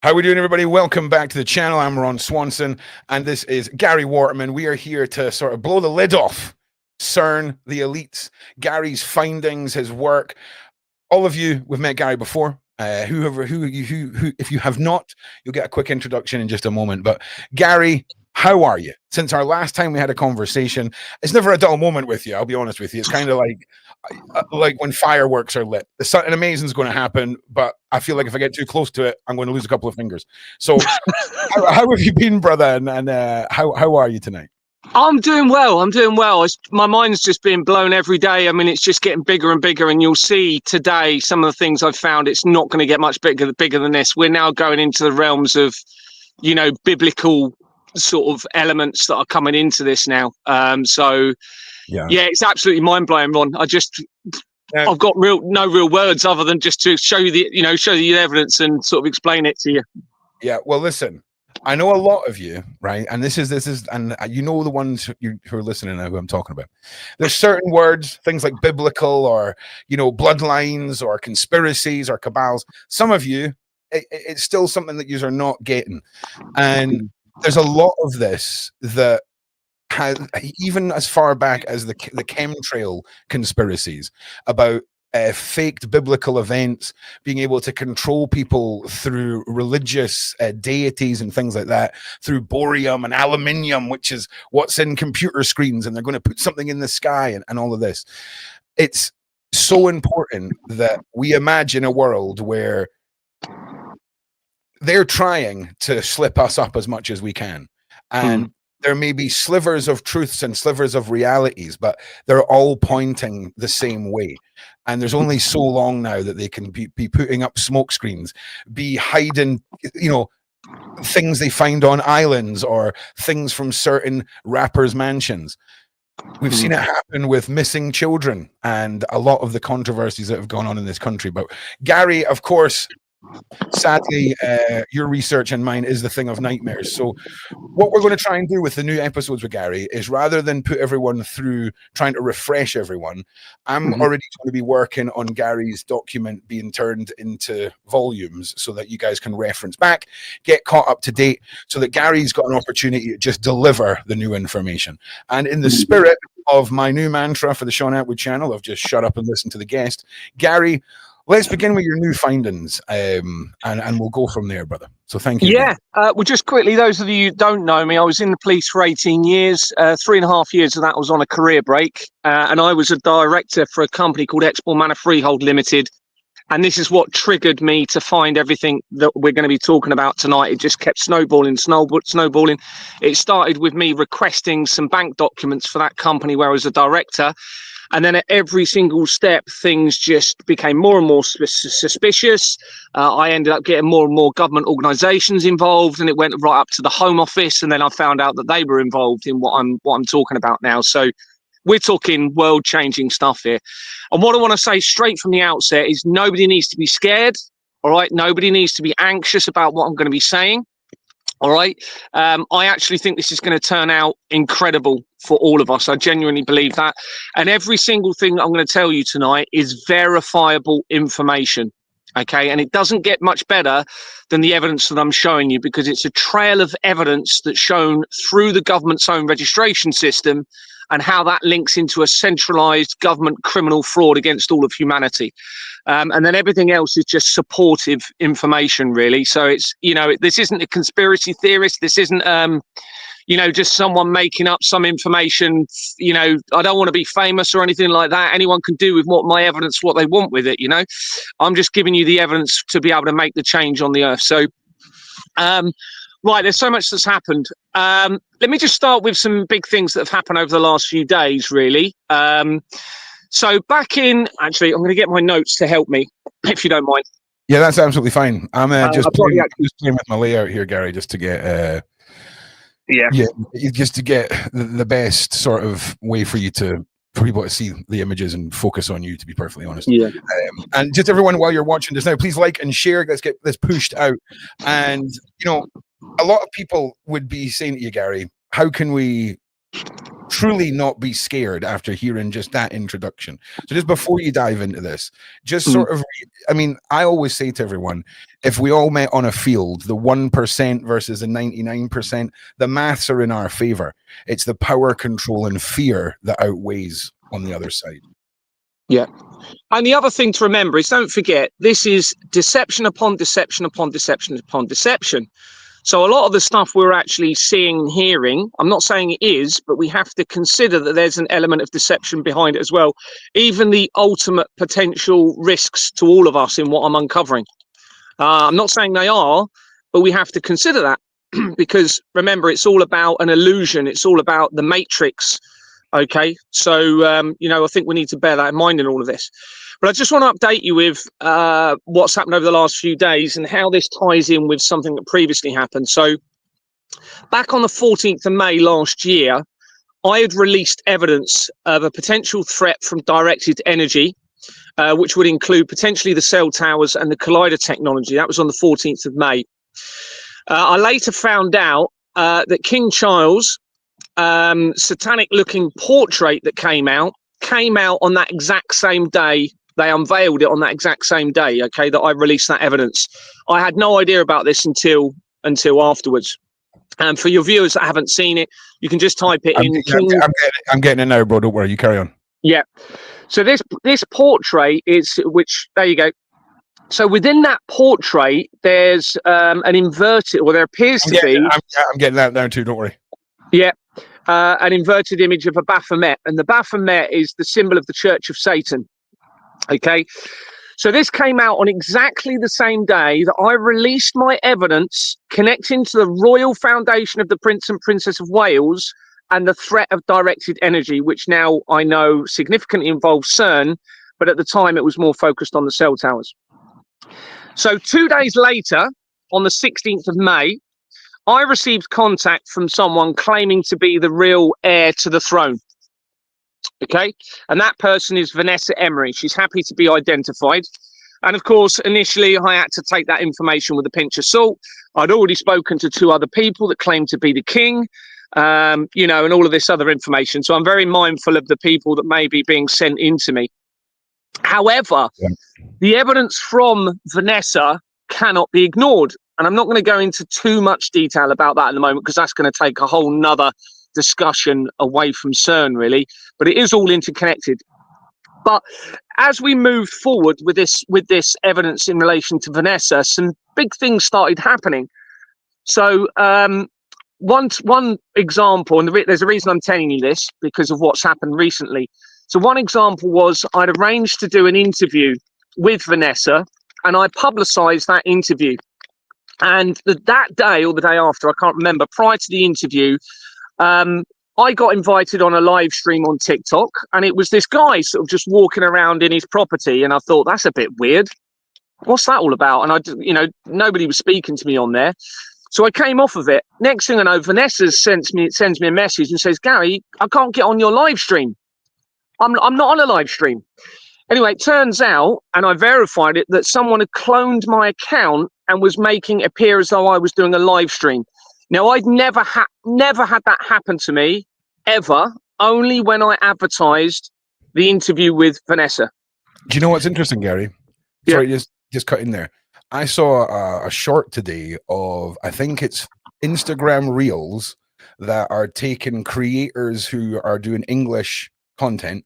How we doing, everybody? Welcome back to the channel. I'm Ron Swanson, and this is Gary Waterman. We are here to sort of blow the lid off Cern&Elites, Gary's findings, his work. All of you, we've met Gary before. If you have not, you'll get a quick introduction in just a moment. But Gary, how are you? Since our last time we had a conversation, it's never a dull moment with you. I'll be honest with you. It's kind of like when fireworks are lit. Something amazing is going to happen, but I feel like if I get too close to it, I'm going to lose a couple of fingers. So, how have you been, brother? And how are you tonight? I'm doing well. My mind's just being blown every day. I mean, it's just getting bigger and bigger. And you'll see today some of the things I've found. It's not going to get much bigger than this. We're now going into the realms of, biblical sort of elements that are coming into this now. Yeah, it's absolutely mind blowing, Ron. I've got no real words other than just to show you the evidence and sort of explain it to you. Yeah. Well, listen. I know a lot of you, right? And this is, and you know the ones who are listening now who I'm talking about. There's certain words, things like biblical or, bloodlines or conspiracies or cabals. Some of you, it's still something that you are not getting. And there's a lot of this that has, even as far back as the chemtrail conspiracies about faked biblical events, being able to control people through religious deities and things like that, through borium and aluminium, which is what's in computer screens, and they're going to put something in the sky and all of this. It's so important that we imagine a world where they're trying to slip us up as much as we can. And there may be slivers of truths and slivers of realities, but they're all pointing the same way. And there's only so long now that they can be putting up smoke screens, be hiding, things they find on islands or things from certain rappers' mansions. We've seen it happen with missing children and a lot of the controversies that have gone on in this country. But Gary, of course, sadly, your research and mine is the thing of nightmares. So what we're going to try and do with the new episodes with Gary is, rather than put everyone through trying to refresh everyone, I'm already going to be working on Gary's document being turned into volumes so that you guys can reference back, get caught up to date, so that Gary's got an opportunity to just deliver the new information. And in the spirit of my new mantra for the Shaun Attwood channel of just shut up and listen to the guest, Gary, let's begin with your new findings, and we'll go from there, brother. So thank you. Yeah. Well, just quickly, those of you who don't know me, I was in the police for 18 years. 3.5 years of that was on a career break. And I was a director for a company called Expo Manor Freehold Limited. And this is what triggered me to find everything that we're going to be talking about tonight. It just kept snowballing. It started with me requesting some bank documents for that company where I was a director. And then at every single step, things just became more and more suspicious. I ended up getting more and more government organisations involved, and it went right up to the Home Office. And then I found out that they were involved in what I'm talking about now. So we're talking world-changing stuff here. And what I want to say straight from the outset is nobody needs to be scared. All right, nobody needs to be anxious about what I'm going to be saying. All right. I actually think this is going to turn out incredible for all of us. I genuinely believe that. And every single thing I'm going to tell you tonight is verifiable information. Okay. And it doesn't get much better than the evidence that I'm showing you, because it's a trail of evidence that's shown through the government's own registration system and how that links into a centralized government criminal fraud against all of humanity. And then everything else is just supportive information, really. So it's, this isn't a conspiracy theorist. This isn't, just someone making up some information. I don't want to be famous or anything like that. Anyone can do with my evidence what they want with it, I'm just giving you the evidence to be able to make the change on the earth. So, right, there's so much that's happened. Let me just start with some big things that have happened over the last few days, really. So back in, actually, I'm going to get my notes to help me, if you don't mind. Yeah, that's absolutely fine. I'm just playing with my layout here, Gary, just to get just to get the best sort of way for people to see the images and focus on you, to be perfectly honest. Yeah. And just everyone, while you're watching this now, please like and share. Let's get this pushed out. And a lot of people would be saying to you, Gary, how can we truly not be scared after hearing just that introduction. So just before you dive into this, just sort of, I mean, I always say to everyone, if we all met on a field, the 1% versus the 99%, the maths are in our favor. It's the power, control, and fear that outweighs on the other side. Yeah. And the other thing to remember is, don't forget, this is deception upon deception upon deception upon deception. So a lot of the stuff we're actually seeing and hearing, I'm not saying it is, but we have to consider that there's an element of deception behind it as well. Even the ultimate potential risks to all of us in what I'm uncovering. I'm not saying they are, but we have to consider that because remember, it's all about an illusion. It's all about the matrix. Okay. So, you know, I think we need to bear that in mind in all of this. But I just want to update you with what's happened over the last few days and how this ties in with something that previously happened. So back on the 14th of May last year, I had released evidence of a potential threat from directed energy, which would include potentially the cell towers and the collider technology. That was on the 14th of May. I later found out that King Charles' satanic-looking portrait that came out on that exact same day. They unveiled it on that exact same day, okay, that I released that evidence. I had no idea about this until afterwards. And for your viewers that haven't seen it, you can just type it in. I'm getting it now, bro. Don't worry. You carry on. Yeah. So this portrait is, which, there you go. So within that portrait, there's an inverted, or there appears to be. I'm getting that now too. Don't worry. Yeah. An inverted image of a Baphomet. And the Baphomet is the symbol of the Church of Satan. Okay. So this came out on exactly the same day that I released my evidence connecting to the Royal Foundation of the Prince and Princess of Wales and the threat of directed energy, which now I know significantly involves CERN, but at the time it was more focused on the cell towers. So 2 days later, on the 16th of May, I received contact from someone claiming to be the real heir to the throne. Okay, and that person is Vanessa Emery. She's happy to be identified. And of course, initially, I had to take that information with a pinch of salt. I'd already spoken to 2 other people that claimed to be the king, you know, and all of this other information. So I'm very mindful of the people that may be being sent into me. However, the evidence from Vanessa cannot be ignored. And I'm not going to go into too much detail about that at the moment, because that's going to take a whole nother discussion away from CERN, really. But it is all interconnected. But as we moved forward with this evidence in relation to Vanessa, some big things started happening. So one example, and there's a reason I'm telling you this, because of what's happened recently. So one example was I'd arranged to do an interview with Vanessa, and I publicized that interview. And that day or the day after, I can't remember, prior to the interview, I got invited on a live stream on TikTok, and it was this guy sort of just walking around in his property. And I thought, that's a bit weird. What's that all about? And you know, nobody was speaking to me on there. So I came off of it. Next thing I know, Vanessa sends me a message and says, Gary, I can't get on your live stream. I'm not on a live stream. Anyway, it turns out, and I verified it, that someone had cloned my account and was making it appear as though I was doing a live stream. Now, I'd never had that happen to me, ever, only when I advertised the interview with Vanessa. Do you know what's interesting, Gary? Yeah. Sorry, just cut in there. I saw a short today of, I think it's Instagram Reels that are taking creators who are doing English content,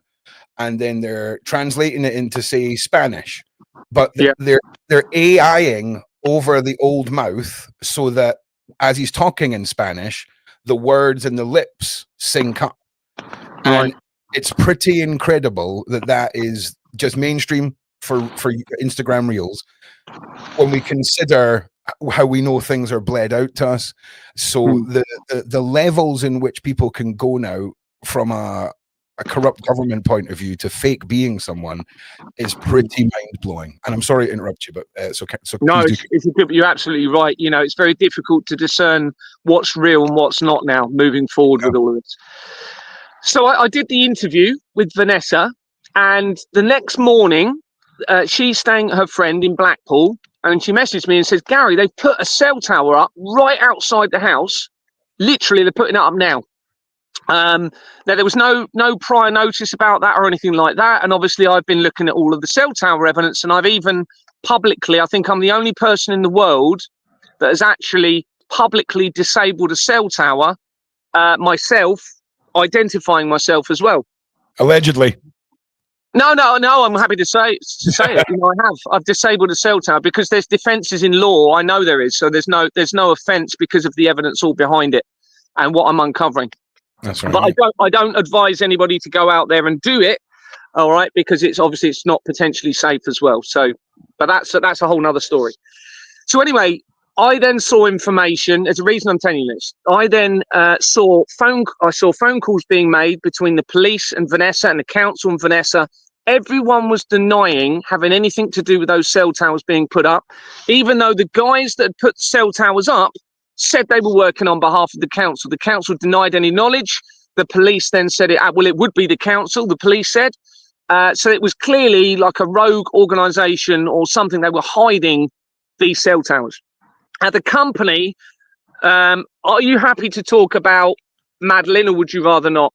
and then they're translating it into, say, Spanish. But they're AIing over the old mouth so that as he's talking in Spanish, the words and the lips sync up. And it's pretty incredible that is just mainstream for Instagram Reels when we consider how we know things are bled out to us. So the levels in which people can go now from a corrupt government point of view to fake being someone is pretty mind-blowing. And I'm sorry to interrupt you, but so no, you're absolutely right. You know, it's very difficult to discern what's real and what's not now moving forward with all of this. So I did the interview with Vanessa, and the next morning she's staying at her friend in Blackpool, and she messaged me and says, Gary, they've put a cell tower up right outside the house. Literally, they're putting it up now. Now there was no prior notice about that or anything like that, and obviously I've been looking at all of the cell tower evidence, and I've even publicly, I think I'm the only person in the world that has actually publicly disabled a cell tower myself, identifying myself as well. Allegedly. No, I'm happy to say it. I've disabled a cell tower because there's defences in law. I know there is, so there's no offence because of the evidence all behind it and what I'm uncovering. That's right. But I don't advise anybody to go out there and do it. All right, because it's not potentially safe as well. So, but that's a whole nother story. So anyway, I then saw information. There's a reason I'm telling you this. I then saw phone calls being made between the police and Vanessa and the council and Vanessa. Everyone was denying having anything to do with those cell towers being put up, even though the guys that had put cell towers up said they were working on behalf of the council. The council denied any knowledge. The police then said it would be the council, the police said. So it was clearly like a rogue organisation or something. They were hiding these cell towers. At the company, are you happy to talk about Madeline, or would you rather not?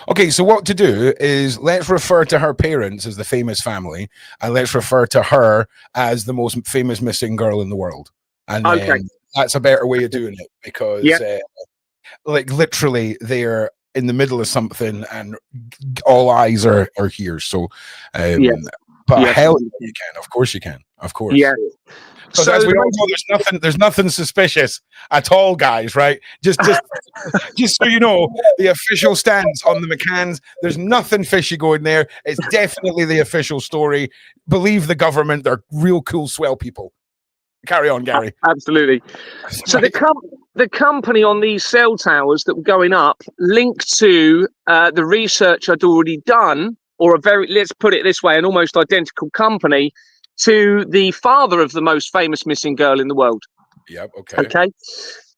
Okay, so what to do is let's refer to her parents as the famous family, and let's refer to her as the most famous missing girl in the world. And that's a better way of doing it, because like literally they're in the middle of something and all eyes are here. So but hell, you can. Of course you can. Of course. Yeah. Because as we all know, there's nothing suspicious at all, guys, right? Just so you know, the official stance on the McCanns, there's nothing fishy going there. It's definitely the official story. Believe the government, they're real cool, swell people. Carry on, Gary. Absolutely. So the company on these cell towers that were going up linked to the research I'd already done, or let's put it this way, an almost identical company to the father of the most famous missing girl in the world. Yep. Okay. Okay.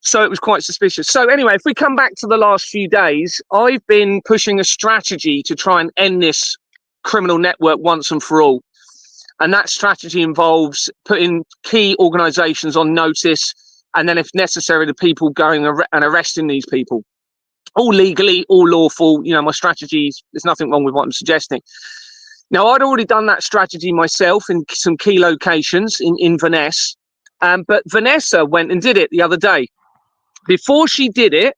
So it was quite suspicious. So anyway, if we come back to the last few days, I've been pushing a strategy to try and end this criminal network once and for all. And that strategy involves putting key organisations on notice, and then if necessary, the people going and arresting these people. All legally, all lawful. You know, my strategies, there's nothing wrong with what I'm suggesting. Now, I'd already done that strategy myself in some key locations in Vanessa, but Vanessa went and did it the other day. Before she did it,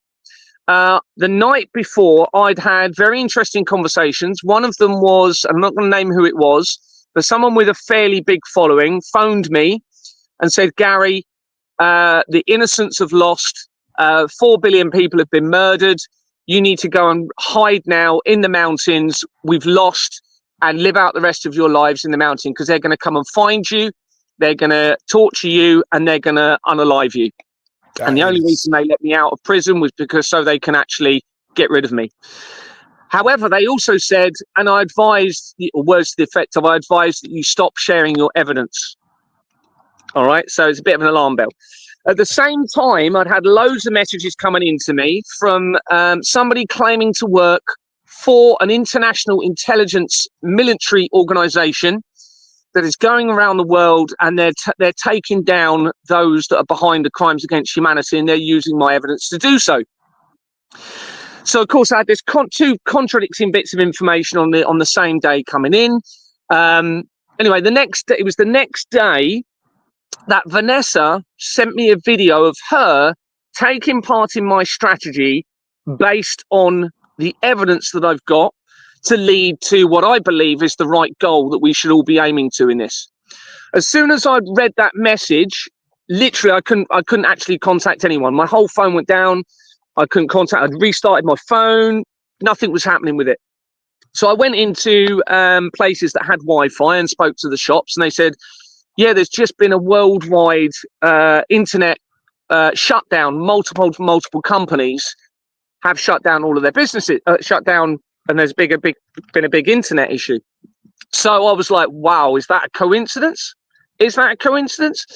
the night before, I'd had very interesting conversations. One of them was, I'm not going to name who it was, but someone with a fairly big following phoned me and said, Gary, the innocents have lost. 4 billion people have been murdered. You need to go and hide now in the mountains. We've lost. And live out the rest of your lives in the mountain, because they're going to come and find you, they're going to torture you, and they're going to unalive you. And the only reason they let me out of prison was because so they can actually get rid of me. However, they also said, and I advised, or words to the effect of, I advised that you stop sharing your evidence. All right, so it's a bit of an alarm bell. At the same time, I'd had loads of messages coming into me from somebody claiming to work for an international intelligence military organization that is going around the world, and they're taking down those that are behind the crimes against humanity, and they're using my evidence to do so. So, of course, I had this two contradicting bits of information on the same day coming in. Anyway, it was the next day that Vanessa sent me a video of her taking part in my strategy based on the evidence that I've got to lead to what I believe is the right goal that we should all be aiming to in this. As soon as I'd read that message, literally I couldn't actually contact anyone. My whole phone went down. I couldn't contact. I'd restarted my phone. Nothing was happening with it. So I went into places that had Wi-Fi and spoke to the shops, and they said, yeah, there's just been a worldwide internet shutdown. Multiple companies have shut down all of their businesses, shut down, and there's been a big internet issue. So I was like, wow, is that a coincidence? Is that a coincidence?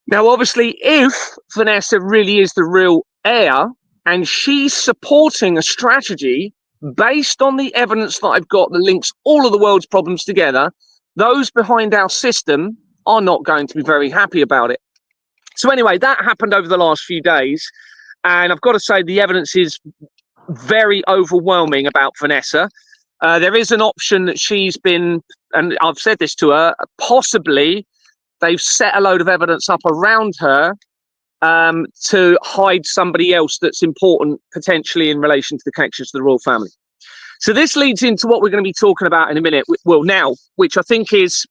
Now, obviously, if Vanessa really is the real heir and she's supporting a strategy based on the evidence that I've got that links all of the world's problems together, those behind our system are not going to be very happy about it. So anyway, that happened over the last few days. And I've got to say, the evidence is very overwhelming about Vanessa. There is an option that she's been, and I've said this to her, possibly they've set a load of evidence up around her to hide somebody else that's important potentially in relation to the connections to the royal family. So this leads into what we're going to be talking about in a minute. Well, now, which I think is,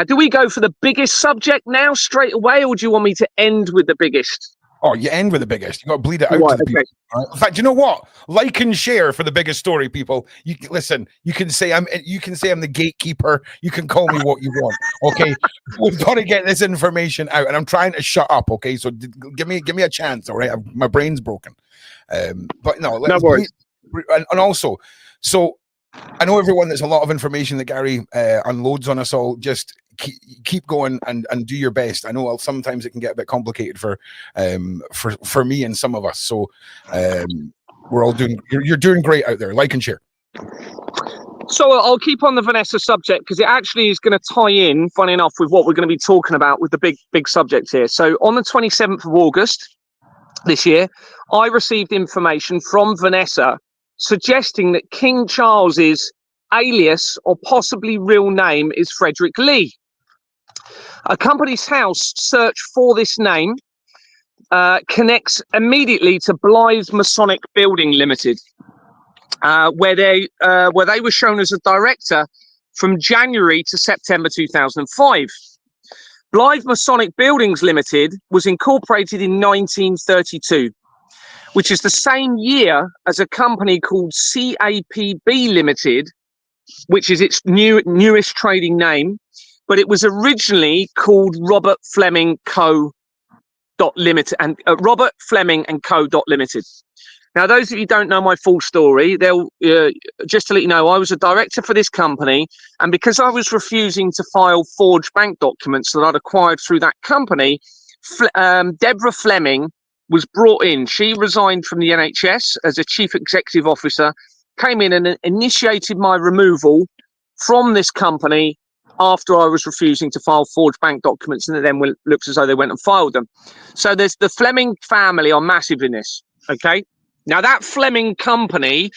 do we go for the biggest subject now straight away, or do you want me to end with the biggest? Oh, you end with the biggest. You got to bleed it out to the people. Right? In fact, you know what? Like and share for the biggest story, people. You listen. You can say I'm the gatekeeper. You can call me what you want. Okay, we've got to get this information out, and I'm trying to shut up. Okay, so give me a chance. All right, my brain's broken. But no worries. And also, so I know everyone. There's a lot of information that Gary unloads on us all. Just keep going and do your best. I know sometimes it can get a bit complicated for me and some of us. So we're all doing. You're doing great out there. Like and share. So I'll keep on the Vanessa subject because it actually is going to tie in, funny enough, with what we're going to be talking about with the big subject here. So on the 27th of August this year, I received information from Vanessa suggesting that King Charles's alias or possibly real name is Frederick Lee. A Companies House search for this name connects immediately to Blythe Masonic Building Limited, where they were shown as a director from January to September 2005. Blythe Masonic Buildings Limited was incorporated in 1932, which is the same year as a company called CAPB Limited, which is its newest trading name, but it was originally called Robert Fleming Co. Limited and Robert Fleming and Co. Limited. Now, those of you who don't know my full story, they'll just to let you know, I was a director for this company, and because I was refusing to file forged bank documents that I'd acquired through that company, Deborah Fleming was brought in. She resigned from the NHS as a chief executive officer, came in and initiated my removal from this company after I was refusing to file forged bank documents, and it then looks as though they went and filed them. So there's the Fleming family are massive in this. Okay. Now that Fleming company,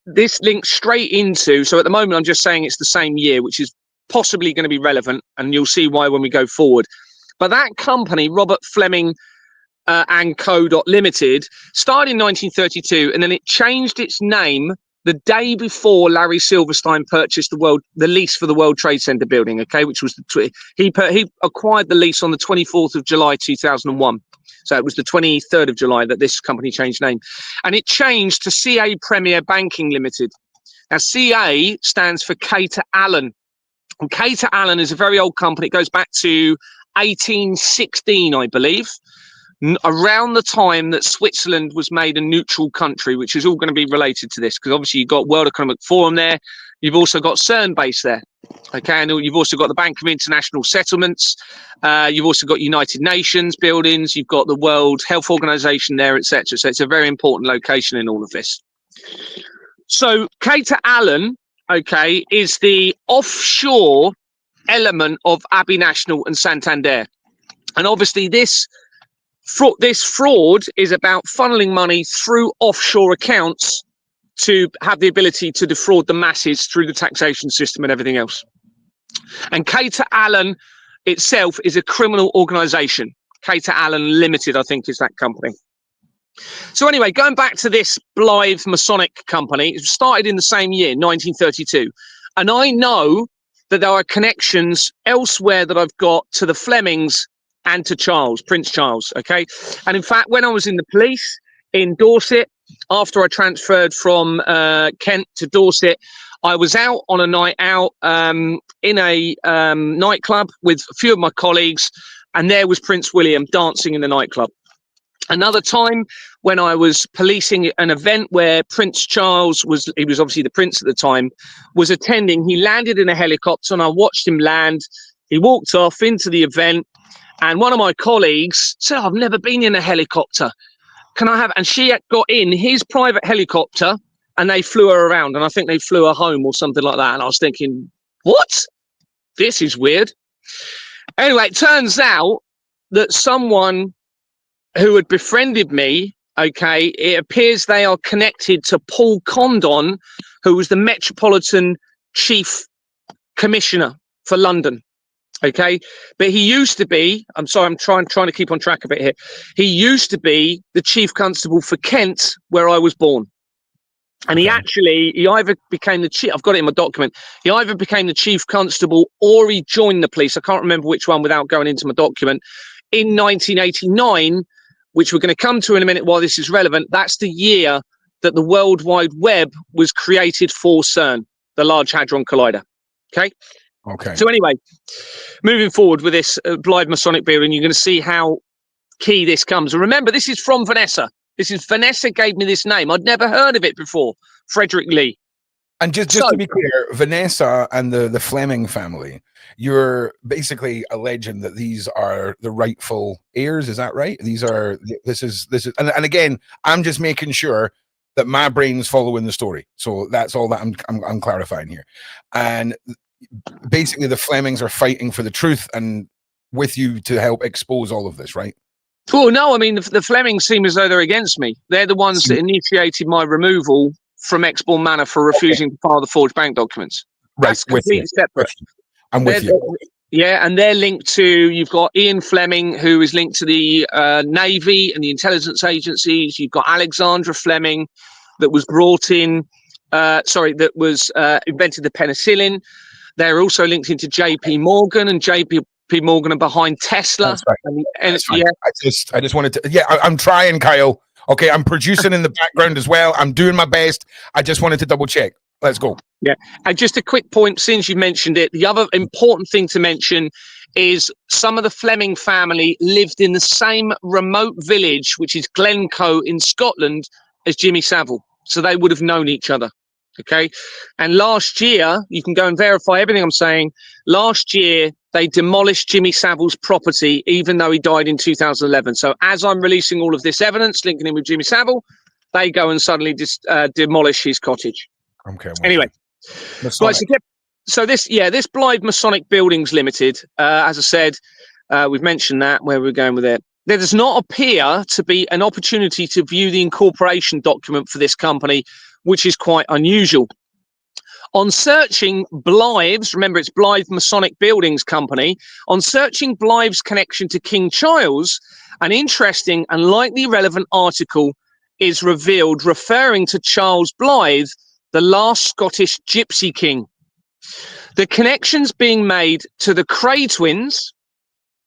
this links straight into, so at the moment I'm just saying it's the same year, which is possibly going to be relevant, and you'll see why when we go forward. But that company, Robert Fleming and Co. Limited, started in 1932, and then it changed its name the day before Larry Silverstein purchased the lease for the World Trade Center building. Okay, which was he acquired the lease on the 24th of July 2001. So it was the 23rd of July that this company changed name, and it changed to CA Premier Banking Limited. Now CA stands for Cater Allen, and Cater Allen is a very old company. It goes back to 1816, I believe, around the time that Switzerland was made a neutral country, which is all going to be related to this, because obviously you've got World Economic Forum there. You've also got CERN base there. Okay, and you've also got the Bank of International Settlements. You've also got United Nations buildings. You've got the World Health Organization there, etc. So it's a very important location in all of this. So Cater Allen, okay, is the offshore element of Abbey National and Santander. And obviously this fraud is about funneling money through offshore accounts to have the ability to defraud the masses through the taxation system and everything else. And Cater Allen itself is a criminal organization. Cater Allen Limited, I think, is that company. So anyway, going back to this Blythe Masonic company, it started in the same year, 1932. And I know that there are connections elsewhere that I've got to the Flemings and to Charles, Prince Charles, okay? And in fact, when I was in the police in Dorset, after I transferred from Kent to Dorset, I was out on a night out in a nightclub with a few of my colleagues, and there was Prince William dancing in the nightclub. Another time when I was policing an event where Prince Charles he was obviously the prince at the time, was attending. He landed in a helicopter and I watched him land. He walked off into the event, and one of my colleagues said, "I've never been in a helicopter. Can I have?" And she got in his private helicopter and they flew her around, and I think they flew her home or something like that. And I was thinking, what? This is weird. Anyway, it turns out that someone who had befriended me okay, it appears they are connected to Paul Condon, who was the Metropolitan Chief Commissioner for London. Okay, but he used to be, I'm sorry, I'm trying to keep on track of it here. He used to be the Chief Constable for Kent, where I was born. And he either became the chief, I've got it in my document, he either became the Chief Constable or he joined the police. I can't remember which one without going into my document. In 1989, which we're going to come to in a minute why this is relevant, that's the year that the World Wide Web was created for CERN, the Large Hadron Collider. Okay? Okay. So anyway, moving forward with this Blythe Masonic building, you're going to see how key this comes. And remember, this is from Vanessa. Vanessa gave me this name. I'd never heard of it before. Frederick Lee. And just to be clear, Vanessa and the Fleming family, you're basically alleging that these are the rightful heirs. Is that right? This is, and again, I'm just making sure that my brain's following the story. So that's all that I'm clarifying here. And basically, the Flemings are fighting for the truth and with you to help expose all of this, right? Oh, no, I mean, the Flemings seem as though they're against me. They're the ones that initiated my removal from Exbourne Manor for refusing to file the forged bank documents. Right, that's completely separate. I'm with you. Yeah, and they're linked to, you've got Ian Fleming, who is linked to the Navy and the intelligence agencies. You've got Alexandra Fleming, that was brought in, that was invented the penicillin. They're also linked into J.P. Morgan, and J.P. Morgan are behind Tesla. That's right. That's right. Yeah, I just wanted to. Yeah, I'm trying, Kyle. Okay, I'm producing in the background as well. I'm doing my best. I just wanted to double check. Let's go. Yeah, and just a quick point, since you mentioned it, the other important thing to mention is some of the Fleming family lived in the same remote village, which is Glencoe in Scotland, as Jimmy Savile. So they would have known each other. Okay. And last year, you can go and verify everything I'm saying. Last year, they demolished Jimmy Savile's property, even though he died in 2011. So as I'm releasing all of this evidence linking him with Jimmy Savile, they go and suddenly demolish his cottage. Okay. Anyway, right, so this Blythe Masonic Buildings Limited, as I said, we've mentioned that, where we're going with it. There does not appear to be an opportunity to view the incorporation document for this company, which is quite unusual. On searching Blythe's, remember it's Blythe Masonic Buildings Company, on searching Blythe's connection to King Charles, an interesting and likely relevant article is revealed referring to Charles Blythe, the last Scottish Gypsy King. The connections being made to the Cray twins,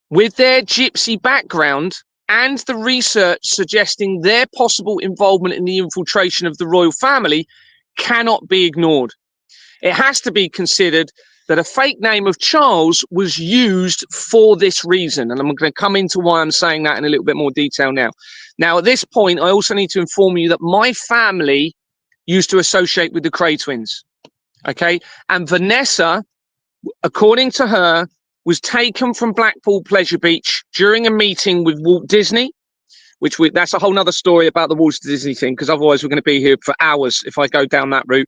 with their gypsy background, and the research suggesting their possible involvement in the infiltration of the royal family cannot be ignored. It has to be considered that a fake name of Charles was used for this reason. And I'm going to come into why I'm saying that in a little bit more detail now. Now, at this point, I also need to inform you that my family used to associate with the Cray twins. Okay. And Vanessa, according to her, was taken from Blackpool Pleasure Beach during a meeting with Walt Disney, that's a whole nother story about the Walt Disney thing, because otherwise we're going to be here for hours if I go down that route.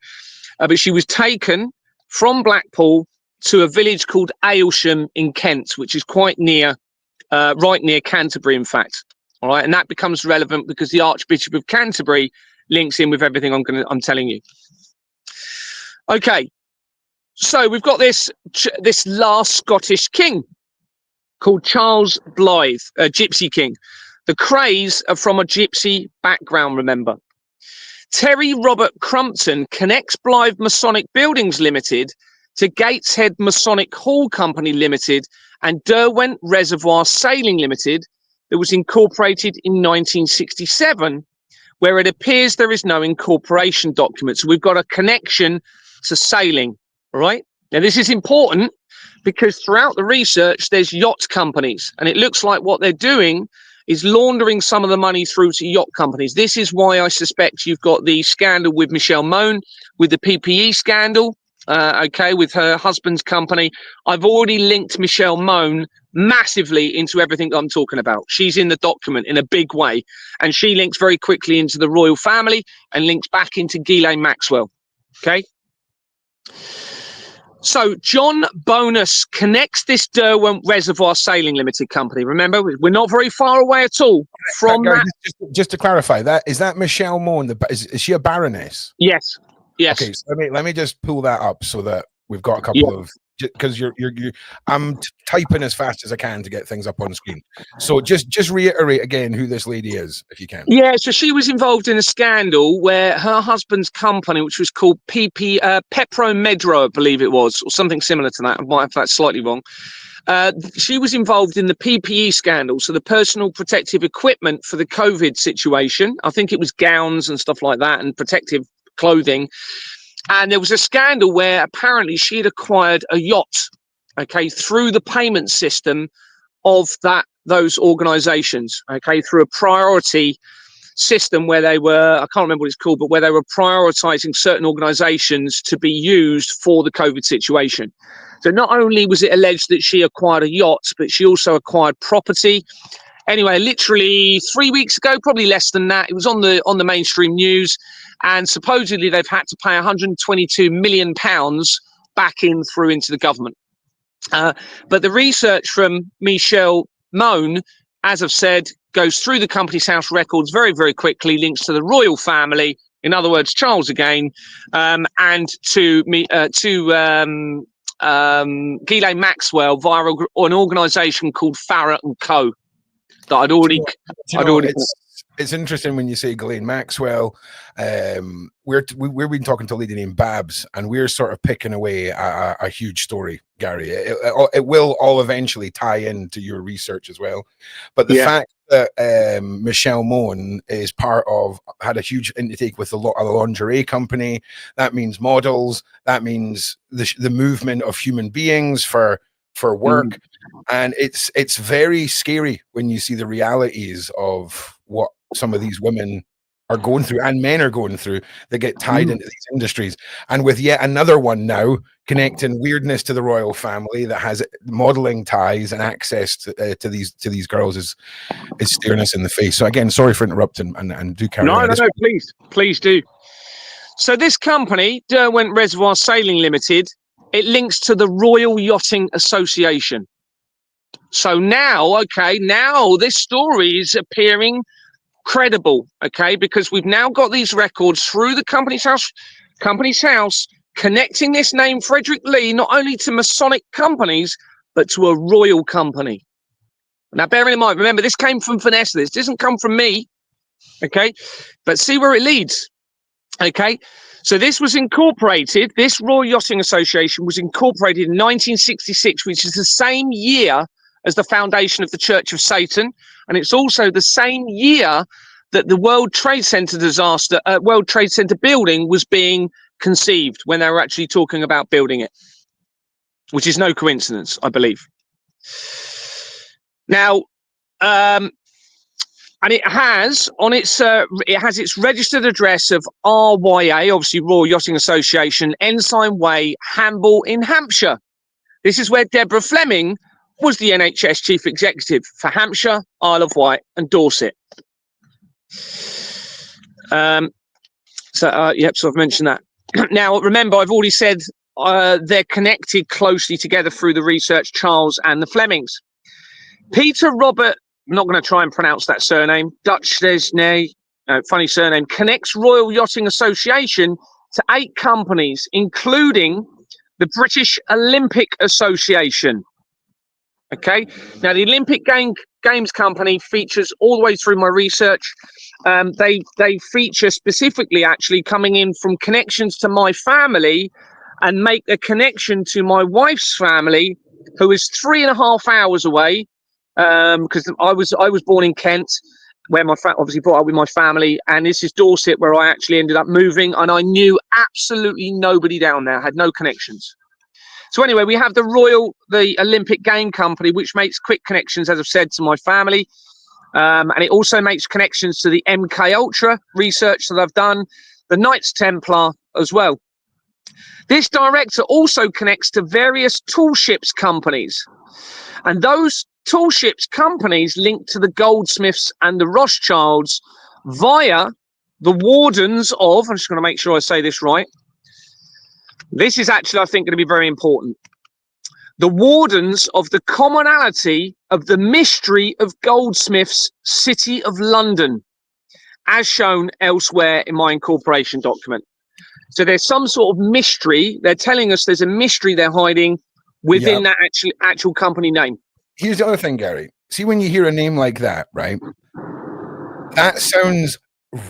But she was taken from Blackpool to a village called Aylsham in Kent, which is quite near, right near Canterbury, in fact. All right, and that becomes relevant because the Archbishop of Canterbury links in with everything I'm telling you. Okay. So we've got this last Scottish king called Charles Blythe, a Gypsy King. The Crays are from a Gypsy background, remember. Terry Robert Crumpton connects Blythe Masonic Buildings Limited to Gateshead Masonic Hall Company Limited and Derwent Reservoir Sailing Limited that was incorporated in 1967, where it appears there is no incorporation document. So we've got a connection to sailing. All right. Now, this is important because throughout the research, there's yacht companies, and it looks like what they're doing is laundering some of the money through to yacht companies. This is why I suspect you've got the scandal with Michelle Mone, with the PPE scandal, with her husband's company. I've already linked Michelle Mone massively into everything that I'm talking about. She's in the document in a big way, and she links very quickly into the royal family and links back into Ghislaine Maxwell. Okay. So John Bonus connects this Derwent Reservoir Sailing Limited company. Remember, we're not very far away at all from Gary, that. just to clarify, that is that Michelle Moan? Is she a baroness? Yes. Yes. Okay, so let me just pull that up so that we've got a couple Yeah. of, because I'm typing as fast as I can to get things up on screen. So just reiterate again who this lady is, if you can. Yeah, so she was involved in a scandal where her husband's company, which was called Pepro-Medro, I believe it was, or something similar to that. I might have that slightly wrong. She was involved in the PPE scandal, so the personal protective equipment for the COVID situation. I think it was gowns and stuff like that, and protective clothing. And there was a scandal where apparently she had acquired a yacht, okay, through the payment system of those organizations, okay, through a priority system where they were, I can't remember what it's called, but where they were prioritizing certain organizations to be used for the COVID situation. So not only was it alleged that she acquired a yacht, but she also acquired property. Anyway, literally 3 weeks ago, probably less than that, it was on the mainstream news, and supposedly they've had to pay 122 million pounds back into the government. But the research from Michelle Moan, as I've said, goes through the company's house records very, very quickly, links to the royal family, in other words, Charles again, and to Ghislaine Maxwell via an organisation called Farrah and Co. That I'd already. It's interesting when you say Ghislaine Maxwell. We've been talking to a lady named Babs, and we're sort of picking away a huge story, Gary. It will all eventually tie into your research as well. But the fact that Michelle Moan had a huge intake with a lingerie company, that means models, that means the movement of human beings for work. And it's very scary when you see the realities of what some of these women are going through, and men are going through, that get tied into these industries. And with yet another one now connecting weirdness to the royal family that has modeling ties and access to these girls is staring us in the face. So again, sorry for interrupting, and do carry on. No, please do. So this company, Derwent Reservoir Sailing Limited, it links to the Royal Yachting Association. So now this story is appearing credible, okay, because we've now got these records through the company's house connecting this name Frederick Lee not only to Masonic companies but to a royal company. Now bearing in mind, remember, this came from Vanessa, this doesn't come from me, okay, but see where it leads. Okay, so this was incorporated, this Royal Yachting Association was incorporated in 1966, which is the same year as the foundation of the Church of Satan, and it's also the same year that the World Trade Center World Trade Center building was being conceived, when they were actually talking about building it, which is no coincidence, I believe. Now, and it has its registered address of RYA, obviously Royal Yachting Association, Ensign Way, Hamble in Hampshire. This is where Deborah Fleming was the NHS chief executive for Hampshire, Isle of Wight, and Dorset. So I've mentioned that. Now, remember, I've already said they're connected closely together through the research, Charles and the Flemings. Peter Robert, I'm not going to try and pronounce that surname, Dutch Desnay, funny surname, connects Royal Yachting Association to 8 companies, including the British Olympic Association. Okay, now the Olympic Games company features all the way through my research. They feature specifically actually coming in from connections to my family, and make a connection to my wife's family, who is 3.5 hours away. Because I was born in Kent, where my obviously brought up with my family, and this is Dorset, where I actually ended up moving, and I knew absolutely nobody down there, had no connections. So anyway, we have the Olympic Game Company, which makes quick connections, as I've said, to my family, and it also makes connections to the MK Ultra research that I've done, the Knights Templar as well. This director also connects to various tool ships companies, and those tool ships companies linked to the Goldsmiths and the Rothschilds via the wardens of, I'm just going to make sure I say this right. This is actually, I think, going to be very important. the wardens of the commonality of the mystery of goldsmiths, City of London, as shown elsewhere in my incorporation document. So there's some sort of mystery. They're telling us there's a mystery they're hiding within that actual company name. Here's the other thing, Gary. See, when you hear a name like that, right? That sounds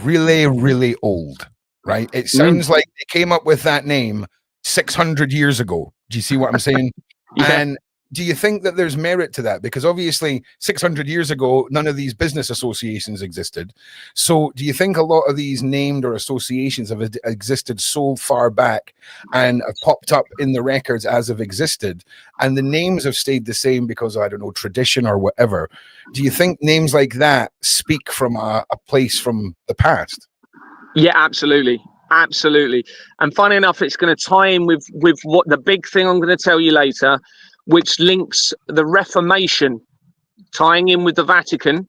really, really old, right? It sounds like they came up with that name 600 years ago. Do you see what I'm saying? Yeah. And do you think that there's merit to that? Because obviously 600 years ago, none of these business associations existed. So do you think a lot of these named or associations have existed so far back and have popped up in the records as have existed, and the names have stayed the same because, I don't know, tradition or whatever? Do you think names like that speak from a place from the past? Yeah, absolutely. Absolutely. And funny enough, it's going to tie in with what the big thing I'm going to tell you later, which links the Reformation, tying in with the Vatican,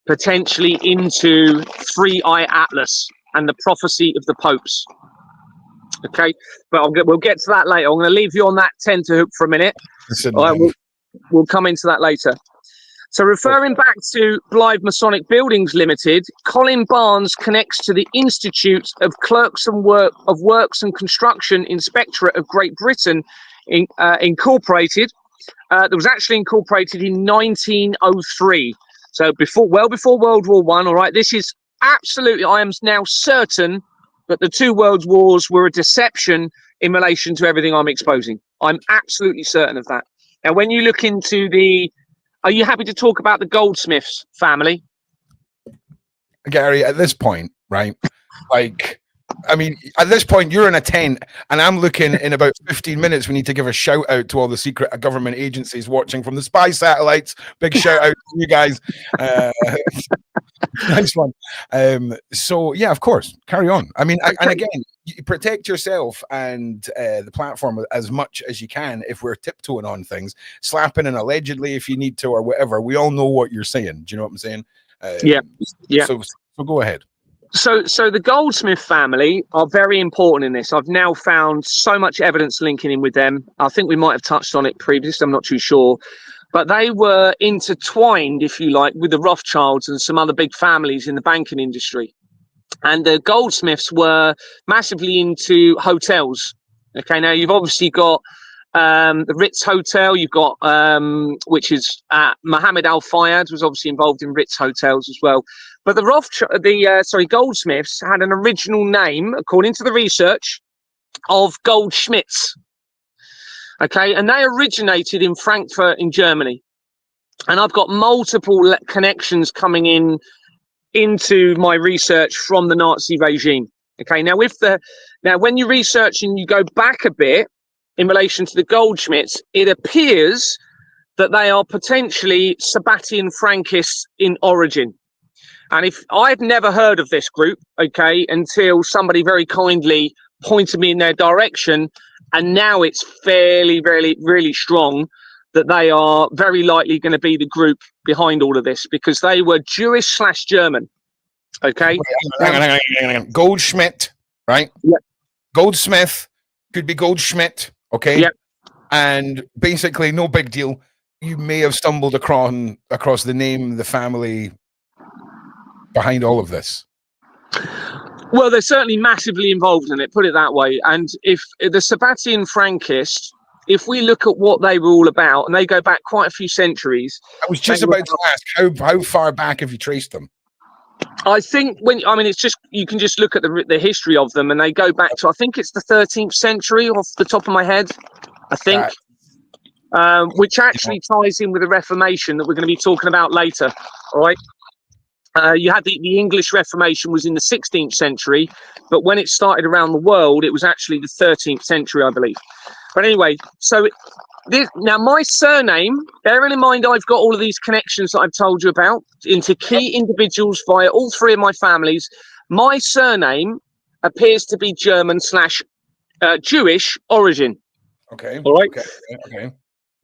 potentially into Three-Eye Atlas and the prophecy of the popes. Okay, but we'll get to that later. I'm going to leave you on that tenterhook for a minute. We'll come into that later. So referring back to Blythe Masonic Buildings Limited, Colin Barnes connects to the Institute of Clerks and Works and Construction Inspectorate of Great Britain, Incorporated. That was actually incorporated in 1903. So well before World War I. All right, this is absolutely, I am now certain that the two world wars were a deception in relation to everything I'm exposing. I'm absolutely certain of that. Now, when you look into are you happy to talk about the Goldsmiths family? Gary, at this point, right? Like, I mean, at this point, you're in a tent, and I'm looking in about 15 minutes. We need to give a shout out to all the secret government agencies watching from the spy satellites. Big shout out to you guys. Nice one. So, yeah, of course, carry on. I mean, and again, you protect yourself and the platform as much as you can. If we're tiptoeing on things, slapping and allegedly if you need to or whatever, we all know what you're saying. Do you know what I'm saying? Yeah. So go ahead. So the Goldsmith family are very important in this. I've now found so much evidence linking in with them. I think we might have touched on it previously. I'm not too sure. But they were intertwined, if you like, with the Rothschilds and some other big families in the banking industry. And the Goldsmiths were massively into hotels. Okay, now you've obviously got the Ritz Hotel. You've got, which is Mohammed Al Fayed was obviously involved in Ritz hotels as well. But the Goldsmiths had an original name, according to the research, of Goldschmidts. Okay, and they originated in Frankfurt in Germany. And I've got multiple connections coming into my research from the Nazi regime. Okay, now when you research and you go back a bit in relation to the Goldschmidts, it appears that they are potentially Sabbatean Frankists in origin. And if I've never heard of this group, okay, until somebody very kindly pointed me in their direction, and now it's fairly, really, really strong that they are very likely going to be the group behind all of this, because they were Jewish/German. Okay. Hang on. Goldschmidt, right? Yeah. Goldsmith could be Goldschmidt. Okay. Yeah. And basically, no big deal. You may have stumbled across the name, the family behind all of this. Well, they're certainly massively involved in it, put it that way. And if the Sabbatean Frankists, if we look at what they were all about, and they go back quite a few centuries. I was just about to ask, how far back have you traced them? I think it's just, you can just look at the history of them, and they go back to, I think it's the 13th century off the top of my head, I think, which actually ties in with the Reformation that we're going to be talking about later. All right. You had the English Reformation was in the 16th century, but when it started around the world, it was actually the 13th century, I believe. But anyway, so now my surname, bearing in mind I've got all of these connections that I've told you about into key individuals via all three of my families, my surname appears to be German/Jewish origin. Okay. All right. Okay.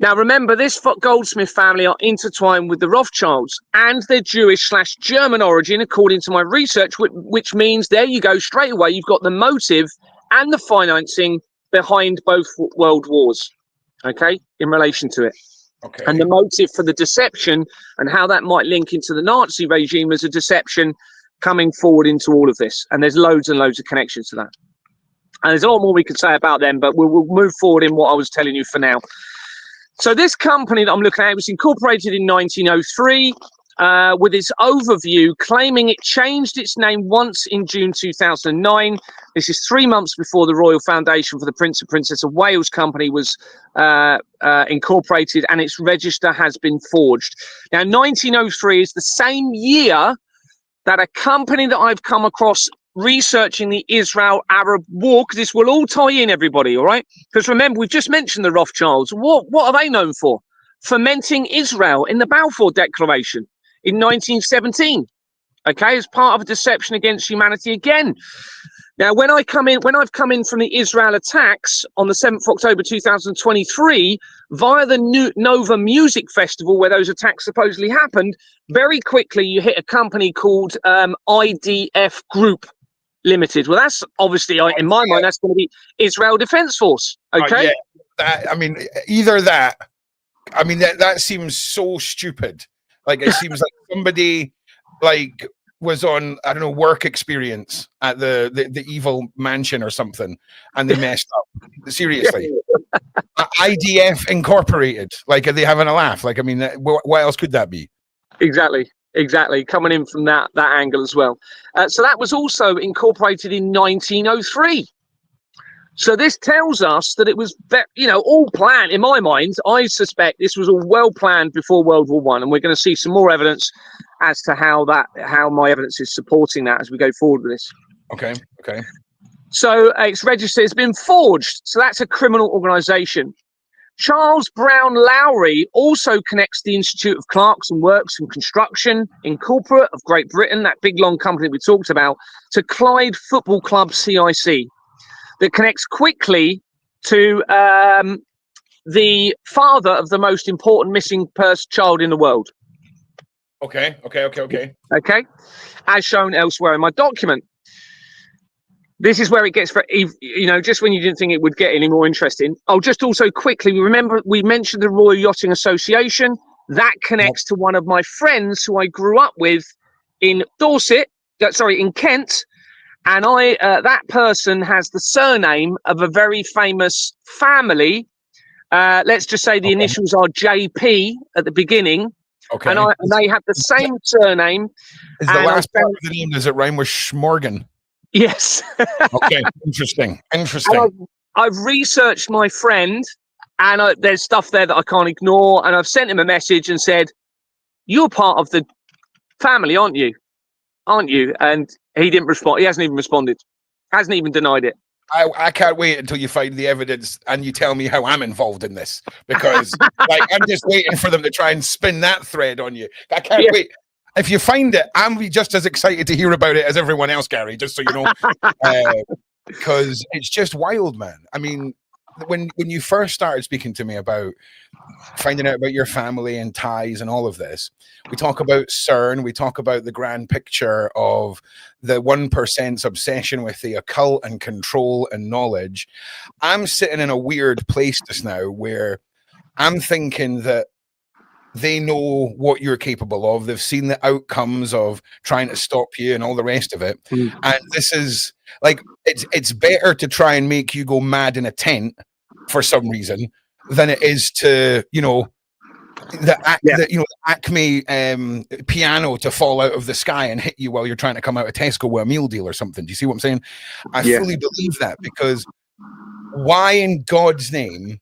Now, remember, this Goldsmith family are intertwined with the Rothschilds, and they're Jewish/German origin, according to my research, which means, there you go, straight away, you've got the motive and the financing behind both world wars. okay, in relation to it. Okay. And the motive for the deception and how that might link into the Nazi regime as a deception coming forward into all of this. And there's loads and loads of connections to that. And there's a lot more we could say about them, but we'll move forward in what I was telling you for now. So this company that I'm looking at was incorporated in 1903 with its overview claiming it changed its name once in June 2009. This is 3 months before the Royal Foundation for the Prince and Princess of Wales company was incorporated, and its register has been forged. Now, 1903 is the same year that a company that I've come across researching the Israel-Arab war, because this will all tie in, everybody, all right? Because remember, we've just mentioned the Rothschilds. What are they known for? Fomenting Israel in the Balfour Declaration in 1917, okay, as part of a deception against humanity again. Now, when I've come in from the Israel attacks on the 7th of October 2023 via the Nova Music Festival, where those attacks supposedly happened, very quickly you hit a company called IDF Group Limited. Well, that's obviously, in my mind, that's going to be Israel Defense Force. Okay. Yeah. That, I mean, either that. I mean, that seems so stupid. Like, it seems like somebody like was on, I don't know, work experience at the evil mansion or something, and they messed up. Seriously. IDF Incorporated. Like, are they having a laugh? Like, I mean, what else could that be? Exactly. Coming in from that angle as well. So that was also incorporated in 1903. So this tells us that it was, all planned. In my mind, I suspect this was all well planned before World War One, and we're going to see some more evidence as to how my evidence is supporting that as we go forward with this. Okay. So it's registered, it's been forged. So that's a criminal organisation. Charles Brown Lowry also connects the Institute of Clerks and Works and Construction Incorporate of Great Britain, that big long company we talked about, to Clyde Football Club CIC. That connects quickly to the father of the most important missing child in the world. Okay. Okay, as shown elsewhere in my document. This is where it gets, just when you didn't think it would get any more interesting. I'll just also quickly, remember we mentioned the Royal Yachting Association. That connects to one of my friends who I grew up with in in Kent. And that person has the surname of a very famous family. Let's just say the initials are JP at the beginning. Okay. And they have the same surname. Is the last part of the name, does it rhyme with Schmorgan? Yes. Okay. Interesting. I've researched my friend, and there's stuff there that I can't ignore. And I've sent him a message and said, "You're part of the family, aren't you? And he didn't respond. He hasn't even responded. Hasn't even denied it. I can't wait until you find the evidence and you tell me how I'm involved in this, because I'm just waiting for them to try and spin that thread on you. I can't wait. If you find it, I'm be just as excited to hear about it as everyone else, Gary, just so you know, because it's just wild, man. I mean, when you first started speaking to me about finding out about your family and ties and all of this, we talk about CERN, we talk about the grand picture of the 1%'s obsession with the occult and control and knowledge. I'm sitting in a weird place just now where I'm thinking that they know what you're capable of. They've seen the outcomes of trying to stop you and all the rest of it. And this is like, it's better to try and make you go mad in a tent for some reason than it is to, the Acme piano to fall out of the sky and hit you while you're trying to come out of Tesco with a meal deal or something. Do you see what I'm saying? I fully believe that, because why in God's name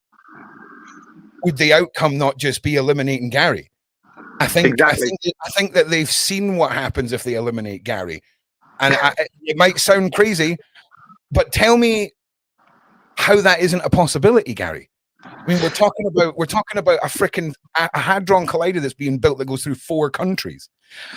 would the outcome not just be eliminating Gary? I think that they've seen what happens if they eliminate Gary, and it might sound crazy, but tell me how that isn't a possibility, Gary. I mean, we're talking about a freaking hadron collider that's being built that goes through 4 countries.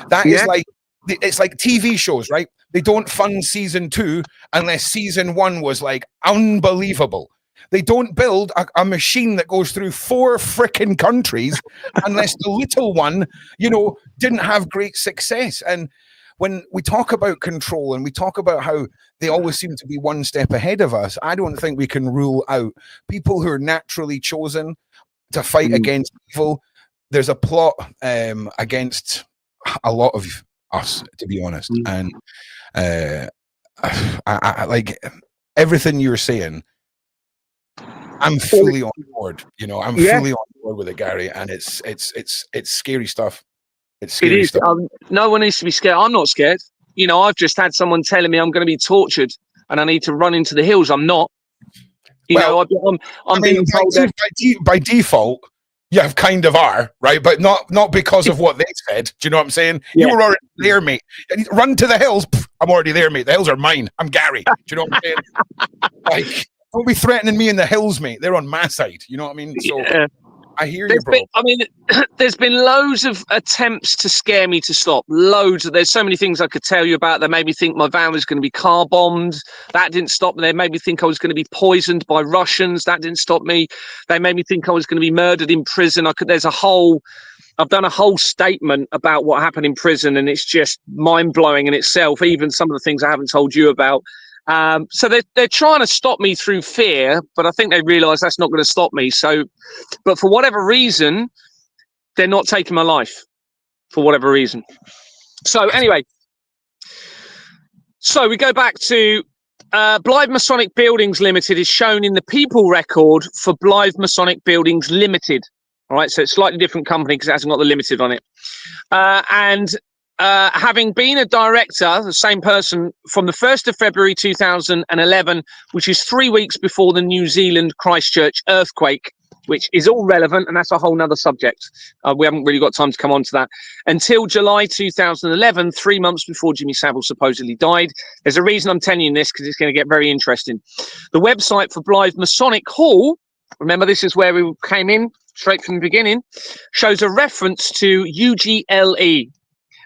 That is like, it's like TV shows, right? They don't fund season 2 unless season 1 was like unbelievable. They don't build a machine that goes through 4 freaking countries unless the little one, didn't have great success. And when we talk about control and we talk about how they always seem to be one step ahead of us, I don't think we can rule out people who are naturally chosen to fight against evil. There's a plot against a lot of us, to be honest. And I like everything you're saying. I'm fully on board. You know, I'm fully on board with it, Gary. And it's scary stuff. It's scary stuff. No one needs to be scared. I'm not scared. You know, I've just had someone telling me I'm going to be tortured and I need to run into the hills. I'm not. You know, I'm being told that by default, you kind of are, right? But not because of what they said. Do you know what I'm saying? Yeah. You were already there, mate. Run to the hills. I'm already there, mate. The hills are mine. I'm Gary. Do you know what I'm saying? Like, don't be threatening me in the hills, mate. They're on my side. You know what I mean? So I hear you, bro. There's been loads of attempts to scare me to stop. Loads. There's so many things I could tell you about. They made me think my van was going to be car bombed. That didn't stop me. They made me think I was going to be poisoned by Russians. That didn't stop me. They made me think I was going to be murdered in prison. I've done a whole statement about what happened in prison, and it's just mind-blowing in itself, even some of the things I haven't told you about. So they're trying to stop me through fear, but I think they realise that's not going to stop me. So, but for whatever reason, they're not taking my life, for whatever reason. So anyway, so we go back to Blythe Masonic Buildings Limited is shown in the people record for Blythe Masonic Buildings Limited. All right, so it's a slightly different company because it hasn't got the limited on it. Having been a director, the same person, from the 1st of February 2011, which is 3 weeks before the New Zealand Christchurch earthquake, which is all relevant, and that's a whole nother subject. We haven't really got time to come on to that. Until July 2011, 3 months before Jimmy Savile supposedly died. There's a reason I'm telling you this, because it's going to get very interesting. The website for Blythe Masonic Hall, remember this is where we came in, straight from the beginning, shows a reference to UGLE,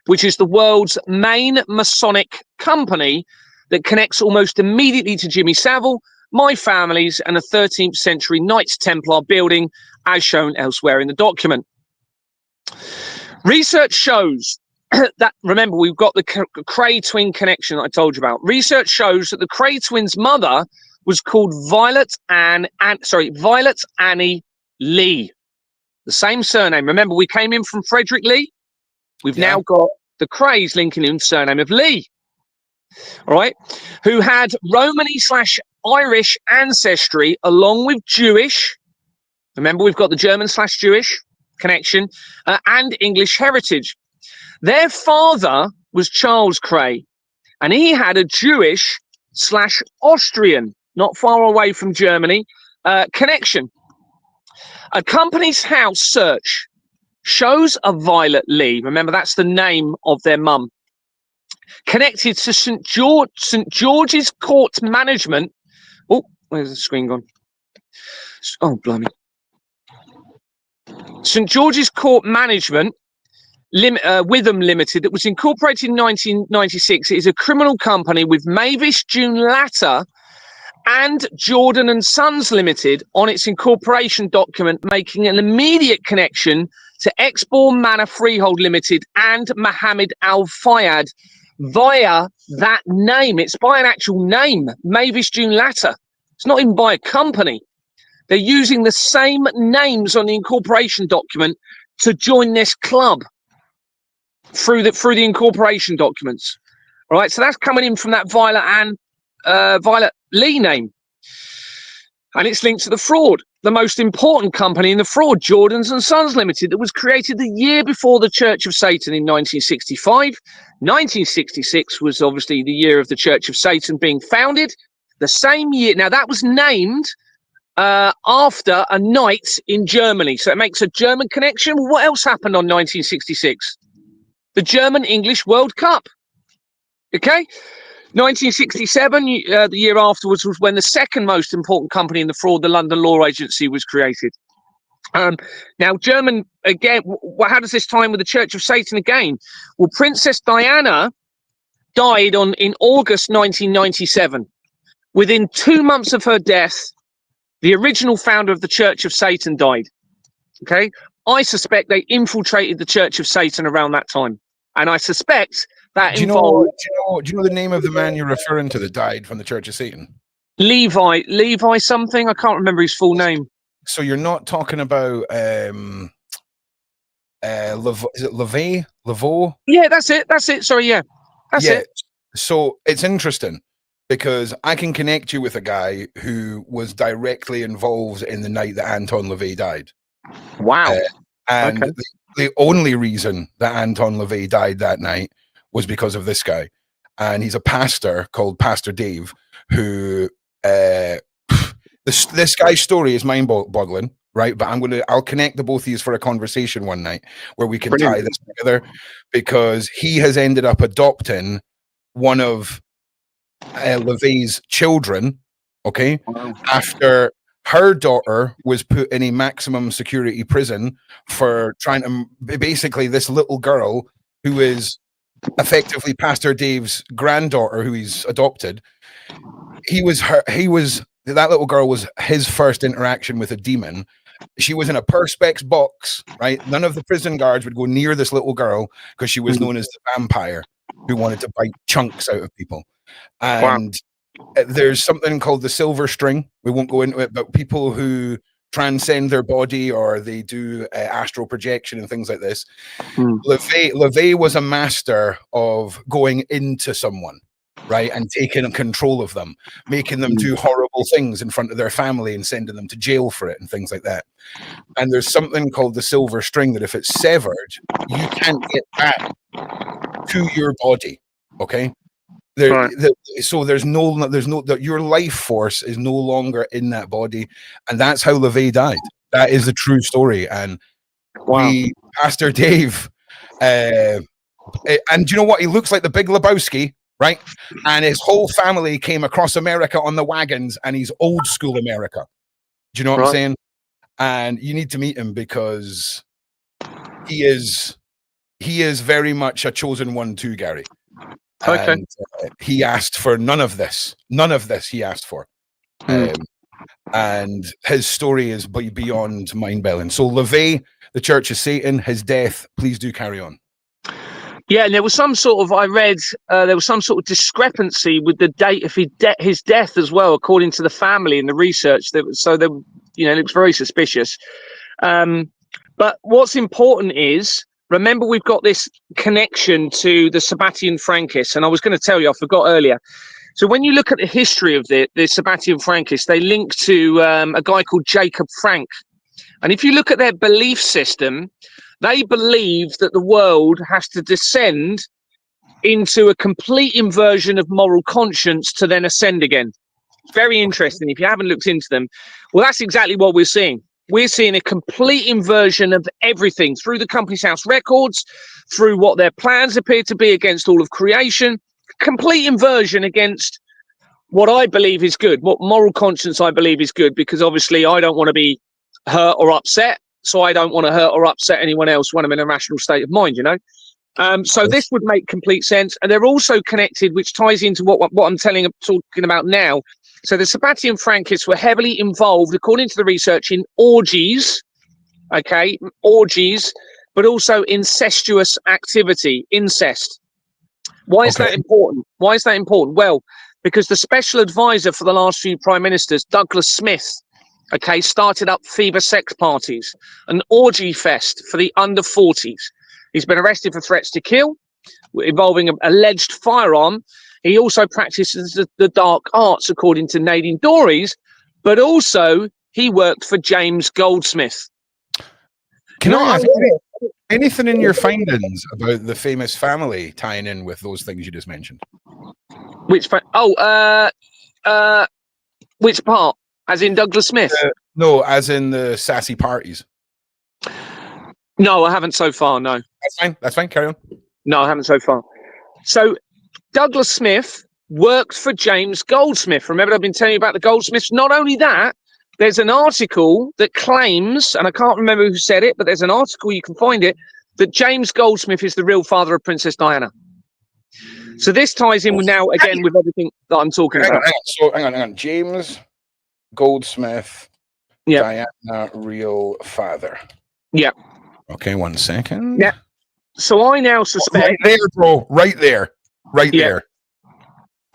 which is the world's main Masonic company that connects almost immediately to Jimmy Savile, my family's, and a 13th century Knights Templar building, as shown elsewhere in the document. Research shows that, remember, we've got the Cray twin connection that I told you about. Research shows that the Cray twins' mother was called Violet Annie Lee. The same surname. Remember, we came in from Frederick Lee. We've now got the Crays linking in surname of Lee, all right, who had Romany/Irish ancestry along with Jewish. Remember, we've got the German/Jewish connection and English heritage. Their father was Charles Cray, and he had a Jewish/Austrian, not far away from Germany, connection. A company's house search shows a Violet Lee, remember that's the name of their mum, connected to St. George's Court Management. Oh, where's the screen gone? Oh, blimey. St. George's Court Management, Witham Limited, that was incorporated in 1996. It is a criminal company with Mavis June Latter and Jordan and Sons Limited on its incorporation document, making an immediate connection to Exbourne Manor Freehold Limited and Mohammed Al Fayed via that name. It's by an actual name, Mavis June Latter. It's not even by a company. They're using the same names on the incorporation document to join this club through the incorporation documents. All right, so that's coming in from that Violet Lee name, and it's linked to the fraud. The most important company in the fraud, Jordans and Sons Limited, that was created the year before the Church of Satan in 1965. 1966 was obviously the year of the Church of Satan being founded. The same year, now that was named after a knight in Germany, so it makes a German connection. What else happened on 1966? The German-English World Cup. Okay? 1967, the year afterwards, was when the second most important company in the fraud, the London Law Agency, was created. Now, German, again, how does this tie in with the Church of Satan again? Well, Princess Diana died in August 1997. Within 2 months of her death, the original founder of the Church of Satan died. Okay? I suspect they infiltrated the Church of Satan around that time. And I suspect that Do you involved know the name of the man you're referring to that died from the Church of Satan? Levi something. I can't remember his full name. So you're not talking about is it Laveau? Yeah, that's it. Sorry, yeah, that's it. So it's interesting because I can connect you with a guy who was directly involved in the night that Anton LaVey died. Wow. And Okay. the only reason that Anton LaVey died that night was because of this guy. And he's a pastor called Pastor Dave, who this guy's story is mind-boggling, right? But I'll connect the both of these for a conversation one night where we can tie this together, because he has ended up adopting one of LaVey's children, okay, after her daughter was put in a maximum security prison for trying to, basically, this little girl who is effectively Pastor Dave's granddaughter, who he's adopted. That little girl was his first interaction with a demon. She was in a perspex box, right? None of the prison guards would go near this little girl because she was known as the vampire who wanted to bite chunks out of people. And there's something called the silver string. We won't go into it, but people who transcend their body, or they do astral projection and things like this. LaVey was a master of going into someone, right, and taking control of them, making them do horrible things in front of their family and sending them to jail for it and things like that. And there's something called the silver string that if it's severed, you can't get back to your body. Okay. So there's no your life force is no longer in that body, and that's how LaVey died. That is the true story. And Pastor Dave, and do you know what? He looks like the Big Lebowski, right? And his whole family came across America on the wagons, and he's old school America. Do you know what I'm saying? And you need to meet him because he is very much a chosen one too, Gary. And he asked for none of this he asked for. And his story is beyond mind-boggling. So LaVey, the Church of Satan, his death, please do carry on. Yeah, and there was some sort of, I read, there was some sort of discrepancy with the date of his death as well, according to the family and the research. It looks very suspicious. But what's important is, remember, we've got this connection to the Sabbatian Frankists, and I was going to tell you, I forgot earlier. So when you look at the history of the Sabbatian Frankists, they link to a guy called Jacob Frank. And if you look at their belief system, they believe that the world has to descend into a complete inversion of moral conscience to then ascend again. Very interesting. If you haven't looked into them, well, that's exactly what we're seeing. We're seeing a complete inversion of everything through the Company's House records, through what their plans appear to be against all of creation, complete inversion against what I believe is good, what moral conscience I believe is good, because obviously I don't want to be hurt or upset. So I don't want to hurt or upset anyone else when I'm in a rational state of mind, you know. So this would make complete sense. And they're also connected, which ties into what I'm talking about now. So the Sabbatian Frankists were heavily involved, according to the research, in orgies, but also incestuous activity, incest. Why is that important? Well, because the special advisor for the last few prime ministers, Douglas Smith, started up FIBA sex parties, an orgy fest for the under 40s. He's been arrested for threats to kill, involving an alleged firearm. He also practices the dark arts, according to Nadine Dorries, but also he worked for James Goldsmith. Can I ask anything in your findings about the famous family tying in with those things you just mentioned? Which part? As in Douglas Smith? No, as in the sassy parties. No, I haven't so far, no. That's fine. Carry on. No, I haven't so far. So Douglas Smith worked for James Goldsmith. Remember, I've been telling you about the Goldsmiths. Not only that, there's an article that claims, and I can't remember who said it, but there's an article, you can find it, that James Goldsmith is the real father of Princess Diana. So this ties in with everything that I'm talking about. Hang on. James Goldsmith, Diana, real father. Yeah. Okay, 1 second. Yeah. So I now suspect. Right there, bro. Right there. Right there.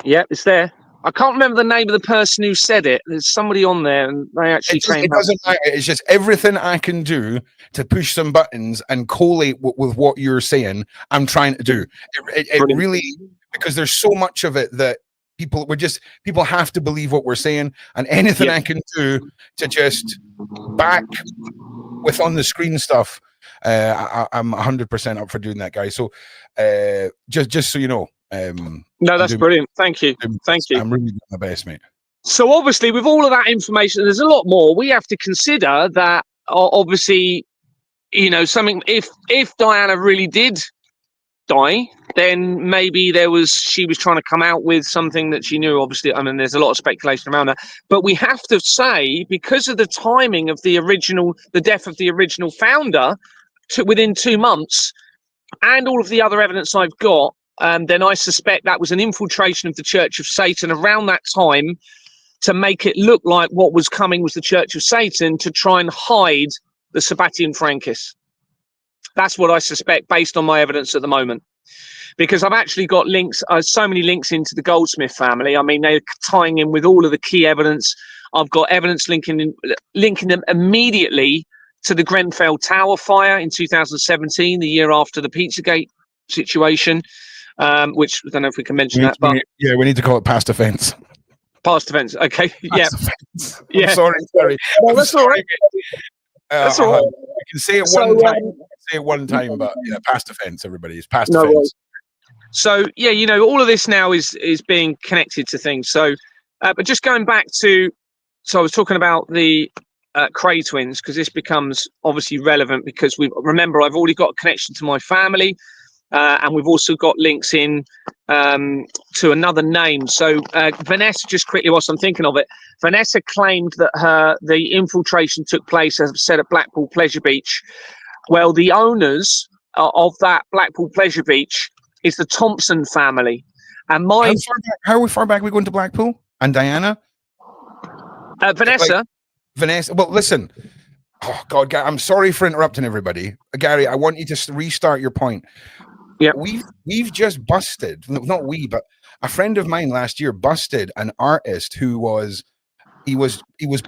Yeah, it's there. I can't remember the name of the person who said it. There's somebody on there, and they actually came. It doesn't matter. It's just everything I can do to push some buttons and collate with what you're saying. I'm trying to do. It really, because there's so much of it that people have to believe what we're saying, and anything I can do to just back with on the screen stuff. I'm 100% up for doing that, guys. So just so you know. No, that's brilliant. Thank you. Thank you. I'm really doing my best, mate. So obviously, with all of that information, there's a lot more. We have to consider that. Obviously, something. If Diana really did die, then maybe she was trying to come out with something that she knew. Obviously, I mean, there's a lot of speculation around that. But we have to say, because of the timing of the death of the original founder, within 2 months, and all of the other evidence I've got. Then I suspect that was an infiltration of the Church of Satan around that time to make it look like what was coming was the Church of Satan to try and hide the Sabbatian Frankists. That's what I suspect based on my evidence at the moment. Because I've actually got links, so many links into the Goldsmith family. I mean, they're tying in with all of the key evidence. I've got evidence linking them immediately to the Grenfell Tower fire in 2017, the year after the Pizzagate situation. Which I don't know if we can mention that, but yeah, we need to call it past offence. Past offence, okay, past offense. Yeah. I'm sorry. No, that's all right. That's all right. You can say it one time, but yeah, past offence. Everybody is past offence. Worries. So yeah, all of this now is being connected to things. So, but just going back to, I was talking about the Cray twins because this becomes obviously relevant because remember I've already got a connection to my family. And we've also got links in to another name. So Vanessa, just quickly whilst I'm thinking of it, Vanessa claimed that the infiltration took place, as I've said, at Blackpool Pleasure Beach. Well, the owners of that Blackpool Pleasure Beach is the Thompson family. And how far back are we going to Blackpool? And Diana? Vanessa. Vanessa. Well, listen. Oh, God, I'm sorry for interrupting everybody. Gary, I want you to restart your point. Yeah, we've just busted, not we, but a friend of mine last year busted an artist who was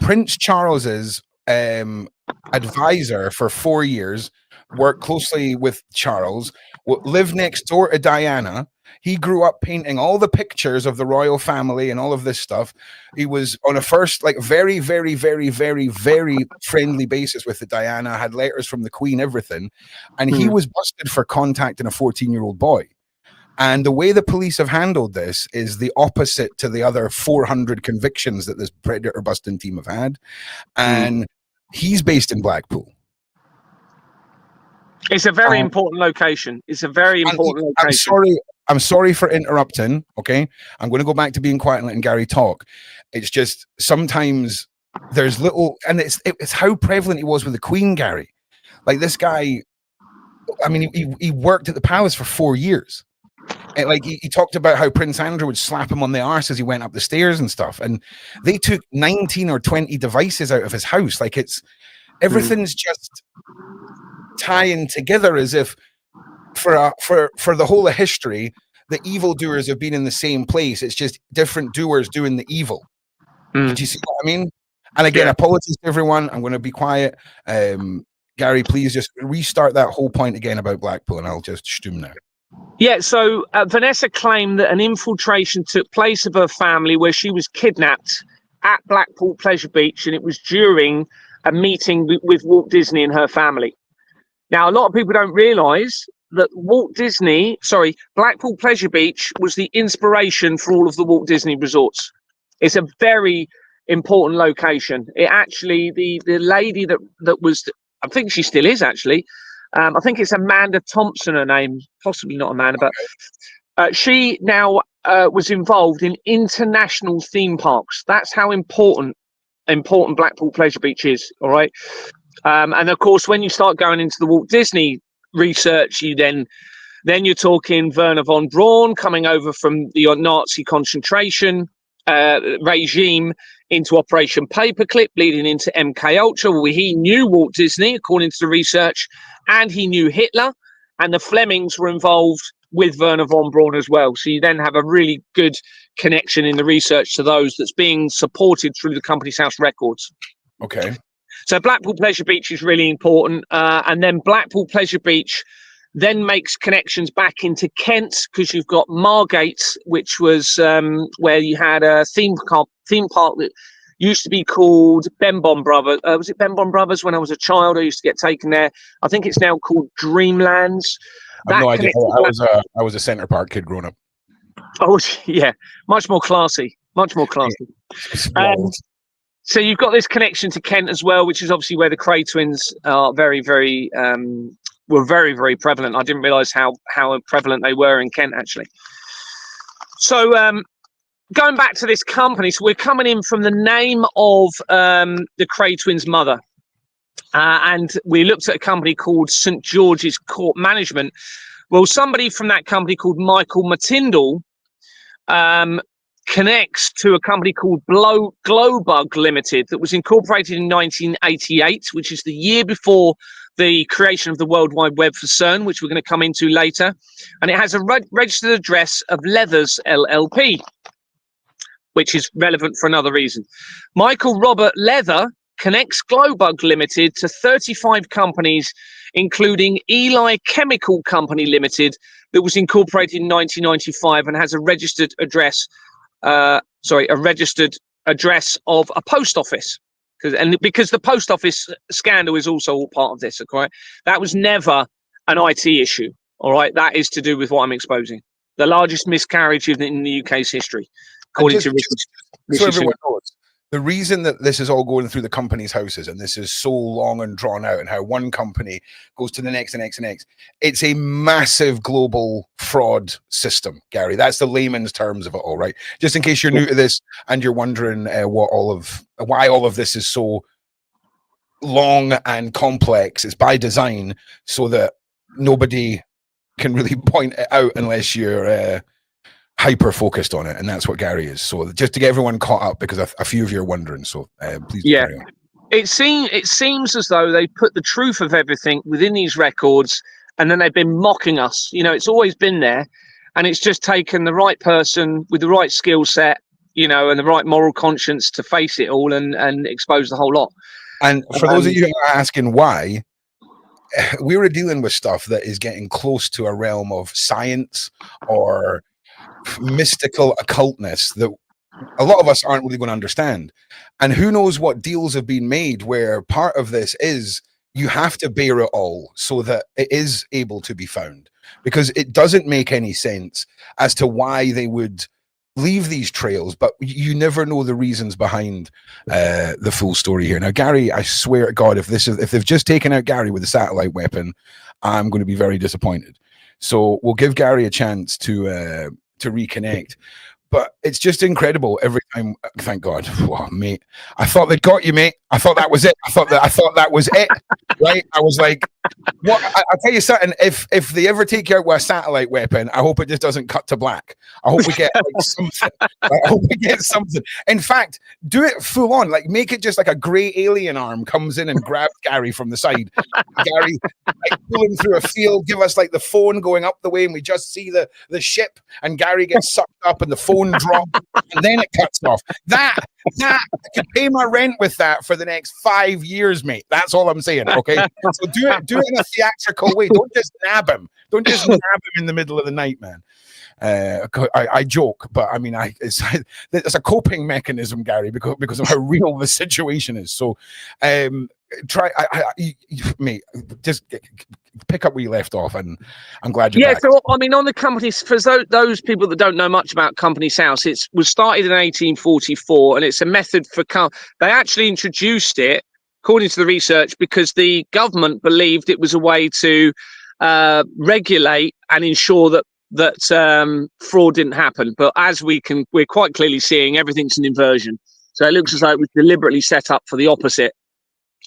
Prince Charles's advisor for 4 years, worked closely with Charles, lived next door to Diana. He grew up painting all the pictures of the royal family and all of this stuff. He was on a first, very, very, very, very, very friendly basis with the Diana, had letters from the Queen, everything. And he was busted for contacting a 14-year-old boy. And the way the police have handled this is the opposite to the other 400 convictions that this predator busting team have had. And he's based in Blackpool. It's a very important location. It's a very important location. I'm sorry for interrupting. Okay, I'm going to go back to being quiet and letting Gary talk. It's just sometimes there's little, and it's how prevalent he was with the Queen, Gary. Like this guy, I mean, he worked at the palace for 4 years. And he talked about how Prince Andrew would slap him on the arse as he went up the stairs and stuff. And they took 19 or 20 devices out of his house. Everything's just tying together as if for the whole of history, the evildoers have been in the same place. It's just different doers doing the evil. Did you see what I mean? And again, apologies to everyone. I'm going to be quiet. Gary, please just restart that whole point again about Blackpool, and I'll just stum now. Yeah, so Vanessa claimed that an infiltration took place of her family where she was kidnapped at Blackpool Pleasure Beach, and it was during a meeting with Walt Disney and her family. Now, a lot of people don't realise that Blackpool Pleasure Beach was the inspiration for all of the Walt Disney resorts. It's a very important location. It actually, the lady that was, I think she still is actually, I think it's Amanda Thompson, her name, possibly not Amanda, but she now was involved in international theme parks. That's how important Blackpool Pleasure Beach is, all right? And of course, when you start going into the Walt Disney research, you then you're talking Werner von Braun coming over from the Nazi concentration regime into Operation Paperclip, leading into MK Ultra, where he knew Walt Disney, according to the research, and he knew Hitler. and the Flemings were involved with Werner von Braun as well. So you then have a really good connection in the research to those that's being supported through the Company's House records. Okay. So Blackpool Pleasure Beach is really important. And then Blackpool Pleasure Beach then makes connections back into Kent, because you've got Margate, which was where you had a theme park that used to be called Benbon Brothers. Was it Benbon Brothers? When I was a child, I used to get taken there. I think it's now called Dreamlands. I have no idea. I was a Centre Park kid growing up. Oh, yeah. Much more classy. Much more classy. So you've got this connection to Kent as well, which is obviously where the Cray twins are very, very, were very, very prevalent. I didn't realise how prevalent they were in Kent, actually. So going back to this company, so we're coming in from the name of the Cray twins' mother. And we looked at a company called St. George's Court Management. Well, somebody from that company called Michael Matindall connects to a company called Glowbug Limited that was incorporated in 1988, which is the year before the creation of the World Wide Web for CERN, which we're going to come into later. And it has a registered address of Leathers LLP, which is relevant for another reason. Michael Robert Leather connects Glowbug Limited to 35 companies, including Eli Chemical Company Limited, that was incorporated in 1995 and has a registered address, a registered address of a post office. Because the post office scandal is also all part of this, okay? That was never an IT issue, all right? That is to do with what I'm exposing. The largest miscarriage in the UK's history, according to Richard. So everyone knows, the reason that this is all going through the company's houses and this is so long and drawn out, and how one company goes to the next and next and next, it's a massive global fraud system, Gary. That's the layman's terms of it all, right? Just in case you're new to this and you're wondering why all of this is so long and complex. It's by design so that nobody can really point it out unless you're hyper focused on it, and that's what Gary is. So just to get everyone caught up, because a few of you are wondering, so please carry on. It seems as though they put the truth of everything within these records, and then they've been mocking us. You know, it's always been there, and it's just taken the right person with the right skill set, you know, and the right moral conscience to face it all and expose the whole lot. And for those of you who are asking why, we were dealing with stuff that is getting close to a realm of science or mystical occultness that a lot of us aren't really going to understand. And who knows what deals have been made where part of this is you have to bear it all so that it is able to be found, because it doesn't make any sense as to why they would leave these trails, but you never know the reasons behind the full story here. Now, Gary, I swear to God, if they've just taken out Gary with a satellite weapon, I'm going to be very disappointed. So we'll give Gary a chance to reconnect, but it's just incredible every time. Thank God. Wow, mate, I thought they'd got you, mate. I thought that was it. I thought that was it, right? I was like, what? I'll tell you something, if they ever take you out with a satellite weapon, I hope it just doesn't cut to black. I hope we get like something. I hope we get something. In fact, do it full on, like make it just like a grey alien arm comes in and grabs Gary from the side. Gary, like pull him through a field, give us like the phone going up the way, and we just see the ship, and Gary gets sucked up and the phone drops, and then it cuts off. That I could pay my rent with that for the next 5 years, mate. That's all I'm saying. Okay, so do it in a theatrical way. Don't just nab him. Don't just nab him in the middle of the night, man. I joke, but I mean, it's a coping mechanism, Gary, because of how real the situation is. So, mate, just pick up where you left off, and I'm glad you're back. So I mean, on the companies, for those people that don't know much about Company's House, it was started in 1844, and it's a method for they actually introduced it, according to the research, because the government believed it was a way to regulate and ensure that fraud didn't happen. But as we're quite clearly seeing, everything's an inversion. So it looks as though it was deliberately set up for the opposite.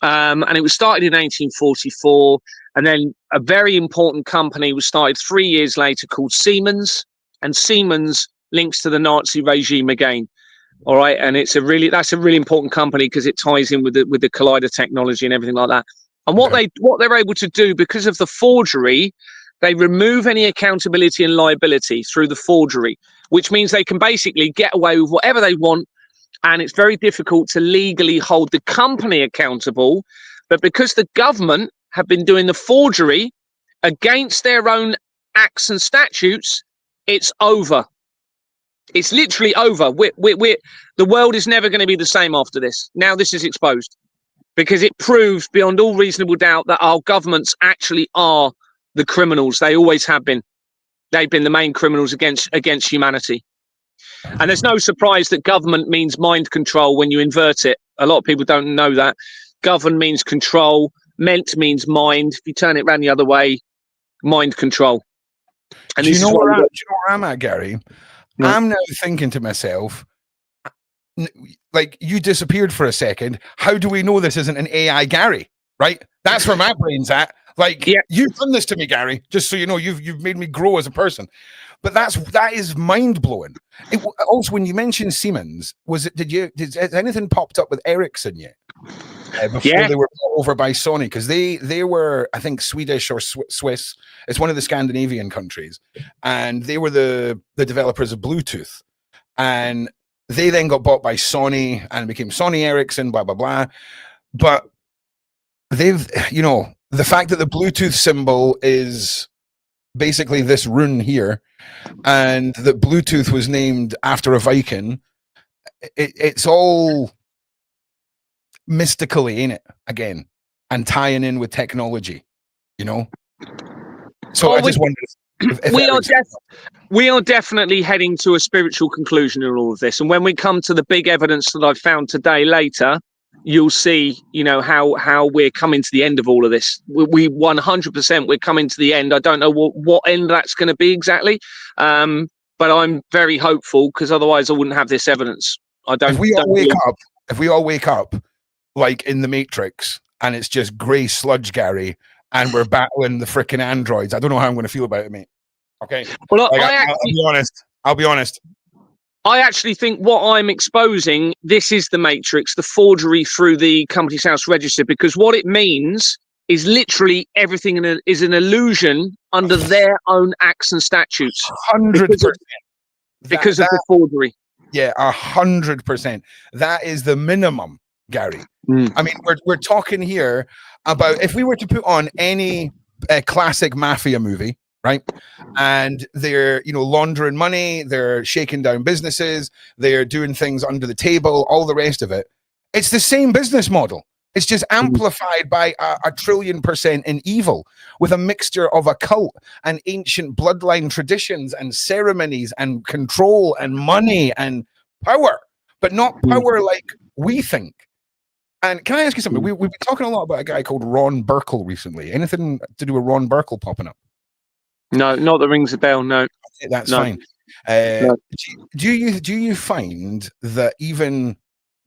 And it was started in 1844, and then a very important company was started 3 years later called Siemens, and Siemens links to the Nazi regime again. All right, and that's a really important company because it ties in with the collider technology and everything like that. And what they're able to do, because of the forgery, they remove any accountability and liability through the forgery, which means they can basically get away with whatever they want. And it's very difficult to legally hold the company accountable. But because the government have been doing the forgery against their own acts and statutes, it's over. It's literally over. The world is never going to be the same after this. Now this is exposed, because it proves beyond all reasonable doubt that our governments actually are the criminals. They always have been. They've been the main criminals against humanity. And there's no surprise that government means mind control when you invert it. A lot of people don't know that. Govern means control. Ment means mind. If you turn it around the other way, mind control. And do you know where I'm at, Gary? Yeah. I'm now thinking to myself, like, you disappeared for a second. How do we know this isn't an AI Gary? Right? That's where my brain's at. Like, yeah. You've done this to me, Gary. Just so you know, you've made me grow as a person. But that is mind blowing. Also, when you mentioned Siemens, did anything popped up with Ericsson yet? Before they were bought over by Sony, because they were, I think, Swedish or Swiss. It's one of the Scandinavian countries, and they were the developers of Bluetooth, and they then got bought by Sony and became Sony Ericsson, blah blah blah. But they've, the fact that the Bluetooth symbol is basically this rune here, and that Bluetooth was named after a Viking, it's all mystically in it again, and tying in with technology, So I just wondered if we are definitely heading to a spiritual conclusion in all of this. And when we come to the big evidence that I've found today later, you'll see, how we're coming to the end of all of this. We 100% we're coming to the end. I don't know what end that's going to be exactly, but I'm very hopeful, because otherwise I wouldn't have this evidence. If we all wake up like in the Matrix, and it's just grey sludge, Gary, and we're battling the freaking androids, I don't know how I'm going to feel about it, mate. Okay. Well, I'll be honest. I actually think what I'm exposing, this is the Matrix, the forgery through the Companies House Register, because what it means is literally everything is an illusion under their own acts and statutes. 100%. Because of the forgery. Yeah, 100%. That is the minimum, Gary. I mean, we're talking here about, if we were to put on any classic mafia movie, right? And they're, laundering money, they're shaking down businesses, they're doing things under the table, all the rest of it. It's the same business model. It's just amplified by a trillion% in evil, with a mixture of occult and ancient bloodline traditions and ceremonies and control and money and power, but not power like we think. And can I ask you something? We've been talking a lot about a guy called Ron Burkle recently. Anything to do with Ron Burkle popping up? No, not that rings a bell. No, okay, that's fine. No. Do you find that even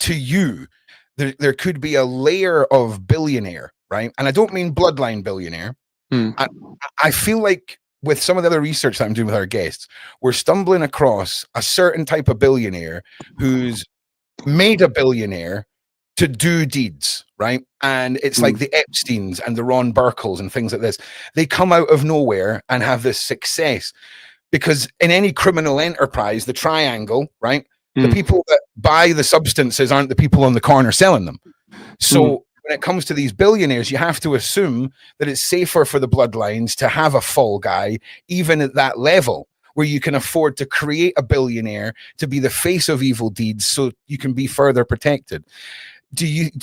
to you, there could be a layer of billionaire, right? And I don't mean bloodline billionaire. I feel like with some of the other research that I'm doing with our guests, we're stumbling across a certain type of billionaire who's made a billionaire to do deeds, right? And it's like the Epsteins and the Ron Burkles and things like this. They come out of nowhere and have this success, because in any criminal enterprise, the triangle, right? The people that buy the substances aren't the people on the corner selling them. So when it comes to these billionaires, you have to assume that it's safer for the bloodlines to have a fall guy, even at that level, where you can afford to create a billionaire to be the face of evil deeds, so you can be further protected.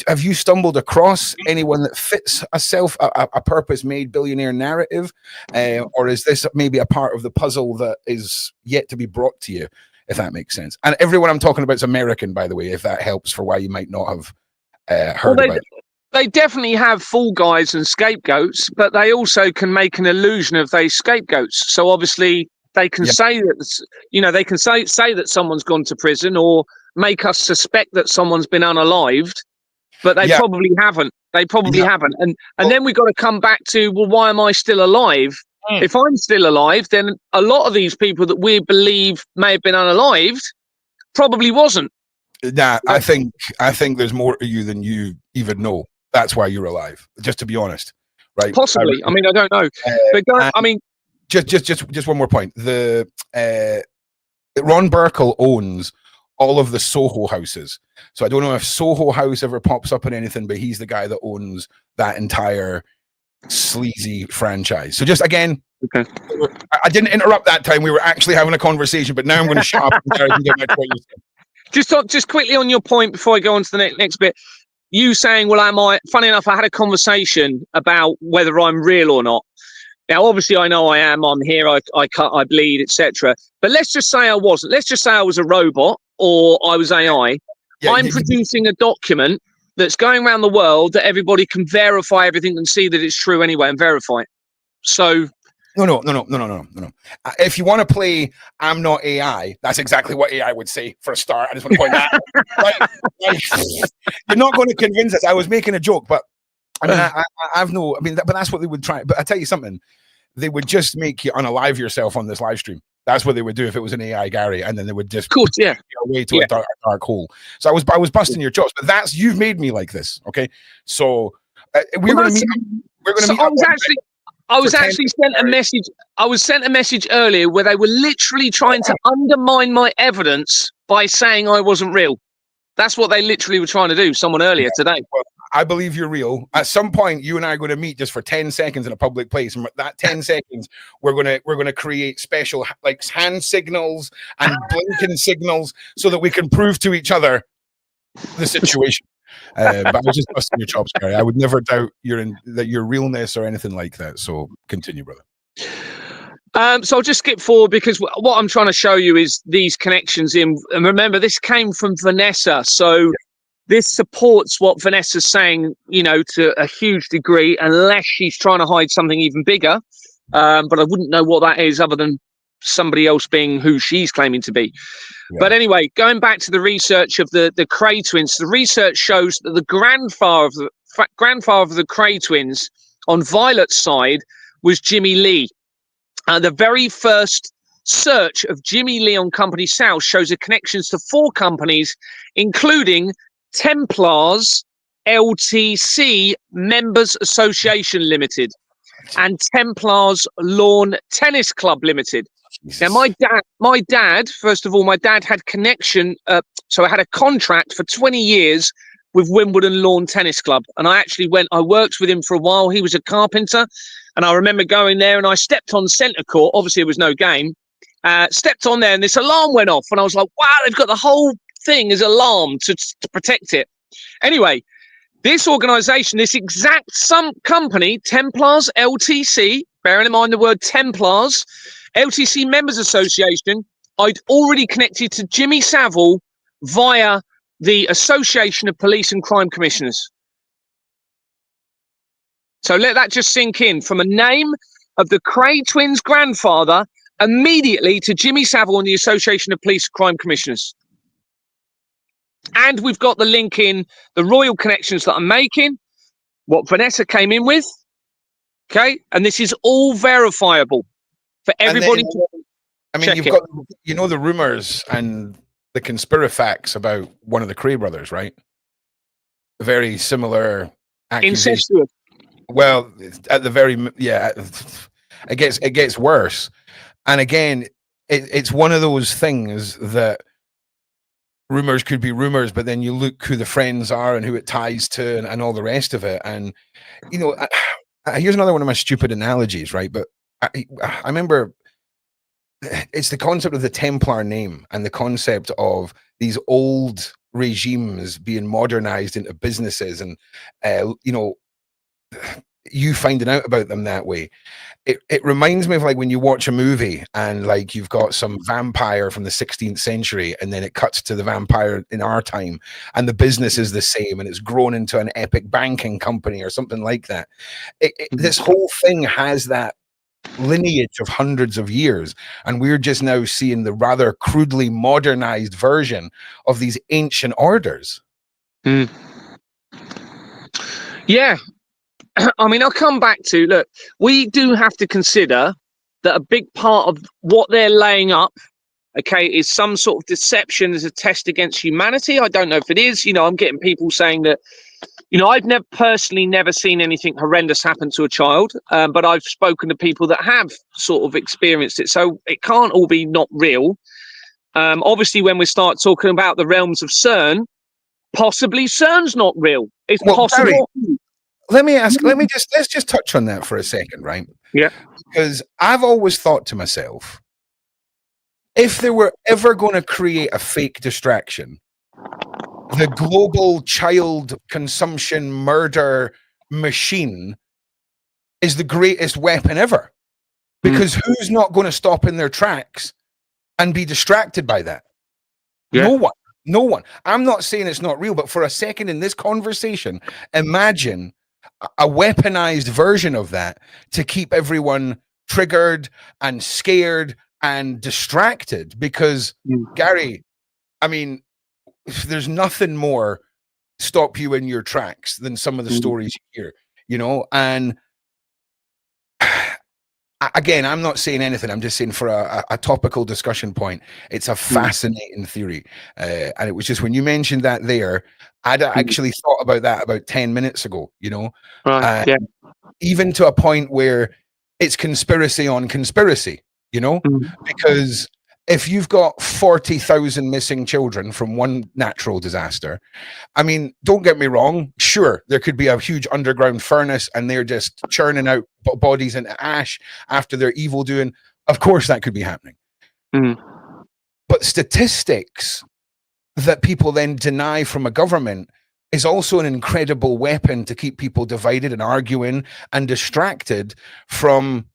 Have you stumbled across anyone that fits a purpose-made billionaire narrative, or is this maybe a part of the puzzle that is yet to be brought to you, if that makes sense? And everyone I'm talking about is American, by the way, if that helps for why you might not have heard about it. They definitely have fall guys and scapegoats, but they also can make an illusion of those scapegoats. So obviously they can say that, they can say that someone's gone to prison, or make us suspect that someone's been unalived, but they probably haven't. They probably haven't. And then we've got to come back to, well, why am I still alive? If I'm still alive, then a lot of these people that we believe may have been unalived probably wasn't. Nah, I think there's more to you than you even know. That's why you're alive, just to be honest. Right? Possibly. I mean, I don't know. But just one more point. The Ron Burkle owns all of the Soho houses. So I don't know if Soho House ever pops up in anything, but he's the guy that owns that entire sleazy franchise. So just again, okay. I didn't interrupt that time. We were actually having a conversation, but now I'm going to shut up and get back to what you're saying. Just quickly on your point before I go on to the next bit. You saying, well, am I? Funny enough, I had a conversation about whether I'm real or not. Now, obviously, I know I am. I'm here. I cut, I bleed, etc. But let's just say I wasn't. Let's just say I was a robot or I was AI. Yeah, I'm producing a document that's going around the world that everybody can verify everything and see that it's true anyway and verify it. So. No. If you want to play I'm not AI, that's exactly what AI would say for a start. I just want to point that out. Like, you're not going to convince us. I was making a joke, but I mean, but that's what they would try. But I tell you something, they would just make you unalive yourself on this live stream. That's what they would do if it was an AI Gary, and then they would just put you away to a dark hole. So I was busting your chops, but you've made me like this, okay? So we're going to meet. We're going to meet. I was actually sent a message. I was sent a message earlier where they were literally trying to undermine my evidence by saying I wasn't real. That's what they literally were trying to do. Someone earlier today. Well, I believe you're real. At some point, you and I are going to meet just for 10 seconds in a public place, and that 10 seconds, we're going to create special like hand signals and blinking signals so that we can prove to each other the situation. But I was just busting your chops, Gary. I would never doubt your realness or anything like that. So continue, brother. So I'll just skip forward because what I'm trying to show you is these connections in. And remember, this came from Vanessa. So this supports what Vanessa's saying, to a huge degree, unless she's trying to hide something even bigger. But I wouldn't know what that is other than somebody else being who she's claiming to be. Yeah. But anyway, going back to the research of the Cray twins, the research shows that the grandfather of the Cray twins on Violet's side was Jimmy Lee. The very first search of Jimmy Lee on Company's House shows the connections to 4 companies, including Templars LTC Members Association Limited and Templars Lawn Tennis Club Limited. Now, my dad, first of all, my dad had connection. So I had a contract for 20 years with Wimbledon Lawn Tennis Club. And I worked with him for a while. He was a carpenter. And I remember going there and I stepped on centre court. Obviously, it was no game. Stepped on there and this alarm went off. And I was like, wow, they've got the whole thing as alarm to protect it. Anyway, this organisation, this exact company, Templars LTC, bearing in mind the word Templars, LTC Members Association, I'd already connected to Jimmy Savile via the Association of Police and Crime Commissioners. So let that just sink in. From a name of the Cray twins' grandfather, immediately to Jimmy Savile and the Association of Police and Crime Commissioners. And we've got the link in the royal connections that I'm making, what Vanessa came in with. Okay. And this is all verifiable for everybody. You've got, the rumors and the conspirafacts about one of the Cray brothers, right? Very similar accusation. Well, at the very, it gets worse. And again, it's one of those things that rumors could be rumors, but then you look who the friends are and who it ties to and all the rest of it. And, here's another one of my stupid analogies, right? But I remember it's the concept of the Templar name and the concept of these old regimes being modernized into businesses and, you finding out about them that way. It reminds me of like when you watch a movie and like you've got some vampire from the 16th century and then it cuts to the vampire in our time and the business is the same and it's grown into an epic banking company or something like that. This whole thing has that lineage of hundreds of years, and we're just now seeing the rather crudely modernized version of these ancient orders. Yeah. I mean, I'll come back to, look, we do have to consider that a big part of what they're laying up, okay, is some sort of deception as a test against humanity. I don't know if it is. I'm getting people saying that I've personally never seen anything horrendous happen to a child, but I've spoken to people that have sort of experienced it. So it can't all be not real. Obviously, when we start talking about the realms of CERN, possibly CERN's not real. It's possible. Gary, let's just touch on that for a second, right? Yeah. Because I've always thought to myself, if they were ever going to create a fake distraction, the global child consumption murder machine is the greatest weapon ever. Because who's not going to stop in their tracks and be distracted by that? Yeah. No one. I'm not saying it's not real, but for a second in this conversation, imagine a weaponized version of that to keep everyone triggered and scared and distracted. Because, Gary, I mean, there's nothing more stop you in your tracks than some of the stories you hear, and again, I'm not saying anything. I'm just saying for a topical discussion point, it's a fascinating theory. And it was just when you mentioned that there, I'd actually thought about that about 10 minutes ago, Right, yeah. Even to a point where it's conspiracy on conspiracy, because if you've got 40,000 missing children from one natural disaster, I mean, don't get me wrong. Sure, there could be a huge underground furnace and they're just churning out bodies into ash after their evil doing. Of course, that could be happening. But statistics that people then deny from a government is also an incredible weapon to keep people divided and arguing and distracted from,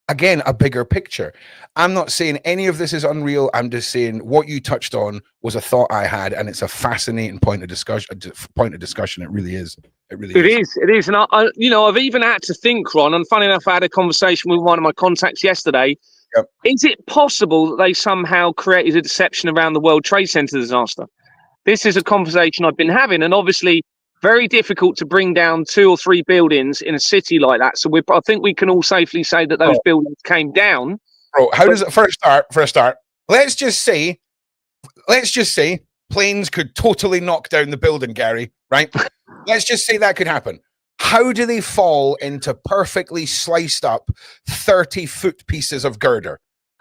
again, a bigger picture. I'm not saying any of this is unreal. I'm just saying what you touched on was a thought I had, and it's a fascinating point of discussion. It really is. It is. And I've even had to think, Ron, and funny enough, I had a conversation with one of my contacts yesterday. Yep. Is it possible that they somehow created a deception around the World Trade Center disaster? This is a conversation I've been having, and obviously very difficult to bring down 2 or 3 buildings in a city like that. So I think we can all safely say that those buildings came down. Bro, how does it for a start? Let's just say planes could totally knock down the building, Gary, right? Let's just say that could happen. How do they fall into perfectly sliced up 30-foot pieces of girder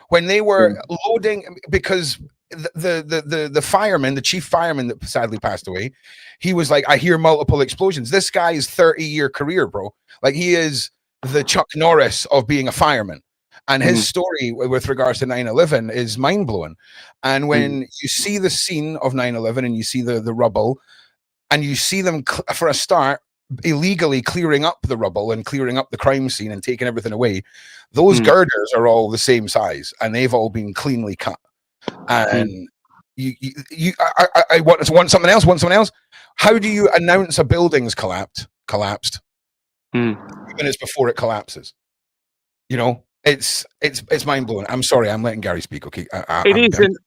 when they were loading? Because the fireman, the chief fireman that sadly passed away, he was like, I hear multiple explosions. This guy is 30-year career, bro. Like, he is the Chuck Norris of being a fireman. And his story with regards to 9/11 is mind-blowing. And when you see the scene of 9/11 and you see the rubble, and you see them, for a start, illegally clearing up the rubble and clearing up the crime scene and taking everything away, those girders are all the same size and they've all been cleanly cut. And I want something else. How do you announce a building's collapsed 2 minutes before it collapses? It's mind-blowing. I'm sorry, I'm letting Gary speak. Okay, it isn't.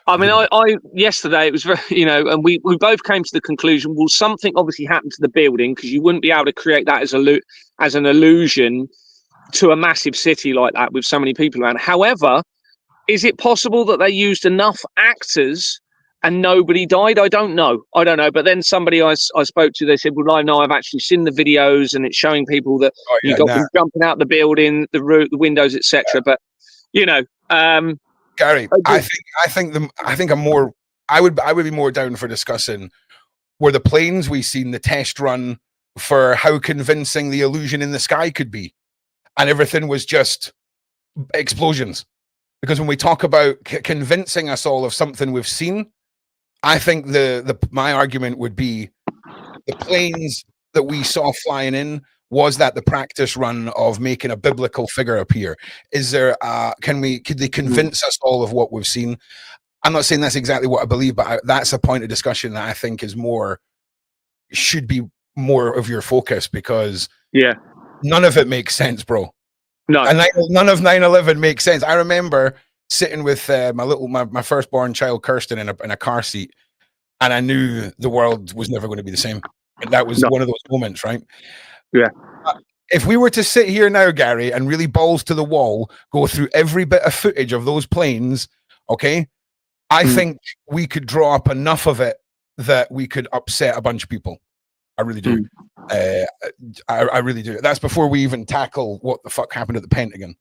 I mean, I yesterday it was very, and we both came to the conclusion, well, something obviously happened to the building, because you wouldn't be able to create that as an illusion to a massive city like that with so many people around. However, is it possible that they used enough actors and nobody died? I don't know. But then somebody I spoke to, they said, well, I know, I've actually seen the videos and it's showing people that you got them jumping out the building, the windows, etc. But Gary, I would be more down for discussing were the planes we seen the test run for how convincing the illusion in the sky could be, and everything was just explosions. Because when we talk about convincing us all of something we've seen, I think my argument would be the planes that we saw flying in, was that the practice run of making a biblical figure appear? Is there could they convince us all of what we've seen? I'm not saying that's exactly what I believe, but that's a point of discussion that I think should be more of your focus, because none of it makes sense, bro. No, and none of 9/11 makes sense. I remember sitting with my firstborn child, Kirsten, in a car seat, and I knew the world was never going to be the same. And that was one of those moments, right? Yeah. If we were to sit here now, Gary, and really balls to the wall, go through every bit of footage of those planes, okay, I think we could draw up enough of it that we could upset a bunch of people. I really do. I really do. That's before we even tackle what the fuck happened at the Pentagon.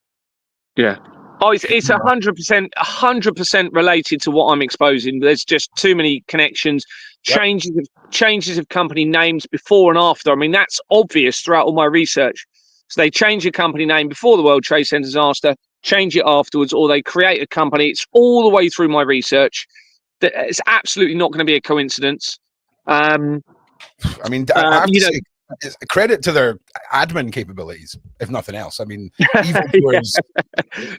Yeah. Oh, it's 100% related to what I'm exposing. There's just too many connections, changes of company names before and after. I mean, that's obvious throughout all my research. So they change a company name before the World Trade Center disaster, change it afterwards, or they create a company. It's all the way through my research. It's absolutely not going to be a coincidence. I mean, I have to say, credit to their admin capabilities, if nothing else. I mean, even towards,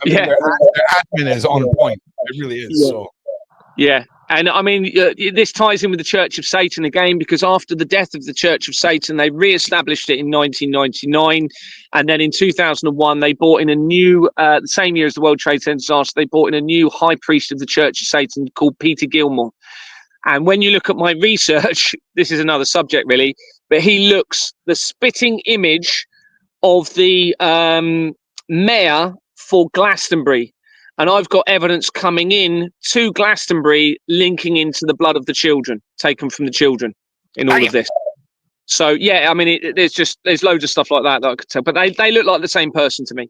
their admin is on point. It really is. Yeah. So, yeah. And I mean, this ties in with the Church of Satan again, because after the death of the Church of Satan, they re-established it in 1999. And then in 2001, they brought in a new, the same year as the World Trade Center disaster, they brought in a new high priest of the Church of Satan called Peter Gilmore. And when you look at my research, this is another subject really, but he looks the spitting image of the mayor for Glastonbury. And I've got evidence coming in to Glastonbury linking into the blood of the children, taken from the children in all of this. So, yeah, I mean, there's loads of stuff like that I could tell, but they look like the same person to me.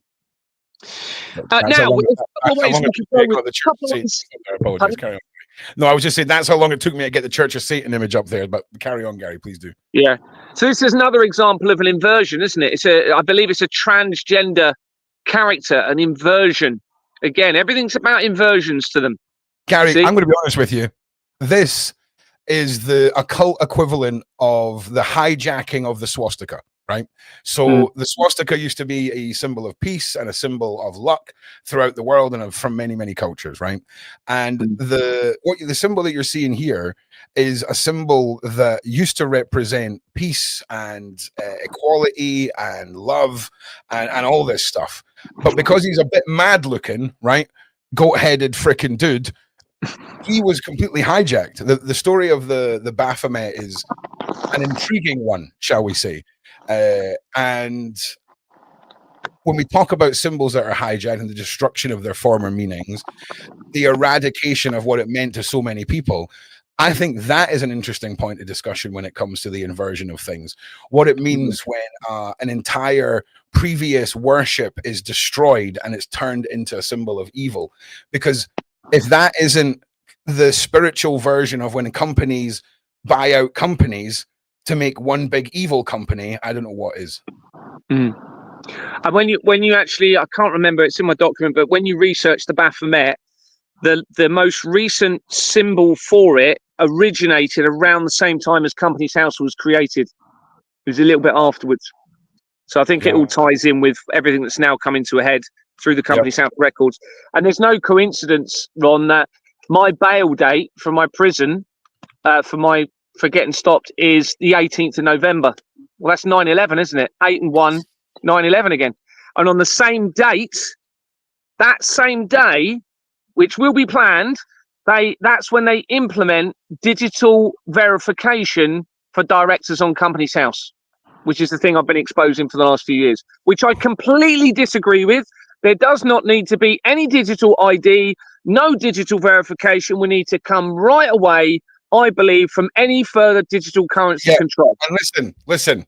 No, I was just saying that's how long it took me to get the Church of Satan image up there. But carry on, Gary, please do. Yeah. So this is another example of an inversion, isn't it? I believe it's a transgender character, an inversion. Again, everything's about inversions to them. Gary, I'm going to be honest with you. This is the occult equivalent of the hijacking of the swastika. Right. So the swastika used to be a symbol of peace and a symbol of luck throughout the world and from many, many cultures. Right. And the symbol that you're seeing here is a symbol that used to represent peace and equality and love and all this stuff. But because he's a bit mad looking, right, goat-headed freaking dude, he was completely hijacked. The story of the Baphomet is an intriguing one, shall we say. And when we talk about symbols that are hijacked and the destruction of their former meanings, the eradication of what it meant to so many people, I think that is an interesting point of discussion when it comes to the inversion of things. What it means when an entire previous worship is destroyed and it's turned into a symbol of evil. Because if that isn't the spiritual version of when companies buy out companies to make one big evil company, I don't know what is. And when you actually, I can't remember, it's in my document, but when you research the Baphomet, the most recent symbol for it originated around the same time as Company's House was created. It was a little bit afterwards. So I think it all ties in with everything that's now coming to a head through the Company's House records. And there's no coincidence, Ron, that my bail date from my prison for getting stopped is the 18th of November. Well, that's 9/11, isn't it? 8/1, 9/11 again. And on the same date, that same day, which will be planned, that's when they implement digital verification for directors on Company's House, which is the thing I've been exposing for the last few years, which I completely disagree with. There does not need to be any digital ID, no digital verification. We need to come right away, I believe, from any further digital currency control. And listen,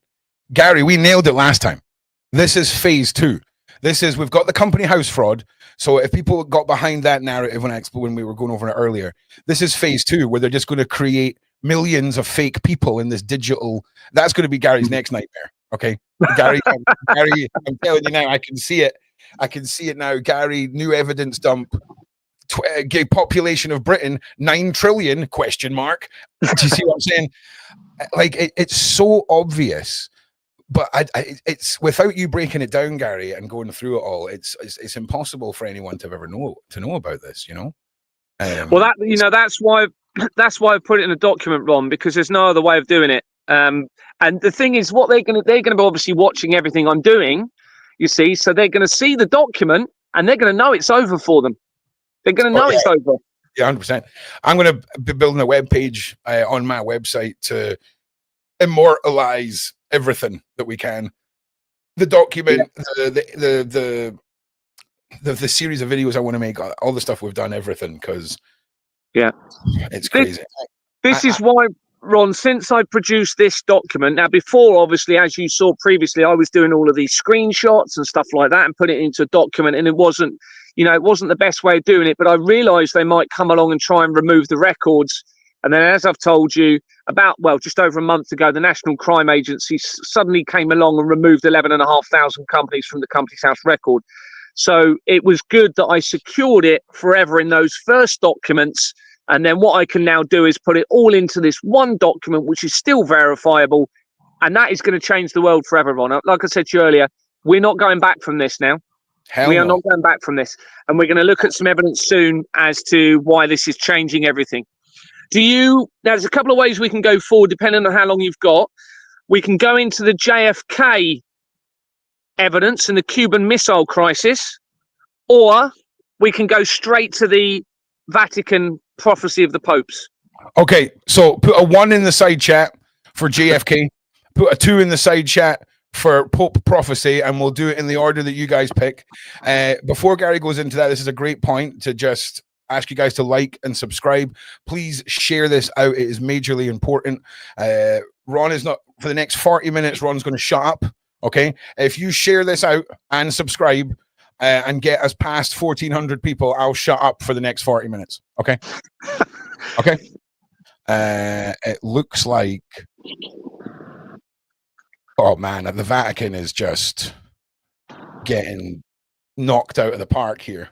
Gary, we nailed it last time. This is phase 2. We've got the company house fraud. So if people got behind that narrative when we were going over it earlier, this is phase 2, where they're just going to create millions of fake people in this digital. That's going to be Gary's next nightmare. Okay, Gary, I'm telling you now, I can see it now. Gary, new evidence dump. Population of Britain 9 trillion ? Do you see what I'm saying? Like it's so obvious, but it's without you breaking it down, Gary, and going through it all. It's impossible for anyone to ever know about this. You know. Well, that's why I put it in a document, Ron, because there's no other way of doing it. And the thing is, what they're going to be obviously watching everything I'm doing. You see, so they're going to see the document and they're going to know it's over for them. They're going to know it's over. Yeah, 100%. I'm going to be building a web page on my website to immortalize everything that we can. The document, the series of videos I want to make, all the stuff we've done, everything, because it's crazy. This is why Ron, since I produced this document, now before, obviously, as you saw previously, I was doing all of these screenshots and stuff like that and put it into a document, and it wasn't the best way of doing it, but I realized they might come along and try and remove the records. And then, as I've told you, just over a month ago, the National Crime Agency suddenly came along and removed 11,500 companies from the Companies House record. So it was good that I secured it forever in those first documents. And then what I can now do is put it all into this one document, which is still verifiable. And that is going to change the world forever, Ron. Like I said to you earlier, we're not going back from this now. We are not going back from this. And we're going to look at some evidence soon as to why this is changing everything. There's a couple of ways we can go forward, depending on how long you've got. We can go into the JFK evidence and the Cuban Missile Crisis, or we can go straight to the Vatican prophecy of the popes. Okay, so put a 1 in the side chat for JFK, put a 2 in the side chat for Pope prophecy, and we'll do it in the order that you guys pick. Before Gary goes into that, this is a great point to just ask you guys to like and subscribe. Please share this out. It is majorly important. Ron is not, for the next 40 minutes, Ron's going to shut up. Okay, if you share this out and subscribe and get us past 1,400 people, I'll shut up for the next 40 minutes. Okay. Okay. It looks like, oh man, the Vatican is just getting knocked out of the park here.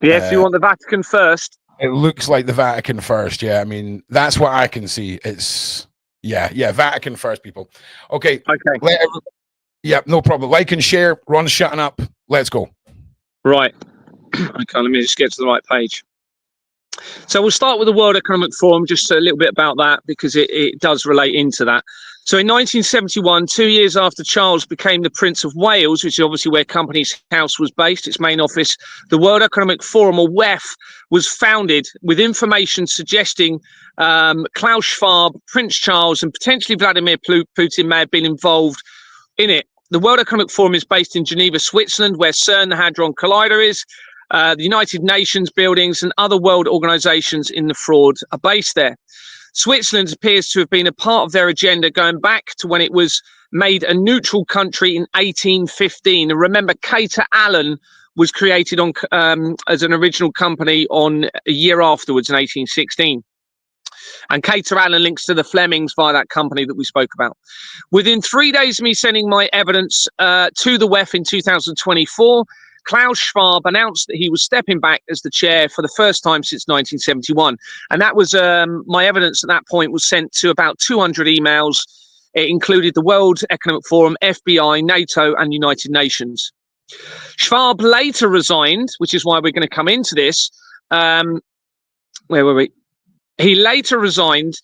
Yes, you want the Vatican first? It looks like the Vatican first. Yeah, I mean, that's what I can see. It's Vatican first, people. Okay. Yeah, no problem. Like and share. Ron's shutting up. Let's go. Right. Okay, let me just get to the right page. So we'll start with the World Economic Forum, just a little bit about that, because it does relate into that. So in 1971, 2 years after Charles became the Prince of Wales, which is obviously where Companies House was based, its main office, the World Economic Forum, or WEF, was founded with information suggesting Klaus Schwab, Prince Charles, and potentially Vladimir Putin may have been involved in it. The World Economic Forum is based in Geneva, Switzerland, where Cern, the Hadron Collider, is. The United Nations buildings and other world organizations in the fraud are based there. Switzerland appears to have been a part of their agenda going back to when it was made a neutral country in 1815. And remember, Cater Allen was created on as an original company on a year afterwards in 1816. And Cater Allen links to the Flemings via that company that we spoke about. Within 3 days of me sending my evidence to the WEF in 2024, Klaus Schwab announced that he was stepping back as the chair for the first time since 1971. And that was my evidence at that point was sent to about 200 emails. It included the World Economic Forum, FBI, NATO, and United Nations. Schwab later resigned, which is why we're going to come into this. Where were we? He later resigned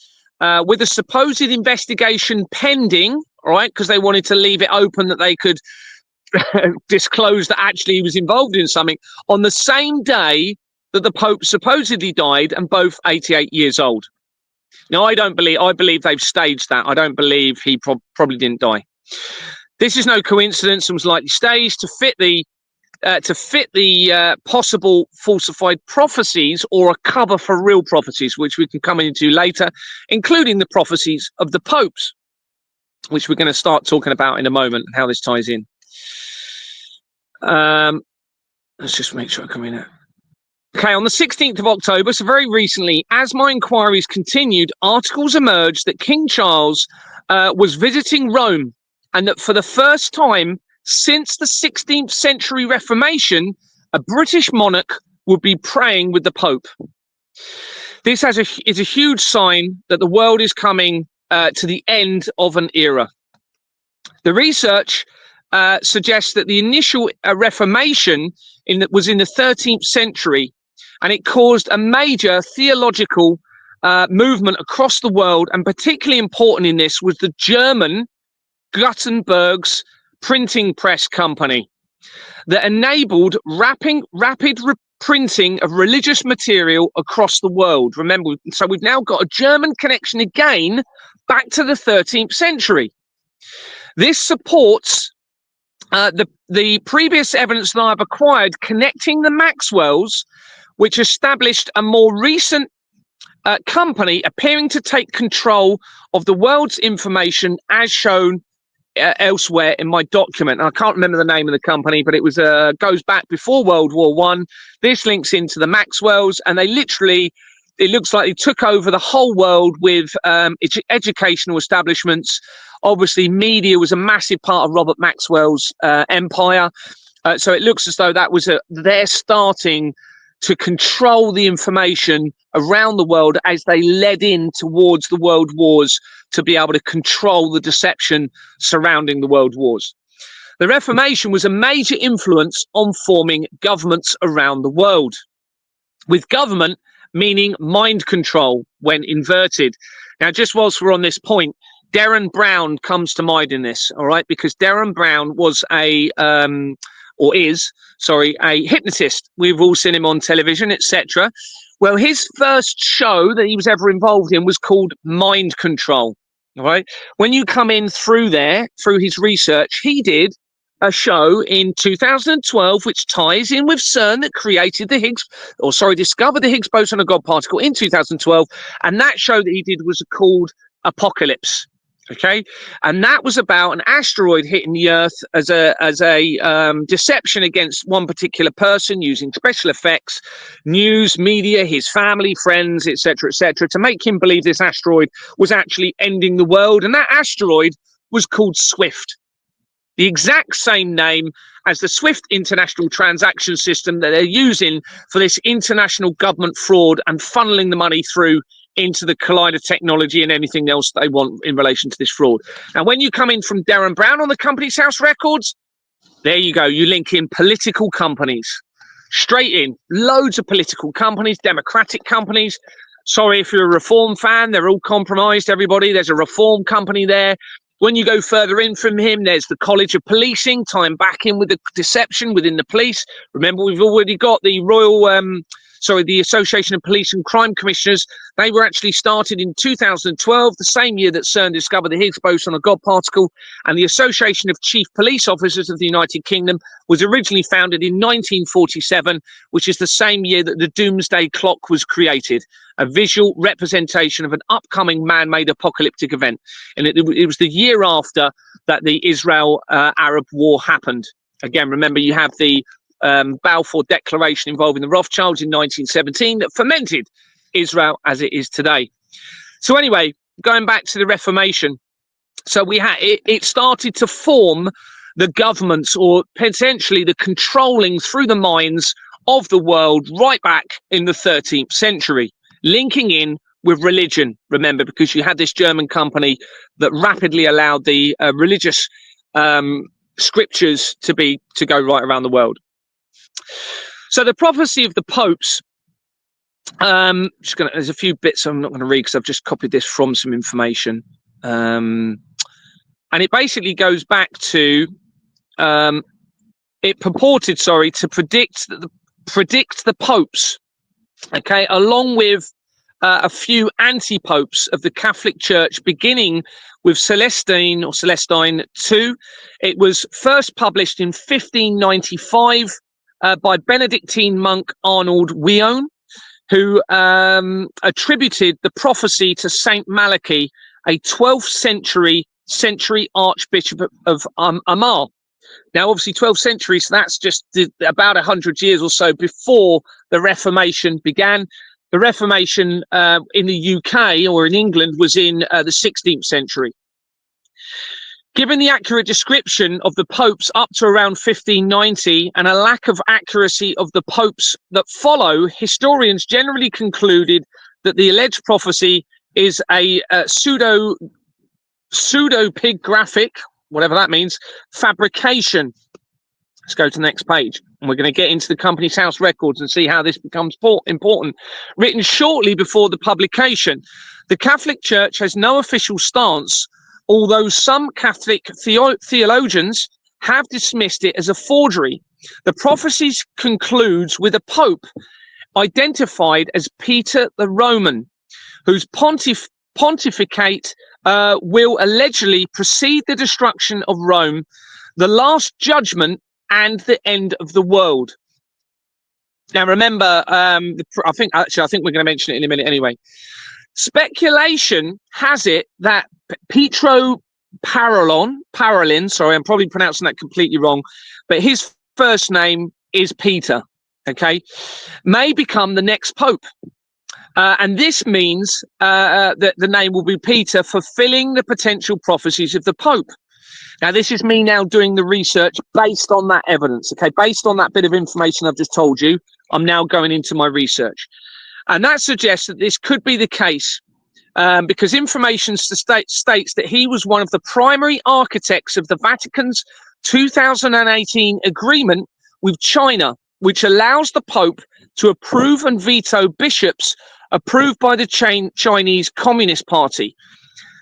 with a supposed investigation pending, all right, because they wanted to leave it open that they could disclosed that actually he was involved in something on the same day that the Pope supposedly died, and both 88 years old. Now, I believe they've staged that. I don't believe he probably didn't die. This is no coincidence and was likely staged to fit the possible falsified prophecies, or a cover for real prophecies, which we can come into later, including the prophecies of the popes, which we're going to start talking about in a moment and how this ties in. Let's just make sure I come in there. Okay, on the 16th of October, so very recently, as my inquiries continued, articles emerged that King Charles was visiting Rome, and that for the first time since the 16th century Reformation, a British monarch would be praying with the Pope. This is a huge sign that the world is coming to the end of an era. The research suggests that the initial Reformation was in the 13th century, and it caused a major theological movement across the world. And particularly important in this was the German Gutenberg's printing press company that enabled rapid printing of religious material across the world. Remember, so we've now got a German connection again back to the 13th century. This supports the previous evidence that I've acquired connecting the Maxwells, which established a more recent company appearing to take control of the world's information as shown elsewhere in my document. I can't remember the name of the company, but it was goes back before World War One. This links into the Maxwells, and they literally, it looks like they took over the whole world with educational establishments. Obviously, media was a massive part of Robert Maxwell's empire. So it looks as though that was they're starting to control the information around the world as they led in towards the world wars to be able to control the deception surrounding the world wars. The Reformation was a major influence on forming governments around the world, with government meaning mind control when inverted. Now, just whilst we're on this point, Derren Brown comes to mind in this, all right, because Derren Brown was a hypnotist. We've all seen him on television, etc. Well, his first show that he was ever involved in was called Mind Control. All right. When you come in through there, through his research, he did a show in 2012, which ties in with CERN that created discovered the Higgs boson, a God particle in 2012. And that show that he did was called Apocalypse. Okay, and that was about an asteroid hitting the Earth as a deception against one particular person using special effects, news, media, his family, friends, etc., to make him believe this asteroid was actually ending the world. And that asteroid was called Swift, the exact same name as the Swift international transaction system that they're using for this international government fraud and funneling the money through into the collider technology and anything else they want in relation to this fraud. Now, when you come in from Derren Brown on the Company's House records, there you go. You link in political companies. Straight in. Loads of political companies, democratic companies. Sorry if you're a Reform fan. They're all compromised, everybody. There's a Reform company there. When you go further in from him, there's the College of Policing, tying back in with the deception within the police. Remember, we've already got the the Association of Police and Crime Commissioners. They were actually started in 2012, the same year that CERN discovered the Higgs boson, a God particle. And the Association of Chief Police Officers of the United Kingdom was originally founded in 1947, which is the same year that the Doomsday Clock was created, a visual representation of an upcoming man-made apocalyptic event. And it was the year after that the Israel-Arab war happened. Again, remember, you have the Balfour Declaration involving the Rothschilds in 1917 that fermented Israel as it is today. So anyway, going back to the Reformation, so we had it started to form the governments, or potentially the controlling through the minds of the world, right back in the 13th century, linking in with religion. Remember, because you had this German company that rapidly allowed the religious scriptures to go right around the world. So the prophecy of the popes, there's a few bits I'm not going to read because I've just copied this from some information. And it basically goes back to, it purported, to predict the popes, okay, along with a few anti-popes of the Catholic Church, beginning with Celestine II. It was first published in 1595 by Benedictine monk Arnold Wion, who attributed the prophecy to Saint Malachi, a 12th century Archbishop of Armagh. Now, obviously, 12th century, so that's just about 100 years or so before the Reformation began. The Reformation in the UK or in England was in the 16th century. Given the accurate description of the popes up to around 1590 and a lack of accuracy of the popes that follow, historians generally concluded that the alleged prophecy is a pseudepigraphic, whatever that means, fabrication. Let's go to the next page. And we're going to get into the Company's House records and see how this becomes important. Written shortly before the publication, the Catholic Church has no official stance, although some Catholic theologians have dismissed it as a forgery. The prophecy concludes with a pope identified as Peter the Roman, whose pontificate will allegedly precede the destruction of Rome, the last judgment, and the end of the world. Now, remember, I think we're going to mention it in a minute anyway. Speculation has it that Pietro Parolin, sorry, I'm probably pronouncing that completely wrong, but his first name is Peter, okay, may become the next pope. And this means that the name will be Peter, fulfilling the potential prophecies of the Pope. Now, this is me now doing the research based on that evidence, okay? Based on that bit of information I've just told you, I'm now going into my research. And that suggests that this could be the case because information states that he was one of the primary architects of the Vatican's 2018 agreement with China, which allows the Pope to approve and veto bishops approved by the Chinese Communist Party.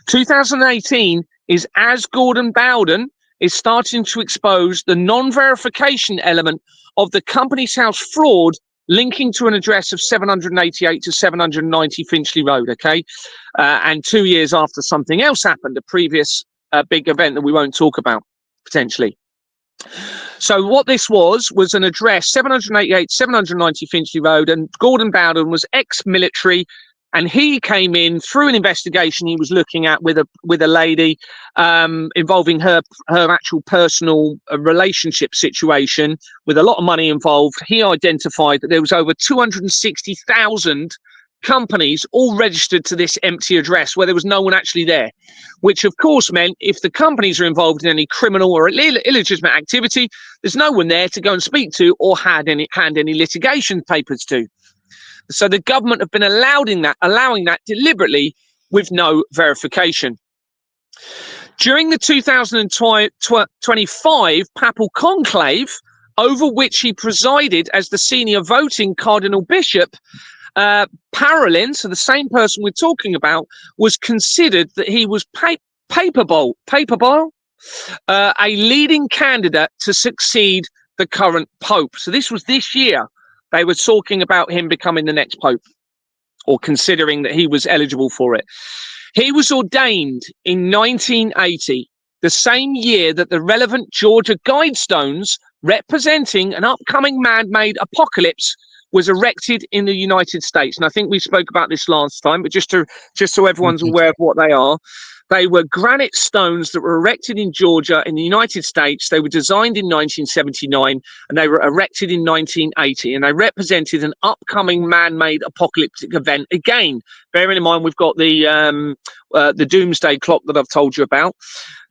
2018 is as Gordon Bowden is starting to expose the non-verification element of the Companies House fraud linking to an address of 788 to 790 Finchley Road, okay? And 2 years after something else happened, a previous big event that we won't talk about, potentially. So what this was an address, 788, 790 Finchley Road, and Gordon Bowden was ex-military, and he came in through an investigation he was looking at with a lady involving her actual personal relationship situation with a lot of money involved. He identified that there was over 260,000 companies all registered to this empty address where there was no one actually there, which of course meant if the companies are involved in any criminal or illegitimate activity, there's no one there to go and speak to or hand any litigation papers to. So the government have been allowing that deliberately with no verification. During the 2025 Papal Conclave, over which he presided as the senior voting Cardinal Bishop, Parolin, so the same person we're talking about, was considered that he was papable, a leading candidate to succeed the current Pope. So this was this year. They were talking about him becoming the next Pope, or considering that he was eligible for it. He was ordained in 1980, the same year that the relevant Georgia Guidestones representing an upcoming man-made apocalypse was erected in the United States. And I think we spoke about this last time, but just so everyone's aware of what they are. They were granite stones that were erected in Georgia in the United States. They were designed in 1979 and they were erected in 1980. And they represented an upcoming man-made apocalyptic event. Again, bearing in mind we've got the doomsday clock that I've told you about.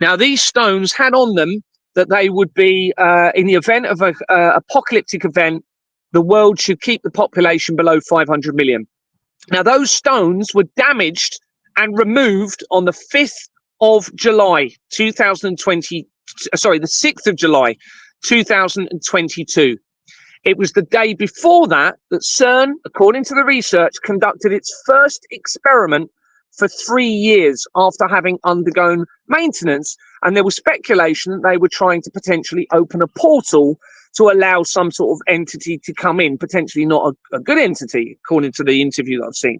Now, these stones had on them that they would be, in the event of an apocalyptic event, the world should keep the population below 500 million. Now, those stones were damaged and removed on the 5th of July, 2020, sorry, the 6th of July, 2022. It was the day before that CERN, according to the research, conducted its first experiment for 3 years after having undergone maintenance. And there was speculation that they were trying to potentially open a portal to allow some sort of entity to come in, potentially not a good entity, according to the interview that I've seen.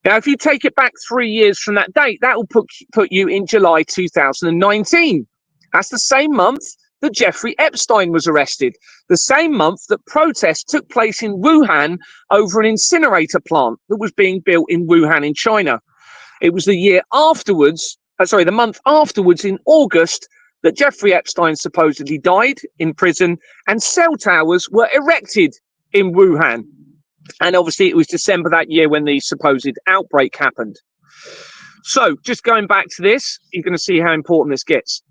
Now, if you take it back 3 years from that date, that will put you in July 2019. That's the same month that Jeffrey Epstein was arrested, the same month that protests took place in Wuhan over an incinerator plant that was being built in Wuhan in China. It was the month afterwards in August that Jeffrey Epstein supposedly died in prison and cell towers were erected in Wuhan. And obviously it was December that year when the supposed outbreak happened. So just going back to this, you're going to see how important this gets.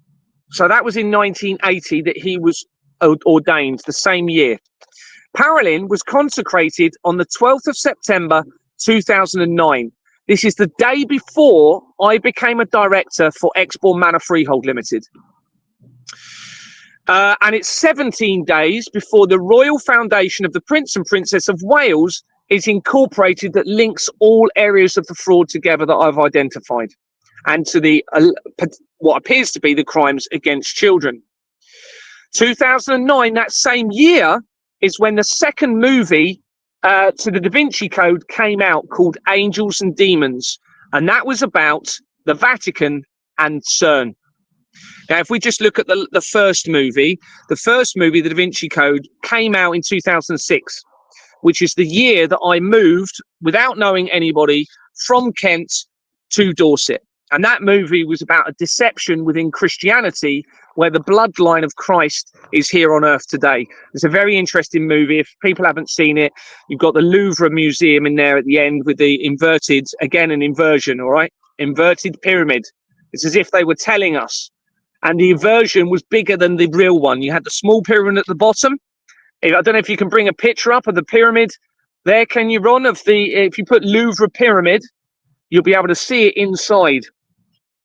So that was in 1980 that he was ordained, the same year. Parolin was consecrated on the 12th of September 2009. This is the day before I became a director for Exbourne Manor Freehold Limited. And it's 17 days before the Royal Foundation of the Prince and Princess of Wales is incorporated, that links all areas of the fraud together that I've identified and to the what appears to be the crimes against children. 2009, that same year, is when the second movie to the Da Vinci Code came out, called Angels and Demons. And that was about the Vatican and CERN. Now, if we just look at the first movie, the Da Vinci Code came out in 2006. which is the year that I moved without knowing anybody from Kent to Dorset. And that movie was about a deception within Christianity where the bloodline of Christ is here on earth today. It's a very interesting movie. If people haven't seen it, you've got the Louvre Museum in there at the end with the inverted, again, an inversion, all right? Inverted pyramid. It's as if they were telling us. And the inversion was bigger than the real one. You had the small pyramid at the bottom. I don't know if you can bring a picture up of the pyramid there, can you, Ron? If you put Louvre pyramid, you'll be able to see it inside.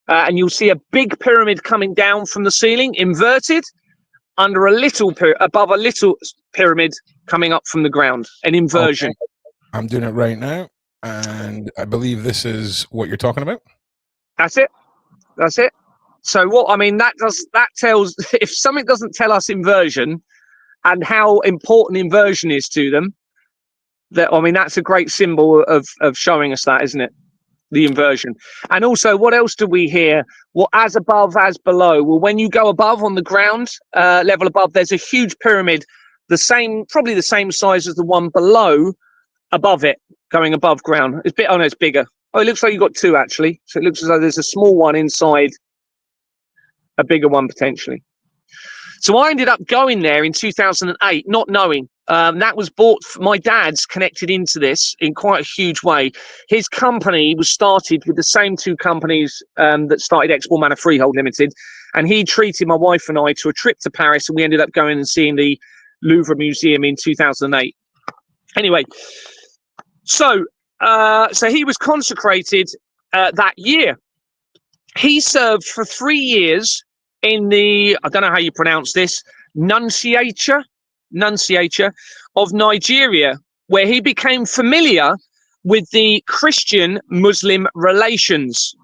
And you'll see a big pyramid coming down from the ceiling, inverted, under a little above a little pyramid coming up from the ground, an inversion. Okay. I'm doing it right now, and I believe this is what you're talking about. That's it. That's it. So what I mean, that tells, if something doesn't tell us inversion and how important inversion is to them, that, I mean, that's a great symbol of showing us that, isn't it? The inversion. And also, what else do we hear? Well, as above, as below. Well, when you go above on the ground, level above, there's a huge pyramid, probably the same size as the one below, above it, going above ground. It's bit, oh no, it's bigger. Oh, it looks like you've got two actually. So it looks as though there's a small one inside, a bigger one potentially. So I ended up going there in 2008, not knowing. That was bought. My dad's connected into this in quite a huge way. His company was started with the same two companies that started Export Manor Freehold Limited, and he treated my wife and I to a trip to Paris, and we ended up going and seeing the Louvre Museum in 2008. Anyway, so he was consecrated that year. He served for 3 years in the, I don't know how you pronounce this, nunciature of Nigeria, where he became familiar with the Christian-Muslim relations,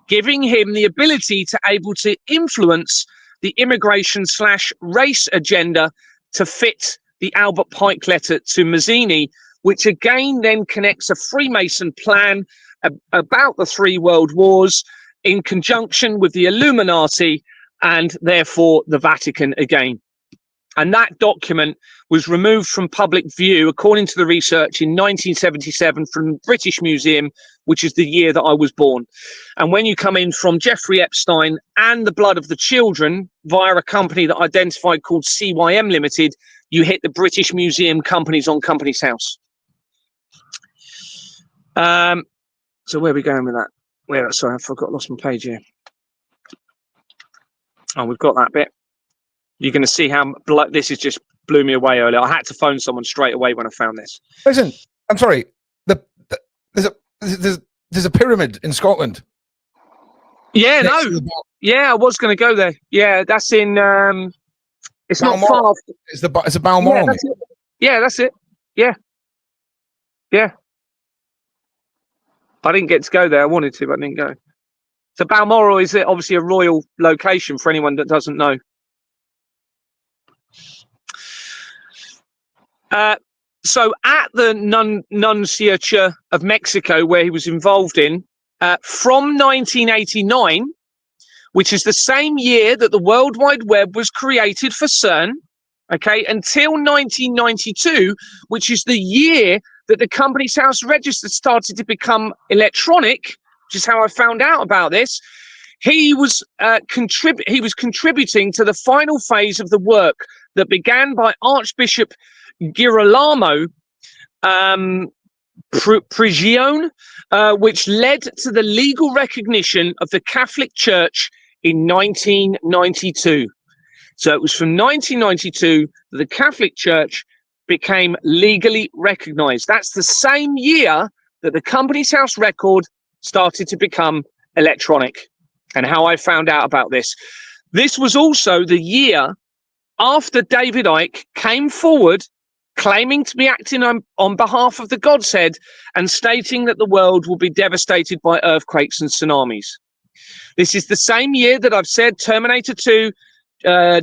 giving him the ability to able to influence the immigration/race agenda to fit the Albert Pike letter to Mazzini, which again then connects a Freemason plan about the 3 world wars in conjunction with the Illuminati and therefore the Vatican again. And that document was removed from public view, according to the research, in 1977 from the British Museum, which is the year that I was born. And when you come in from Jeffrey Epstein and the blood of the children via a company that identified called CYM Limited, you hit the British Museum companies on Companies House. So where are we going with that? Sorry, I forgot, lost my page here. Oh, we've got that bit. You're going to see how this is just blew me away earlier. I had to phone someone straight away when I found this. Listen, I'm sorry. There's a pyramid in Scotland. Yeah, I was going to go there. Yeah, that's in. It's Balmoral. Not far. It's a Balmoral. Yeah, that's it. Yeah. I didn't get to go there. I wanted to, but I didn't go. So Balmoral is obviously a royal location for anyone that doesn't know. So at the Nunciature of Mexico, where he was involved in, from 1989, which is the same year that the World Wide Web was created for CERN, okay, until 1992, which is the year that the Companies House Register started to become electronic, which is how I found out about this. He was contributing to the final phase of the work that began by Archbishop Girolamo Prigione, which led to the legal recognition of the Catholic Church in 1992. So it was from 1992 that the Catholic Church became legally recognized. That's the same year that the Companies House record started to become electronic, and how I found out about this. This was also the year after David Icke came forward claiming to be acting on behalf of the God's Head and stating that the world will be devastated by earthquakes and tsunamis. This is the same year that I've said Terminator 2,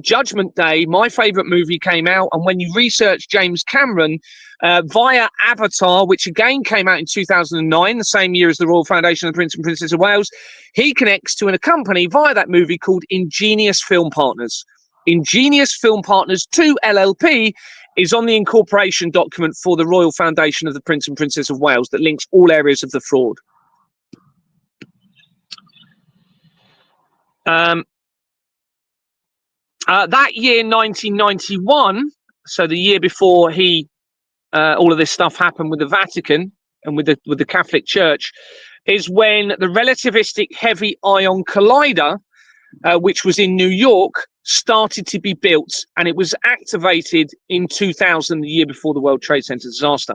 Judgment Day, my favorite movie, came out. And when you research James Cameron via Avatar, which again came out in 2009, the same year as the Royal Foundation of the Prince and Princess of Wales, he connects to a company via that movie called Ingenious Film Partners. Ingenious Film Partners 2 LLP is on the incorporation document for the Royal Foundation of the Prince and Princess of Wales that links all areas of the fraud. That year, 1991, so the year before all of this stuff happened with the Vatican and with the Catholic Church, is when the relativistic heavy ion collider, which was in New York, started to be built, and it was activated in 2000, the year before the World Trade Center disaster.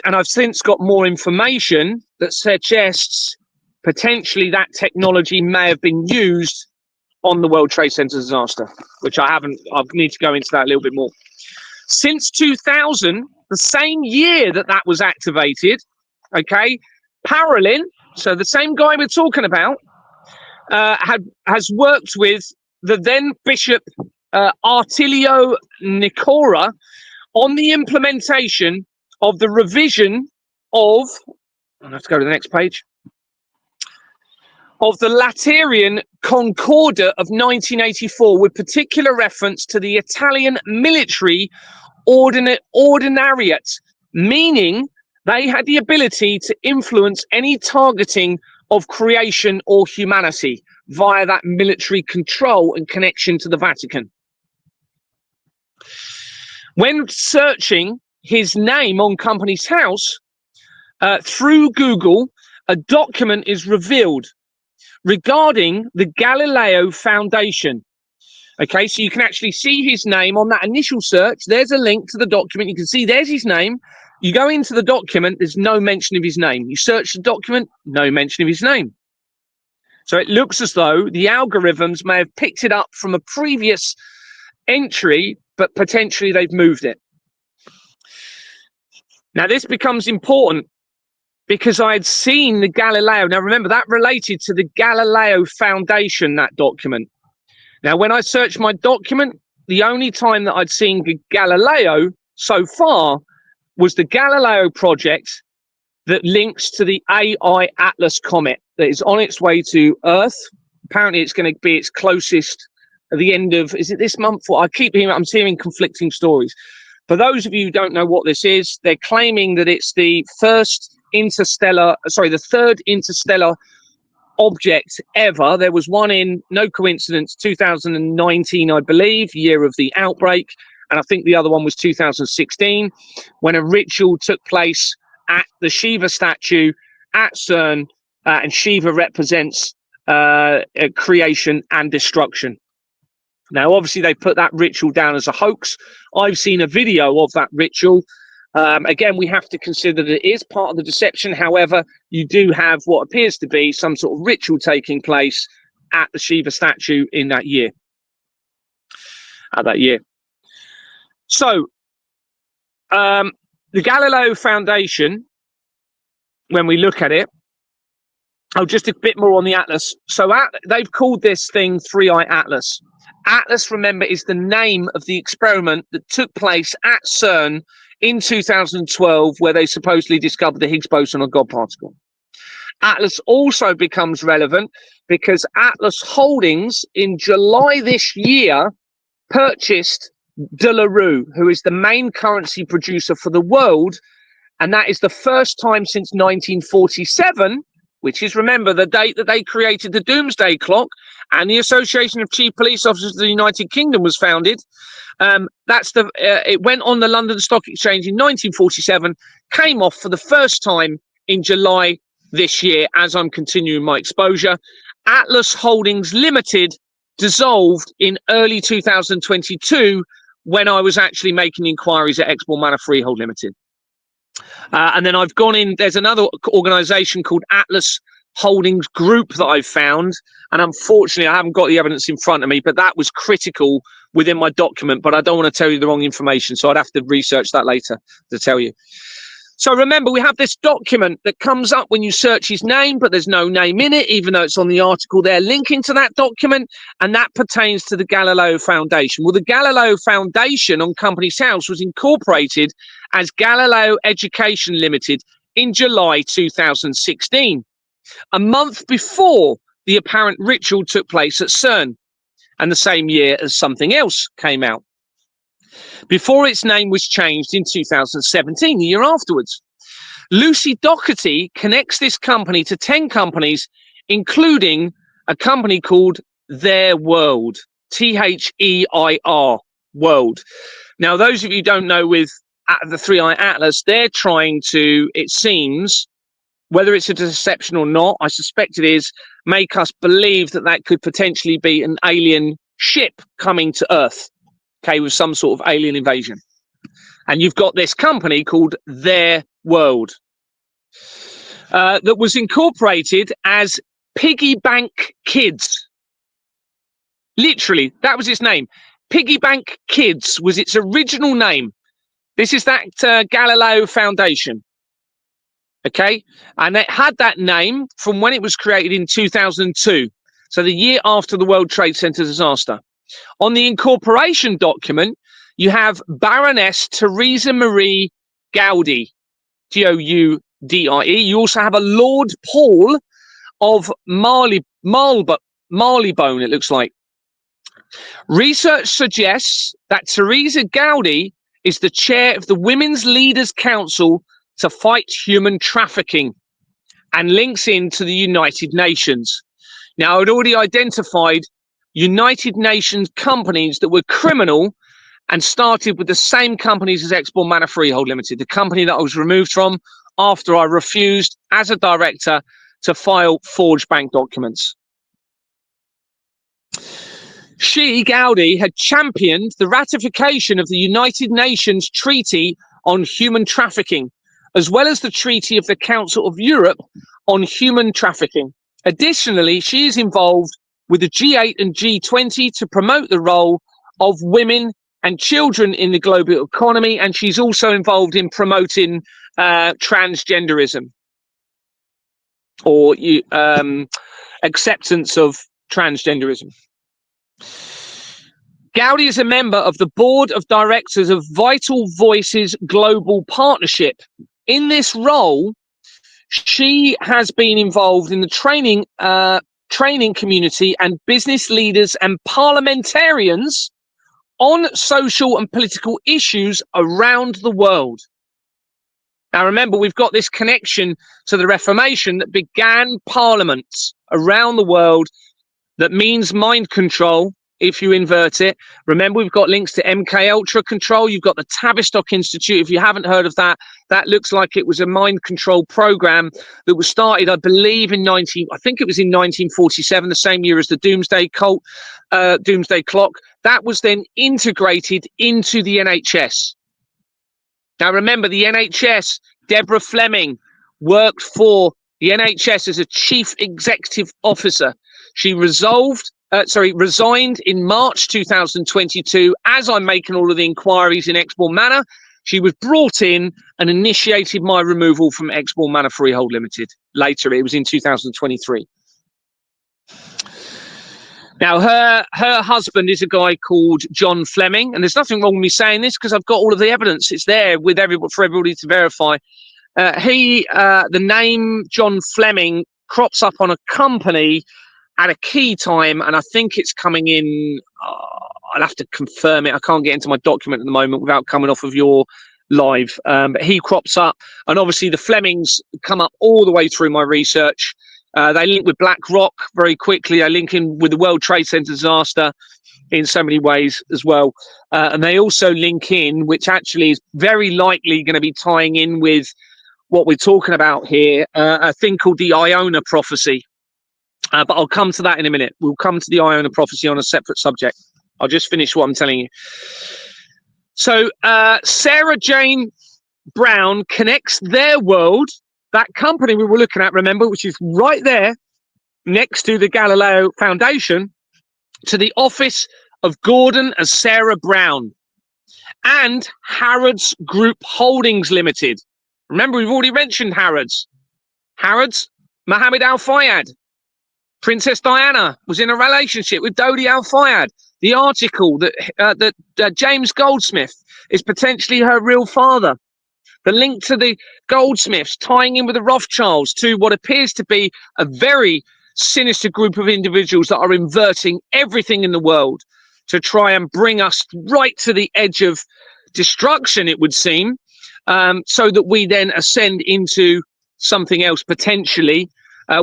I've since got more information that suggests potentially that technology may have been used on the World Trade Center disaster, which I need to go into that a little bit more. Since 2000, the same year that was activated, okay, Parolin, so the same guy we're talking about, has worked with the then Bishop Artilio Nicora on the implementation of the revision of, let's go to the next page, of the Lateran Concordat of 1984, with particular reference to the Italian military ordinariate, meaning they had the ability to influence any targeting of creation or humanity via that military control and connection to the Vatican. When searching his name on Companies House through Google, a document is revealed regarding the Galileo Foundation. Okay, so you can actually see his name on that initial search. There's a link to the document. You can see there's his name. You go into the document, there's no mention of his name. You search the document, no mention of his name. So it looks as though the algorithms may have picked it up from a previous entry, but potentially they've moved it. Now, this becomes important because I had seen the Galileo. Now, remember, that related to the Galileo Foundation, that document. Now, when I searched my document, the only time that I'd seen Galileo so far was the Galileo project that links to the AI Atlas comet that is on its way to Earth. Apparently, it's going to be its closest at the end of, is it this month? I'm hearing conflicting stories. For those of you who don't know what this is, they're claiming that it's the third interstellar object ever. There was one in, no coincidence, 2019, I believe, year of the outbreak. And I think the other one was 2016, when a ritual took place at the Shiva statue at CERN, and Shiva represents creation and destruction. Now, obviously, they put that ritual down as a hoax. I've seen a video of that ritual. Again, we have to consider that it is part of the deception. However, you do have what appears to be some sort of ritual taking place at the Shiva statue in that year. So, the Galileo Foundation, when we look at it, just a bit more on the Atlas. So they've called this thing 3i Atlas. Atlas, remember, is the name of the experiment that took place at CERN in 2012, where they supposedly discovered the Higgs boson or God particle. Atlas also becomes relevant because Atlas Holdings in July this year purchased De La Rue, who is the main currency producer for the world. And that is the first time since 1947, which is, remember, the date that they created the Doomsday Clock and the Association of Chief Police Officers of the United Kingdom was founded. It went on the London Stock Exchange in 1947, came off for the first time in July this year, as I'm continuing my exposure. Atlas Holdings Limited dissolved in early 2022 when I was actually making inquiries at Exmoor Manor Freehold Limited. And then I've gone in, there's another organisation called Atlas Holdings Group that I've found. And unfortunately, I haven't got the evidence in front of me, but that was critical within my document. But I don't want to tell you the wrong information, so I'd have to research that later to tell you. So remember, we have this document that comes up when you search his name, but there's no name in it, even though it's on the article there linking to that document, and that pertains to the Galileo Foundation. Well, the Galileo Foundation on Companies House was incorporated as Galileo Education Limited in July 2016, a month before the apparent ritual took place at CERN, and the same year as something else came out. before its name was changed in 2017, the year afterwards. Lucy Doherty connects this company to 10 companies, including a company called Their World, THEIR, World. Now, those of you who don't know, with the 3i Atlas, they're trying to, it seems, whether it's a deception or not, I suspect it is, make us believe that that could potentially be an alien ship coming to Earth, okay, with some sort of alien invasion. And you've got this company called Their World that was incorporated as Piggy Bank Kids. Literally, that was its name. Piggy Bank Kids was its original name. This is that Galileo Foundation. Okay, and it had that name from when it was created in 2002, so the year after the World Trade Center disaster. On the incorporation document, you have Baroness Teresa Marie Gaudi, Goudie. You also have a Lord Paul of Marylebone, it looks like. Research suggests that Teresa Gaudi is the chair of the Women's Leaders Council to fight human trafficking, and links into the United Nations. Now, I'd already identified United Nations companies that were criminal and started with the same companies as Export Manor Freehold Limited, the company that I was removed from after I refused as a director to file forged bank documents. She, Gaudi, had championed the ratification of the United Nations Treaty on Human Trafficking, as well as the Treaty of the Council of Europe on Human Trafficking. Additionally, she is involved with the G8 and G20 to promote the role of women and children in the global economy, and she's also involved in promoting transgenderism, or acceptance of transgenderism. Gaudi is a member of the board of directors of Vital Voices Global Partnership. In this role, she has been involved in the training community and business leaders and parliamentarians on social and political issues around the world. Now, remember, we've got this connection to the Reformation that began parliaments around the world. That means mind control, if you invert it. Remember, we've got links to MK Ultra control. You've got the Tavistock Institute. If you haven't heard of that, that looks like it was a mind control program that was started, I believe, in 1947, the same year as the Doomsday Clock. That was then integrated into the NHS. Now, remember, the NHS, Deborah Fleming worked for the NHS as a chief executive officer. She resigned in March 2022. As I'm making all of the inquiries in Exbourne Manor, she was brought in and initiated my removal from Exbourne Manor Freehold Limited. Later, it was in 2023. Now, her husband is a guy called John Fleming, and there's nothing wrong with me saying this because I've got all of the evidence. It's there with for everybody to verify. The name John Fleming crops up on a company at a key time, and I think it's coming in. I'll have to confirm it. I can't get into my document at the moment without coming off of your live. But he crops up, and obviously the Flemings come up all the way through my research. They link with BlackRock very quickly. They link in with the World Trade Center disaster in so many ways as well. And they also link in, which actually is very likely going to be tying in with what we're talking about here, a thing called the Iona prophecy. But I'll come to that in a minute. We'll come to the Iona prophecy on a separate subject. I'll just finish what I'm telling you. So Sarah Jane Brown connects Their World, that company we were looking at, remember, which is right there next to the Galileo Foundation, to the office of Gordon and Sarah Brown and Harrods Group Holdings Limited. Remember, we've already mentioned Harrods. Harrods, Mohammed Al Fayed. Princess Diana was in a relationship with Dodi Al Fayed. The article that James Goldsmith is potentially her real father. The link to the Goldsmiths tying in with the Rothschilds to what appears to be a very sinister group of individuals that are inverting everything in the world. to try and bring us right to the edge of destruction, it would seem, so that we then ascend into something else potentially,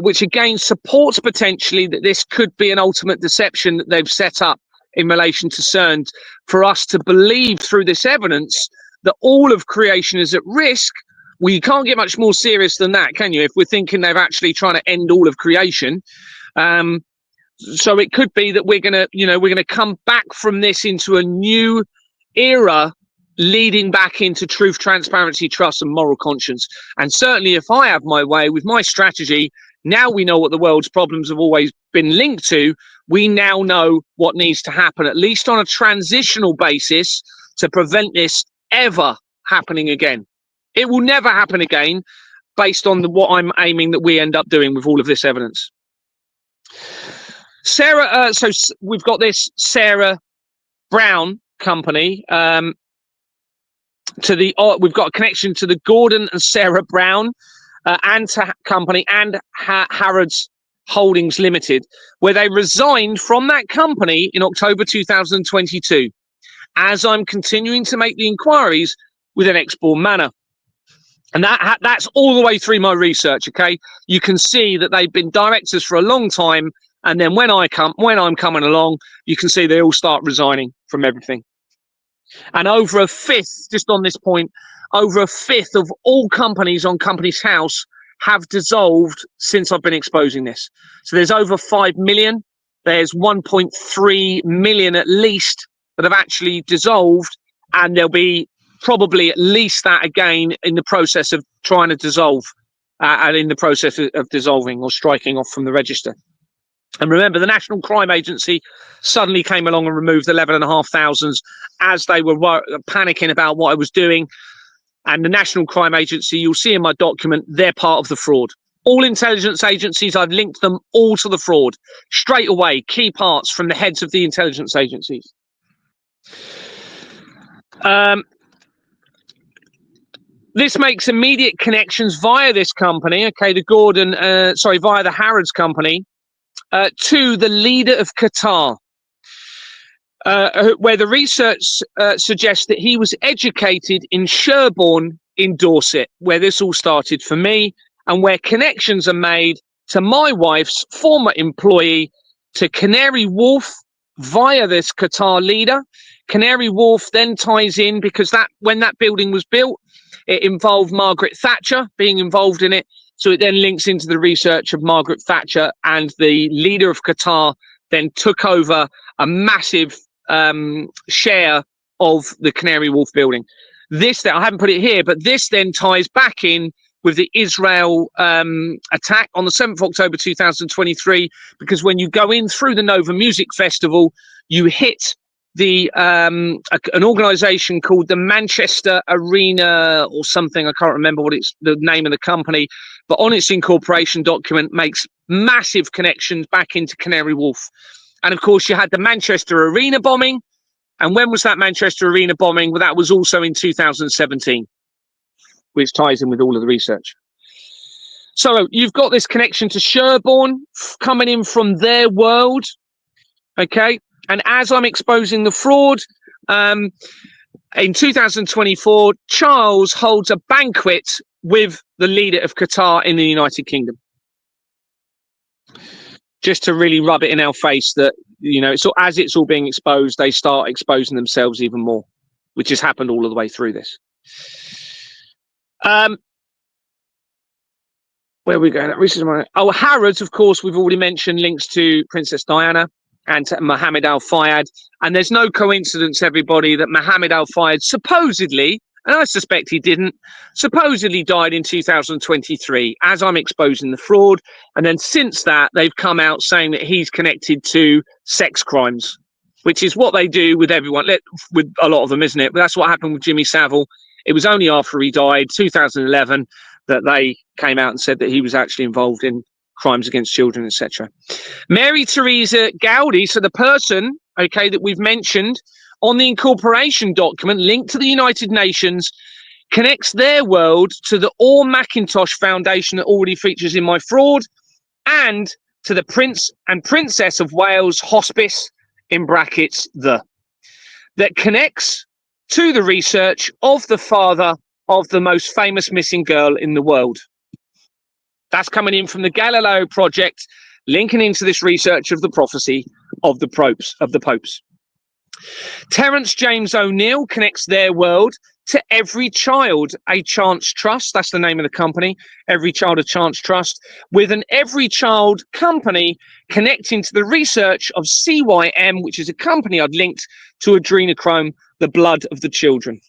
which again supports potentially that this could be an ultimate deception that they've set up in relation to CERN, for us to believe through this evidence that all of creation is at risk. Well, you can't get much more serious than that, can you? If we're thinking they're actually trying to end all of creation. So it could be that we're gonna come back from this into a new era, leading back into truth, transparency, trust, and moral conscience. And certainly, if I have my way with my strategy, now we know what the world's problems have always been linked to. We now know what needs to happen, at least on a transitional basis, to prevent this ever happening again. It will never happen again, based on what I'm aiming that we end up doing with all of this evidence. Sarah, so we've got this Sarah Brown company. We've got a connection to the Gordon and Sarah Brown company and Harrods Holdings Limited, where they resigned from that company in October 2022. As I'm continuing to make the inquiries with an Exborn manner. And that's all the way through my research, okay? You can see that they've been directors for a long time, and then when I'm coming along, you can see they all start resigning from everything. And over a fifth, just on this point, over a fifth of all companies on Companies House have dissolved since I've been exposing this. So there's over 5 million. There's 1.3 million at least that have actually dissolved, and there'll be probably at least that again in the process of trying to dissolve and in the process of dissolving or striking off from the register. And remember, the National Crime Agency suddenly came along and removed 11,500 as they were panicking about what I was doing. And the National Crime Agency, you'll see in my document, they're part of the fraud. All intelligence agencies, I've linked them all to the fraud straight away. Key parts from the heads of the intelligence agencies. This makes immediate connections via this company, okay, via the Harrods company, to the leader of Qatar, where the research suggests that he was educated in Sherborne in Dorset, where this all started for me, and where connections are made to my wife's former employee, to Canary Wharf via this Qatar leader. Canary Wharf then ties in because when that building was built, it involved Margaret Thatcher being involved in it. So it then links into the research of Margaret Thatcher, and the leader of Qatar then took over a massive share of the Canary Wharf building. This, I haven't put it here, but this then ties back in with the Israel attack on the 7th of October 2023, because when you go in through the Nova Music Festival, you hit an organization called the Manchester Arena or something. I can't remember what it's the name of the company, but on its incorporation document makes massive connections back into Canary Wharf. And of course, you had the Manchester Arena bombing. And when was that Manchester Arena bombing? Well, that was also in 2017, which ties in with all of the research. So you've got this connection to Sherborne coming in from their world. Okay. And as I'm exposing the fraud, in 2024, Charles holds a banquet with the leader of Qatar in the United Kingdom. Just to really rub it in our face that, so as it's all being exposed, they start exposing themselves even more, which has happened all of the way through this. Where are we going? Harrods, of course, we've already mentioned links to Princess Diana and to Mohammed Al Fayed. And there's no coincidence, everybody, that Mohammed Al Fayed supposedly, and I suspect he didn't, supposedly died in 2023 as I'm exposing the fraud. And then since that, they've come out saying that he's connected to sex crimes, which is what they do with everyone, with a lot of them, isn't it? But that's what happened with Jimmy Savile. It was only after he died, 2011, that they came out and said that he was actually involved in crimes against children, etc. Mary Teresa Gowdy, so the person, okay, that we've mentioned on the incorporation document linked to the United Nations, connects their world to the Orr Mackintosh Foundation that already features in my fraud, and to the Prince and Princess of Wales Hospice in brackets, that connects to the research of the father of the most famous missing girl in the world. That's coming in from the Galileo project, linking into this research of the prophecy of the popes. Terence James O'Neill connects their world to Every Child a Chance Trust. That's the name of the company, Every Child a Chance Trust, with an Every Child company connecting to the research of CYM, which is a company I'd linked to adrenochrome, the blood of the children.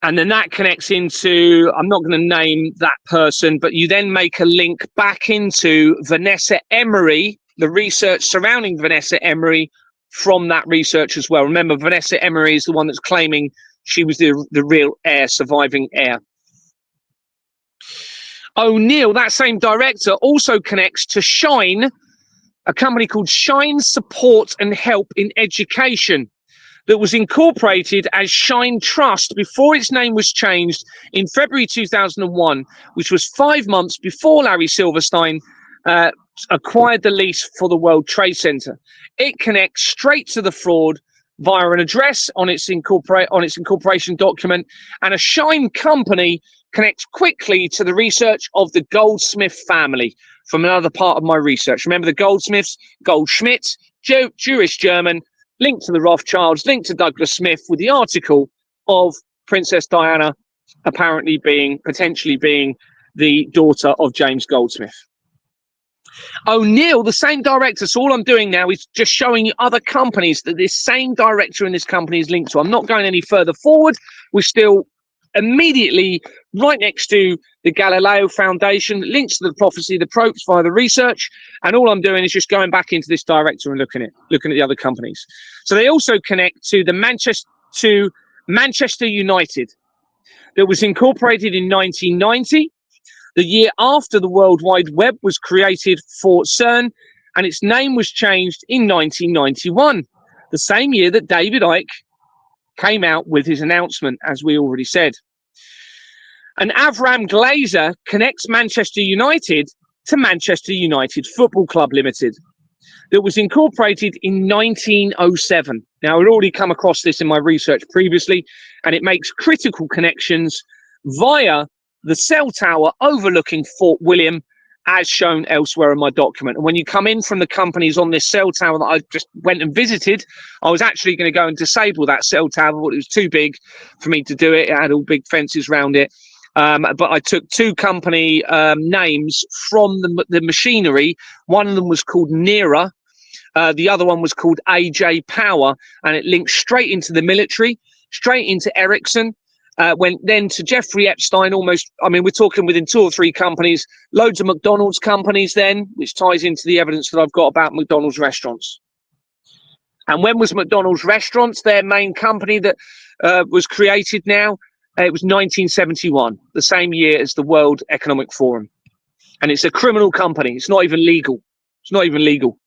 And then that connects into, I'm not going to name that person, but you then make a link back into Vanessa Emery, the research surrounding Vanessa Emery from that research as well. Remember, Vanessa Emery is the one that's claiming she was the real heir, surviving heir. O'Neill, that same director, also connects to Shine, a company called Shine Support and Help in Education, that was incorporated as Shine Trust before its name was changed in February 2001, which was 5 months before Larry Silverstein acquired the lease for the World Trade Center. It connects straight to the fraud via an address on its incorporation document, and a Shine company connects quickly to the research of the Goldsmith family from another part of my research. Remember the Goldsmiths, Goldschmidt, Jewish German, linked to the Rothschilds, linked to Douglas Smith, with the article of Princess Diana potentially being the daughter of James Goldsmith. O'Neill, the same director. So all I'm doing now is just showing you other companies that this same director in this company is linked to. I'm not going any further forward. We're still immediately right next to the Galileo Foundation, links to the prophecy, the probes via the research, and all I'm doing is just going back into this director and looking at the other companies. So they also connect to the Manchester United, that was incorporated in 1990, the year after the World Wide Web was created for CERN, and its name was changed in 1991, the same year that David Icke came out with his announcement, as we already said. And Avram Glazer connects Manchester United to Manchester United Football Club Limited, that was incorporated in 1907. Now, I'd already come across this in my research previously, and it makes critical connections via the cell tower overlooking Fort William, as shown elsewhere in my document. And when you come in from the companies on this cell tower that I just went and visited, I was actually going to go and disable that cell tower, but it was too big for me to do it. It had all big fences around it. But I took two company names from the machinery. One of them was called Nera. The other one was called AJ Power, and it linked straight into the military, straight into Ericsson, went then to Jeffrey Epstein. Almost, I mean, we're talking within 2 or 3 companies, loads of McDonald's companies then, which ties into the evidence that I've got about McDonald's restaurants. And when was McDonald's restaurants, their main company that was created now? It was 1971, the same year as the World Economic Forum. And it's a criminal company. It's not even legal. It's not even legal.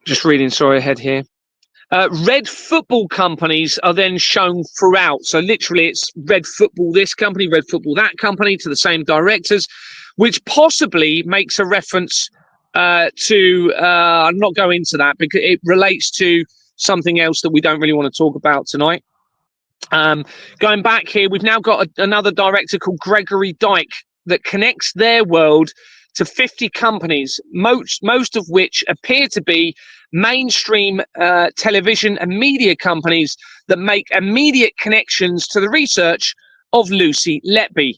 Just reading, sorry, ahead here. Red football companies are then shown throughout. So literally it's red football this company, red football that company, to the same directors, which possibly makes a reference to, I'm not going into that because it relates to something else that we don't really want to talk about tonight. Going back here, we've now got another director called Gregory Dyke that connects their world to 50 companies, most of which appear to be mainstream television and media companies that make immediate connections to the research of Lucy Letby.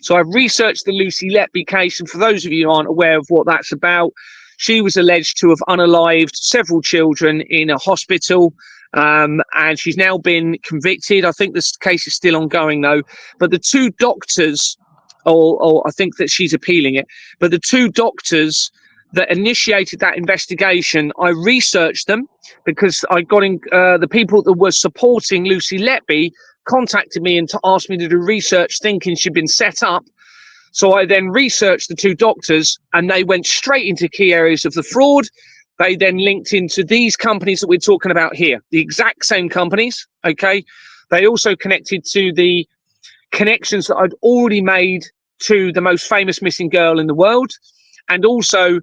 So I've researched the Lucy Letby case, and for those of you who aren't aware of what that's about, she was alleged to have unalived several children in a hospital, and she's now been convicted. I think this case is still ongoing though, but the 2 doctors, or I think that she's appealing it, but the 2 doctors that initiated that investigation, I researched them because I got in, the people that were supporting Lucy Letby contacted me and asked me to do research thinking she'd been set up. So I then researched the 2 doctors, and they went straight into key areas of the fraud. They then linked into these companies that we're talking about here, the exact same companies, okay? They also connected to the connections that I'd already made to the most famous missing girl in the world, and also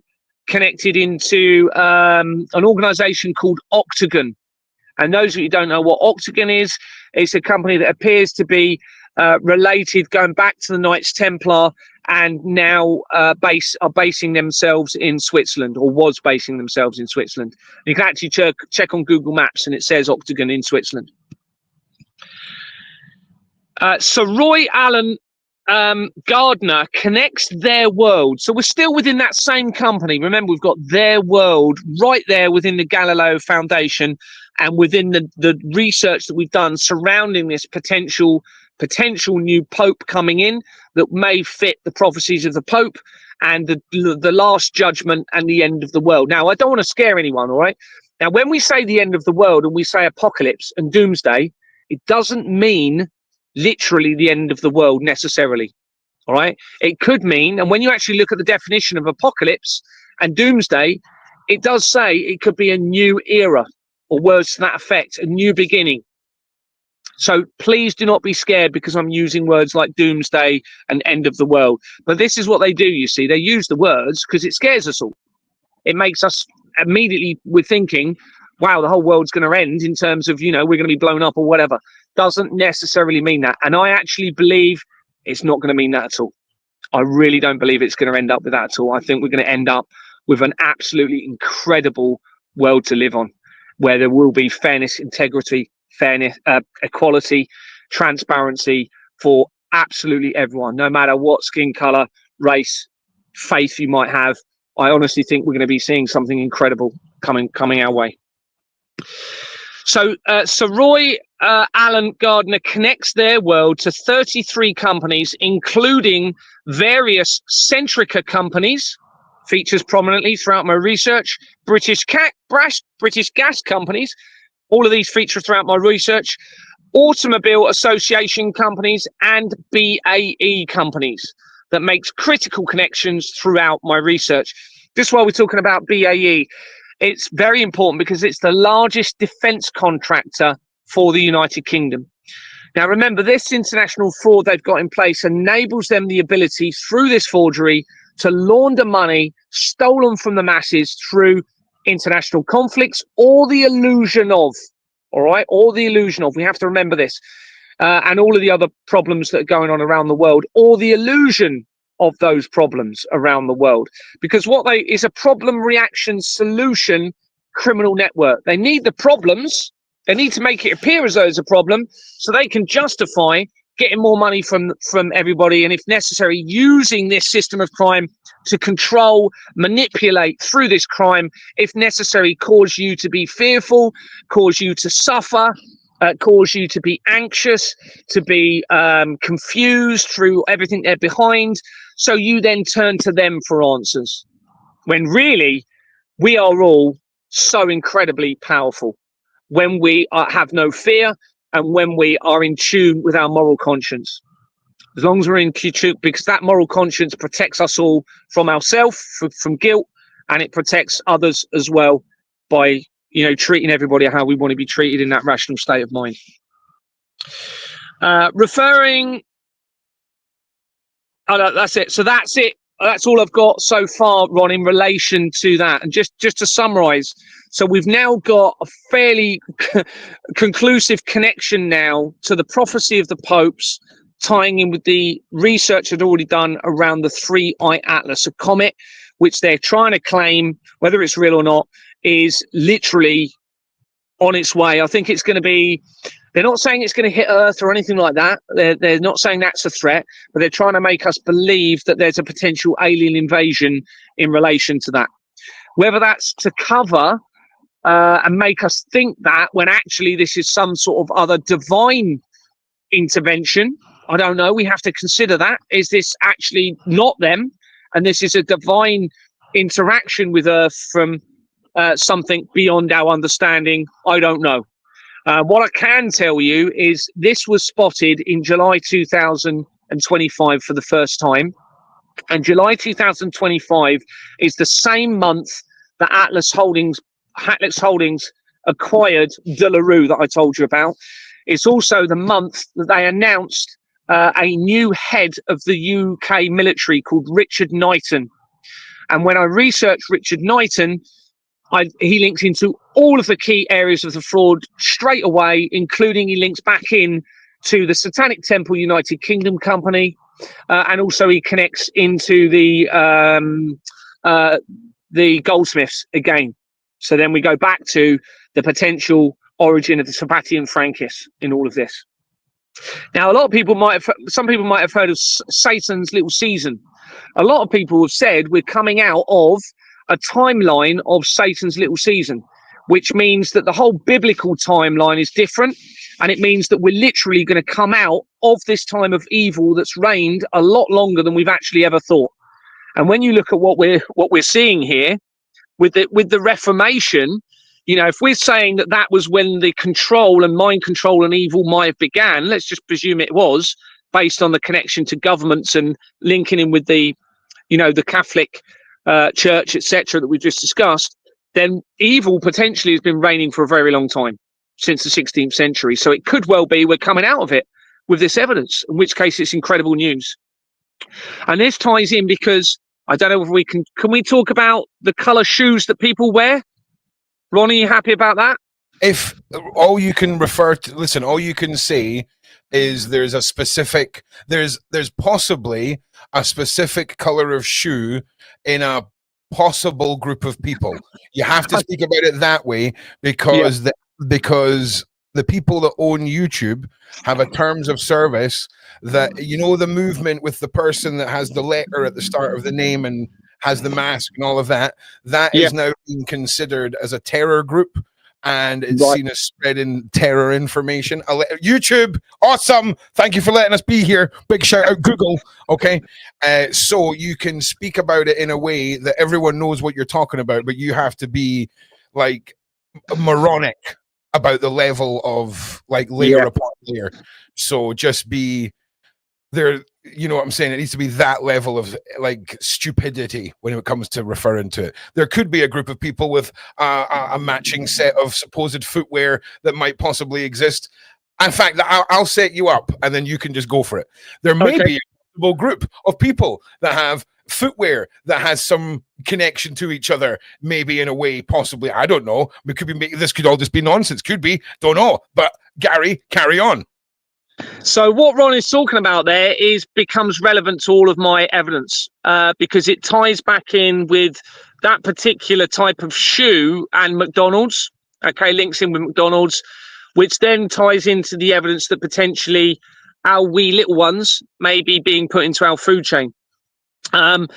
connected into an organization called Octagon. And those of you who don't know what Octagon is, it's a company that appears to be related, going back to the Knights Templar, and now are basing themselves in Switzerland, or was basing themselves in Switzerland. You can actually check on Google Maps, and it says Octagon in Switzerland. So Roy Allen Gardner connects their world. So we're still within that same company. Remember, we've got their world right there within the Galileo Foundation, and within the research that we've done surrounding this potential new pope coming in that may fit the prophecies of the pope and the last judgment and the end of the world. Now, I don't want to scare anyone, all right? Now, when we say the end of the world and we say apocalypse and doomsday, it doesn't mean literally the end of the world necessarily, all right? It could mean, and when you actually look at the definition of apocalypse and doomsday, it does say it could be a new era, or words to that effect, a new beginning. So please do not be scared because I'm using words like doomsday and end of the world. But this is what they do, you see. They use the words because it scares us all. It makes us immediately, we're thinking, wow, the whole world's going to end in terms of, we're going to be blown up or whatever. Doesn't necessarily mean that. And I actually believe it's not going to mean that at all. I really don't believe it's going to end up with that at all. I think we're going to end up with an absolutely incredible world to live on, where there will be fairness, integrity, equality, transparency for absolutely everyone, no matter what skin color, race, faith you might have. I honestly think we're going to be seeing something incredible coming our way. So Roy Allen Gardner connects their world to 33 companies, including various Centrica companies, features prominently throughout my research, British gas companies. All of these feature throughout my research, Automobile Association companies, and BAE companies that makes critical connections throughout my research. This is why we're talking about BAE. It's very important because it's the largest defence contractor for the United Kingdom. Now, remember, this international fraud they've got in place enables them the ability through this forgery to launder money stolen from the masses through international conflicts, or the illusion of, all right, or the illusion of, we have to remember this, and all of the other problems that are going on around the world, or the illusion of those problems around the world, because what they is a problem reaction solution criminal network. They need the problems, they need to make it appear as though it's a problem so they can justify getting more money from everybody, and if necessary using this system of crime to control, manipulate through this crime, if necessary, cause you to be fearful, cause you to suffer, cause you to be anxious, to be confused through everything they're behind, so you then turn to them for answers, when really we are all so incredibly powerful when we have no fear and when we are in tune with our moral conscience. As long as we're in tune, because that moral conscience protects us all from ourselves, from guilt, and it protects others as well by, treating everybody how we want to be treated in that rational state of mind. That's it. So that's it. That's all I've got so far, Ron, in relation to that. And just to summarize, so we've now got a fairly conclusive connection now to the prophecy of the popes, tying in with the research had already done around the 3-eye atlas, a comet, which they're trying to claim, whether it's real or not, is literally on its way. I think it's going to be, they're not saying it's going to hit Earth or anything like that. They're not saying that's a threat, but they're trying to make us believe that there's a potential alien invasion in relation to that. Whether that's to cover and make us think that, when actually this is some sort of other divine intervention, I don't know. We have to consider that. Is this actually not them, and this is a divine interaction with Earth from something beyond our understanding? I don't know. What I can tell you is this was spotted in July 2025 for the first time. And July 2025 is the same month that Atlas Holdings acquired De La Rue that I told you about. It's also the month that they announced a new head of the UK military called Richard Knighton. And when I researched Richard Knighton, he links into all of the key areas of the fraud straight away, including he links back in to the Satanic Temple United Kingdom Company, and also he connects into the goldsmiths again. So then we go back to the potential origin of the Sabbatian Frankists in all of this. Now, some people might have heard of Satan's little season. A lot of people have said we're coming out of a timeline of Satan's little season, which means that the whole biblical timeline is different. And it means that we're literally going to come out of this time of evil that's reigned a lot longer than we've actually ever thought. And when you look at what we're seeing here with the Reformation, you know, if we're saying that was when the control and mind control and evil might have began, let's just presume it was, based on the connection to governments and linking in with the, you know, the Catholic Church, etc., that we've just discussed, then evil potentially has been reigning for a very long time, since the 16th century. So it could well be we're coming out of it with this evidence, in which case it's incredible news. And this ties in because I don't know if we can we talk about the color shoes that people wear? Ron, are you happy about that? If all you can refer to, listen, all you can say is there's possibly a specific color of shoe in a possible group of people. You have to speak about it that way because because the people that own YouTube have a terms of service that, you know, the movement with the person that has the letter at the start of the name and has the mask and all of that, is now being considered as a terror group, and it's seen as spreading terror information. YouTube, awesome. Thank you for letting us be here. Big shout out, Google. Okay. So you can speak about it in a way that everyone knows what you're talking about, but you have to be like moronic about the level of like layer upon layer. So just be there, you know what I'm saying? It needs to be that level of like stupidity when it comes to referring to it. There could be a group of people with a matching set of supposed footwear that might possibly exist. In fact, I'll set you up and then you can just go for it. There may be a possible group of people that have footwear that has some connection to each other, maybe in a way, possibly. I don't know. It could be, this could all just be nonsense. Could be, don't know. But Gary, carry on. So what Ron is talking about there becomes relevant to all of my evidence because it ties back in with that particular type of shoe and McDonald's. Okay, links in with McDonald's, which then ties into the evidence that potentially our wee little ones may be being put into our food chain. And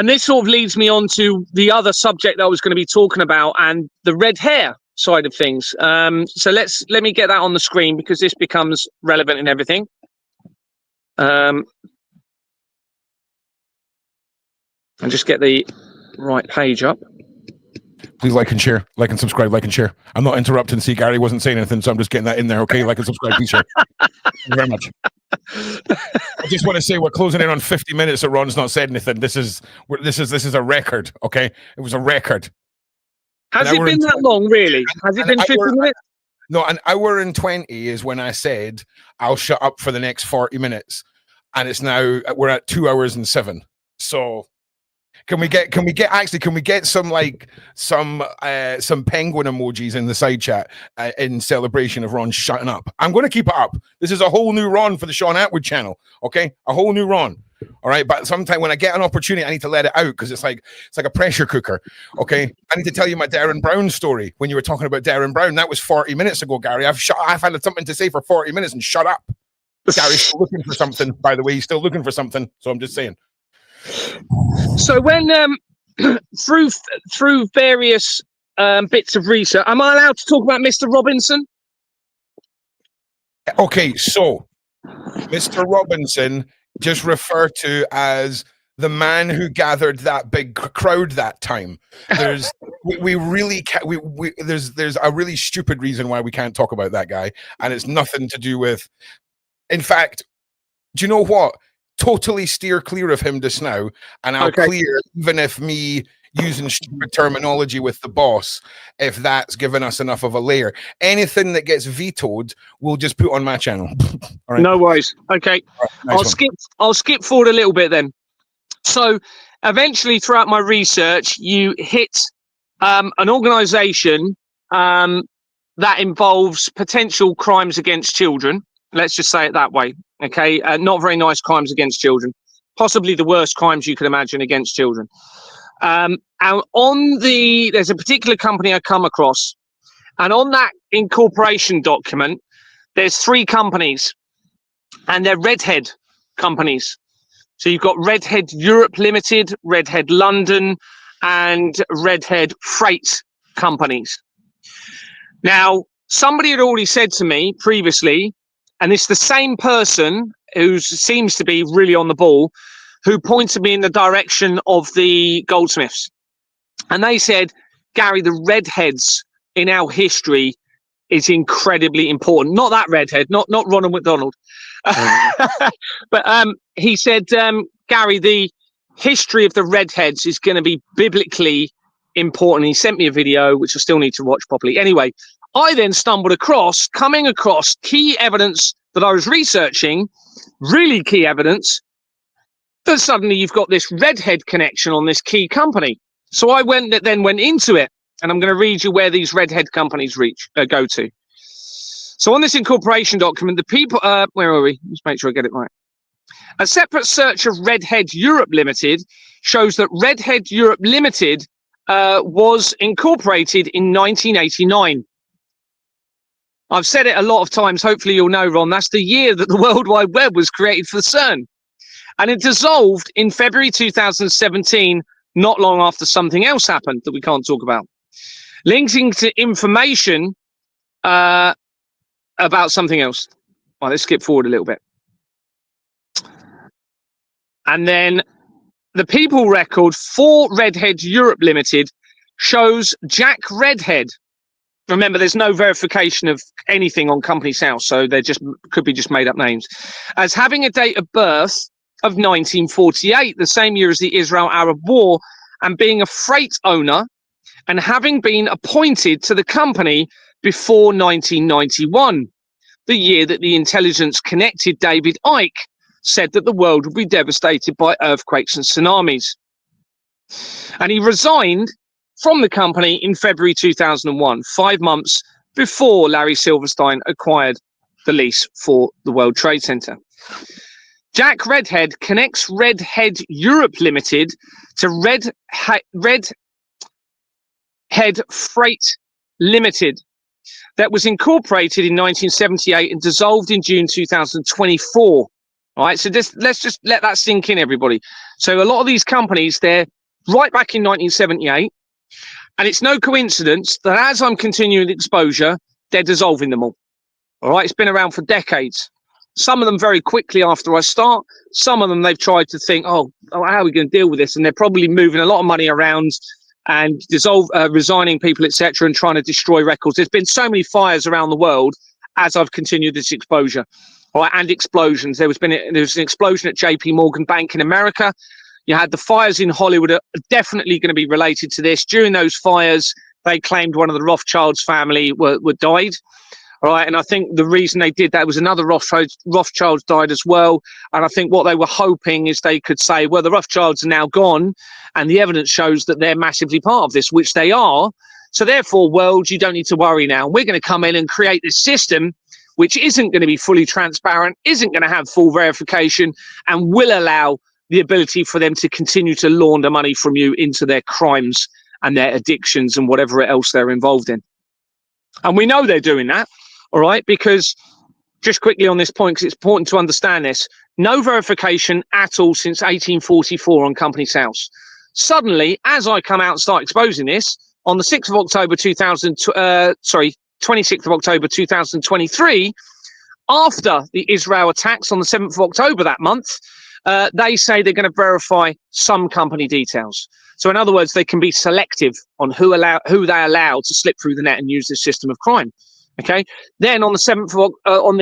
this sort of leads me on to the other subject that I was going to be talking about, and the red hair side of things. So let me get that on the screen because this becomes relevant in everything. And just get the right page up. Please like and share, like and subscribe, like and share. I'm not interrupting. See, Gary wasn't saying anything, so I'm just getting that in there. Okay, like and subscribe, please share. Thank you very much. I just want to say we're closing in on 50 minutes. So Ron's not said anything. This is a record. Okay, it was a record. Has it been that long, really? Has it been 50 minutes? No, an hour and 20 is when I said I'll shut up for the next 40 minutes, and it's now we're at 2 hours and 7. So. Can we get some penguin emojis in the side chat in celebration of Ron shutting up? I'm going to keep it up. This is a whole new Ron for the Shaun Attwood channel. Okay, a whole new Ron. All right, but sometime when I get an opportunity, I need to let it out because it's like a pressure cooker. Okay, I need to tell you my Darren Brown story. When you were talking about Darren Brown, that was 40 minutes ago, Gary. I've had something to say for 40 minutes and shut up. Gary's still looking for something. By the way, he's still looking for something. So I'm just saying. So when through various bits of research, am I allowed to talk about Mr. Robinson? Okay, so Mr. Robinson, just referred to as the man who gathered that big crowd that time. There's there's a really stupid reason why we can't talk about that guy, and it's nothing to do with. In fact, do you know what? Totally steer clear of him just now, and I'll clear even if me, using stupid terminology with the boss if that's given us enough of a layer. Anything that gets vetoed, we'll just put on my channel. All right. No worries. Okay. Right, nice I'll skip forward a little bit then. So eventually throughout my research, you hit an organization that involves potential crimes against children. Let's just say it that way. Okay. Not very nice crimes against children, possibly the worst crimes you could imagine against children. And there's a particular company I come across, and on that incorporation document, there's 3 companies, and they're Redhead companies. So you've got Redhead Europe Limited, Redhead London, and Redhead Freight companies. Now, somebody had already said to me previously, and it's the same person who seems to be really on the ball, who pointed me in the direction of the goldsmiths. And they said, Gary, the redheads in our history is incredibly important. Not that redhead, not Ronald McDonald. But he said, Gary, the history of the redheads is going to be biblically important. He sent me a video, which I still need to watch properly. Anyway, I then stumbled coming across key evidence that I was researching, really key evidence, that suddenly you've got this redhead connection on this key company. So I went into it, and I'm going to read you where these redhead companies go to. So on this incorporation document, the people, where are we? Let's make sure I get it right. A separate search of Redhead Europe Limited shows that Redhead Europe Limited was incorporated in 1989. I've said it a lot of times. Hopefully you'll know, Ron, that's the year that the World Wide Web was created for CERN. And it dissolved in February 2017, not long after something else happened that we can't talk about. Linking to information about something else. Well, let's skip forward a little bit. And then the people record for Redhead Europe Limited shows Jack Redhead. Remember, there's no verification of anything on Company's House, so they could be just made up names. As having a date of birth of 1948, the same year as the Israel-Arab War, and being a freight owner, and having been appointed to the company before 1991, the year that the intelligence connected David Icke said that the world would be devastated by earthquakes and tsunamis. And he resigned from the company in February 2001, 5 months before Larry Silverstein acquired the lease for the World Trade Center. Jack Redhead connects Redhead Europe Limited to Redhead Freight Limited, that was incorporated in 1978 and dissolved in June 2024. All right, so let's just let that sink in, everybody. So a lot of these companies, they're right back in 1978, and it's no coincidence that as I'm continuing exposure, they're dissolving them all. All right, it's been around for decades. Some of them very quickly after I start. Some of them they've tried to think, oh, how are we going to deal with this? And they're probably moving a lot of money around and resigning people, etc., and trying to destroy records. There's been so many fires around the world as I've continued this exposure, all right, and explosions. There was an explosion at JP Morgan Bank in America. You had the fires in Hollywood are definitely going to be related to this. During those fires, they claimed one of the Rothschilds family were died. All right, and I think the reason they did that was another Rothschilds died as well. And I think what they were hoping is they could say, well, the Rothschilds are now gone, and the evidence shows that they're massively part of this, which they are. So therefore, world, you don't need to worry now. We're going to come in and create this system which isn't going to be fully transparent, isn't going to have full verification, and will allow the ability for them to continue to launder money from you into their crimes and their addictions and whatever else they're involved in. And we know they're doing that. All right, because just quickly on this point, because it's important to understand this, no verification at all since 1844 on Company's House. Suddenly, as I come out and start exposing this, on the 6th of October 26th of October 2023, after the Israel attacks on the 7th of October that month, they say they're going to verify some company details. So in other words, they can be selective on who they allow to slip through the net and use this system of crime. Okay. Then on the 7th of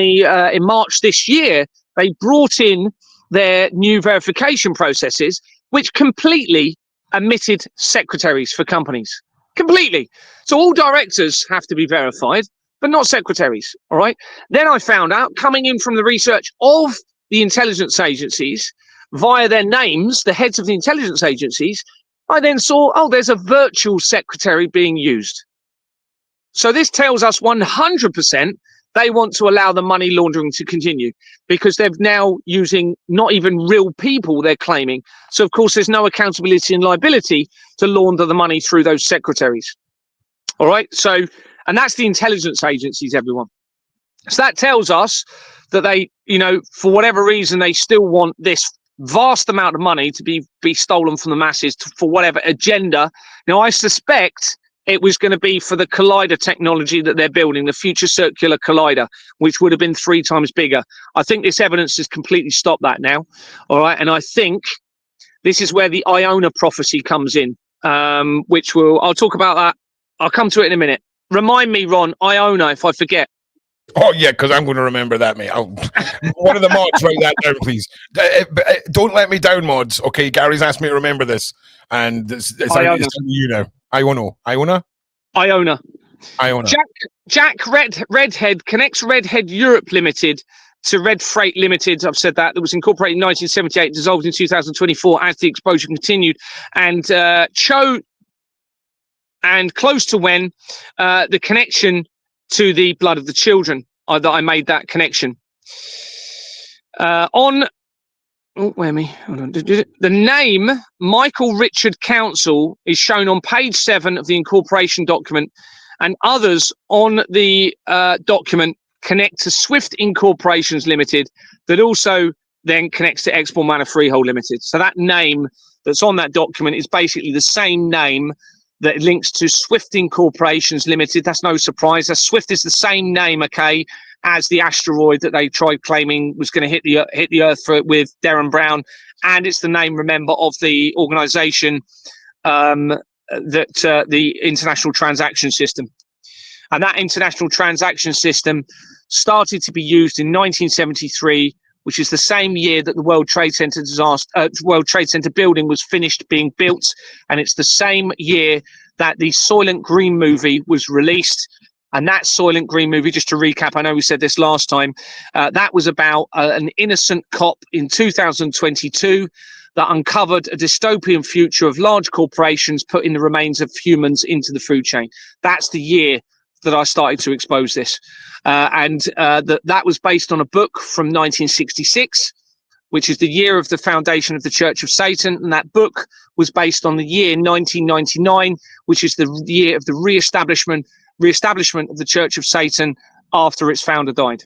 in March this year, they brought in their new verification processes, which completely omitted secretaries for companies completely. So all directors have to be verified, but not secretaries. All right. Then I found out, coming in from the research of the intelligence agencies via their names, the heads of the intelligence agencies, I then saw, oh, there's a virtual secretary being used. So this tells us 100% they want to allow the money laundering to continue, because they're now using not even real people, they're claiming. So, of course, there's no accountability and liability to launder the money through those secretaries. All right. So, and that's the intelligence agencies, everyone. So that tells us that they, for whatever reason, they still want this vast amount of money to be stolen from the masses for whatever agenda. Now, I suspect it was going to be for the collider technology that they're building, the future circular collider, which would have been 3 times bigger. I think this evidence has completely stopped that now. All right. And I think this is where the Iona prophecy comes in, which I'll talk about that. I'll come to it in a minute. Remind me, Ron, Iona, if I forget. Oh, yeah, because I'm going to remember that, mate. One of the mods, write that down, please. Don't let me down, mods. Okay, Gary's asked me to remember this. And it's you know. Iona. Jack Redhead connects Redhead Europe Limited to Red Freight Limited. I've said that was incorporated in 1978, dissolved in 2024 as the exposure continued, and close to when the connection to the blood of the children that I made that connection on. Oh, where me? Hold on. The name Michael Richard Council is shown on page 7 of the incorporation document, and others on the document connect to Swift Incorporations Limited, that also then connects to Export Manor Freehold Limited. So that name that's on that document is basically the same name that links to Swift Incorporations Limited. That's no surprise. Swift is the same name, okay, as the asteroid that they tried claiming was going to hit the Earth with Derren Brown, and it's the name, remember, of the organisation that the International Transaction System. And that International Transaction System started to be used in 1973, which is the same year that the World Trade Center building was finished being built, and it's the same year that the Soylent Green movie was released. And that Soylent Green movie, just to recap, I know we said this last time, that was about an innocent cop in 2022 that uncovered a dystopian future of large corporations putting the remains of humans into the food chain. That's the year that I started to expose this. That was based on a book from 1966, which is the year of the foundation of the Church of Satan. And that book was based on the year 1999, which is the year of the reestablishment of the Church of Satan after its founder died.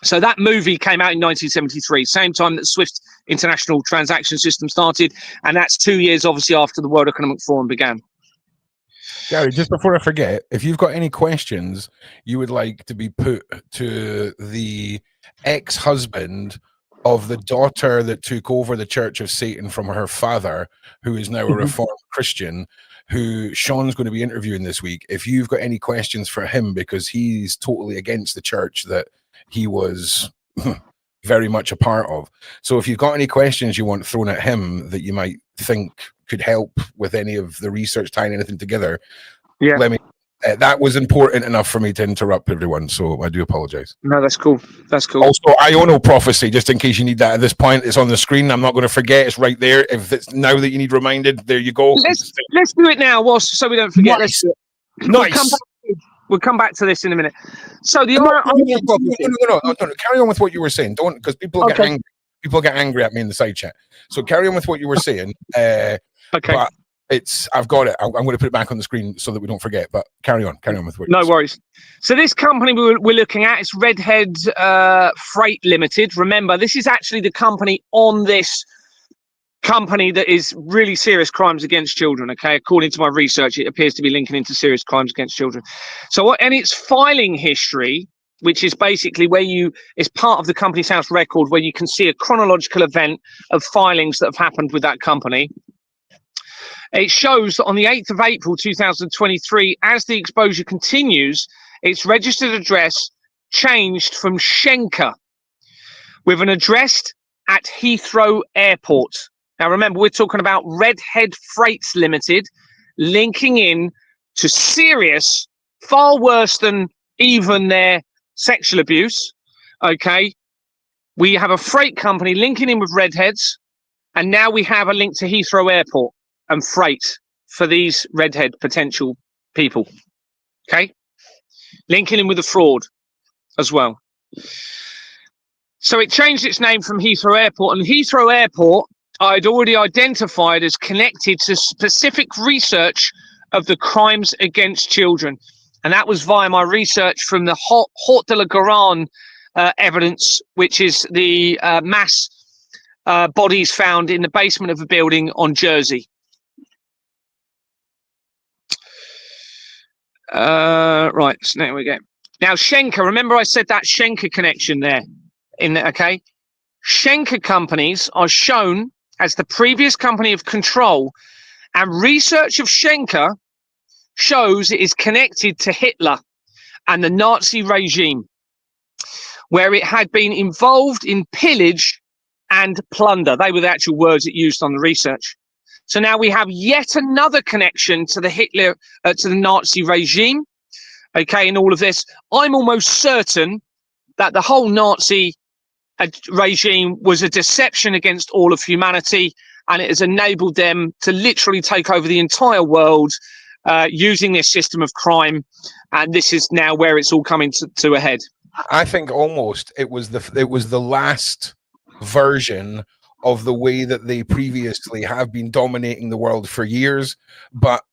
So that movie came out in 1973, same time that Swift International Transaction System started, and that's 2 years, obviously, after the World Economic Forum began. Gary, just before I forget, if you've got any questions you would like to be put to the ex-husband of the daughter that took over the Church of Satan from her father, who is now a Reformed Christian, who Shaun's going to be interviewing this week, if you've got any questions for him, because he's totally against the church that he was very much a part of. So if you've got any questions you want thrown at him that you might think could help with any of the research, tying anything together, let me. That was important enough for me to interrupt everyone, so I do apologize. No, that's cool. That's cool. Also, Iona prophecy, just in case you need that at this point, it's on the screen. I'm not going to forget. It's right there. If it's now that you need reminded, there you go. Let's do it now, so we don't forget. Nice. Let's do it. We'll come back to this in a minute. So the no. Carry on with what you were saying. Don't, because people get angry. People get angry at me in the side chat. So carry on with what you were saying. Okay. But I've got it. I'm going to put it back on the screen so that we don't forget. But carry on with what. No worries. So this company we're looking at is Redhead Freight Limited. Remember, this is actually the company on this company that is really serious crimes against children. Okay, according to my research, it appears to be linking into serious crimes against children. So, and its filing history, which is basically it's part of the Companies House record, where you can see a chronological event of filings that have happened with that company. It shows that on the 8th of April 2023, as the exposure continues, its registered address changed from Schenker with an address at Heathrow Airport. Now, remember, we're talking about Redhead Freights Limited linking in to serious, far worse than even their sexual abuse. Okay. We have a freight company linking in with Redheads, and now we have a link to Heathrow Airport and freight for these Redhead potential people. Okay. Linking in with the fraud as well. So it changed its name from Heathrow Airport, and Heathrow Airport I'd already identified as connected to specific research of the crimes against children. And that was via my research from the Hort de la Garonne evidence, which is the mass bodies found in the basement of a building on Jersey. Right, so there we go. Now, Schenker, remember I said that Schenker connection there? Okay. Schenker companies are shown as the previous company of control, and research of Schenker shows it is connected to Hitler and the Nazi regime, where it had been involved in pillage and plunder. They were the actual words it used on the research. So now we have yet another connection to the Nazi regime. Okay, in all of this, I'm almost certain that the whole Nazi regime was a deception against all of humanity, and it has enabled them to literally take over the entire world using this system of crime. And this is now where it's all coming to a head. I think almost it was the last version of the way that they previously have been dominating the world for years, but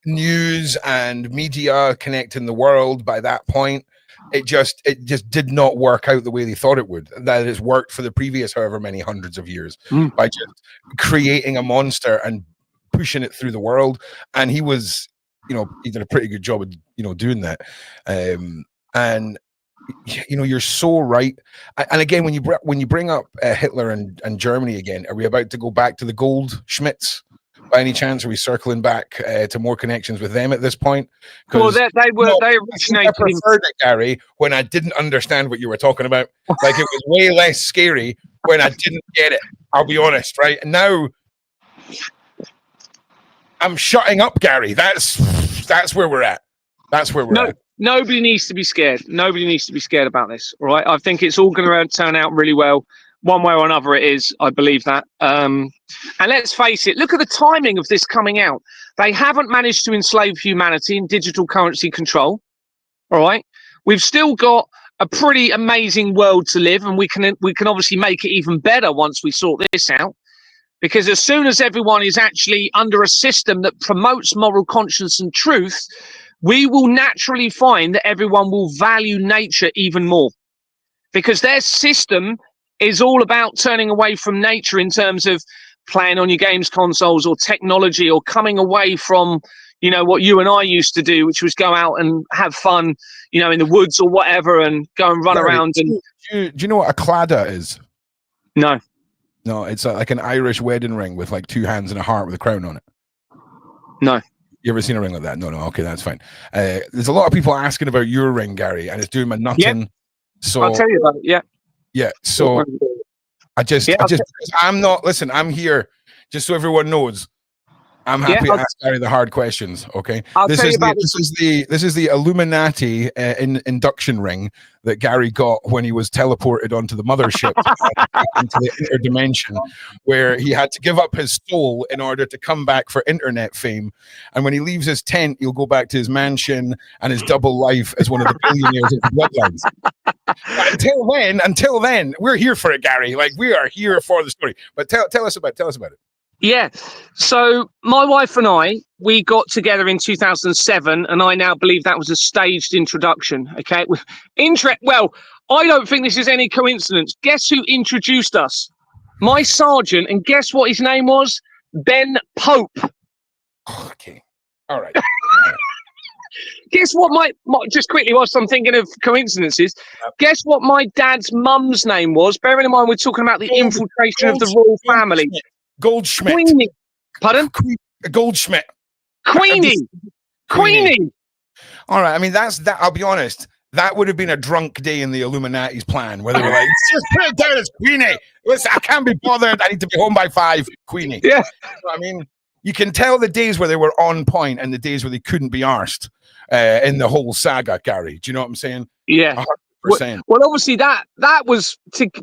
news and media connecting the world by that point, it just did not work out the way they thought it would. That it's worked for the previous however many hundreds of years by just creating a monster and pushing it through the world. And he was, he did a pretty good job of, doing that. And you're so right. And again, when you bring up Hitler and Germany again, are we about to go back to the Goldschmidts by any chance? Are we circling back to more connections with them at this point? Well, they originated. I preferred it, Gary, when I didn't understand what you were talking about. Like, it was way less scary when I didn't get it. I'll be honest, right? And now I'm shutting up, Gary. That's where we're at. That's where we're at. Nobody needs to be scared. Nobody needs to be scared about this, all right? I think it's all going to turn out really well. One way or another it is. I believe that. And let's face it, look at the timing of this coming out. They haven't managed to enslave humanity in digital currency control, all right? We've still got a pretty amazing world to live, and we can obviously make it even better once we sort this out. Because as soon as everyone is actually under a system that promotes moral conscience and truth, we will naturally find that everyone will value nature even more, because their system is all about turning away from nature in terms of playing on your games consoles or technology, or coming away from, what you and I used to do, which was go out and have fun, in the woods or whatever, and go and run around. And do you know what a cladda is? No. No, it's like an Irish wedding ring with like two hands and a heart with a crown on it. No. You ever seen a ring like that? No. Okay, that's fine. There's a lot of people asking about your ring, Gary, and it's doing my nutting. Yep. So I'll tell you about it. Yeah. So I'm not. Listen, I'm here just so everyone knows. I'm happy to ask Gary the hard questions. Okay. This is the Illuminati induction ring that Gary got when he was teleported onto the mothership into the interdimension, where he had to give up his soul in order to come back for internet fame. And when he leaves his tent, he'll go back to his mansion and his double life as one of the billionaires of the bloodlines. Until then, we're here for it, Gary. Like, we are here for the story. But tell us about it. Yeah. So my wife and I, we got together in 2007, and I now believe that was a staged introduction. Okay. Well, I don't think this is any coincidence. Guess who introduced us? My sergeant, and guess what his name was? Ben Pope. Okay. All right. Guess what my just quickly, whilst I'm thinking of coincidences, guess what my dad's mum's name was? Bearing in mind we're talking about the infiltration of the royal family. Goldschmidt. Queenie. Pardon? Goldschmidt. Queenie. All right. I mean, that. I'll be honest. that would have been a drunk day in the Illuminati's plan, where they were like, just put it down as Queenie. Listen, I can't be bothered. I need to be home by 5, Queenie. Yeah. I mean, you can tell the days where they were on point and the days where they couldn't be arsed in the whole saga, Gary. Do you know what I'm saying? Yeah. 100%. Well, obviously that was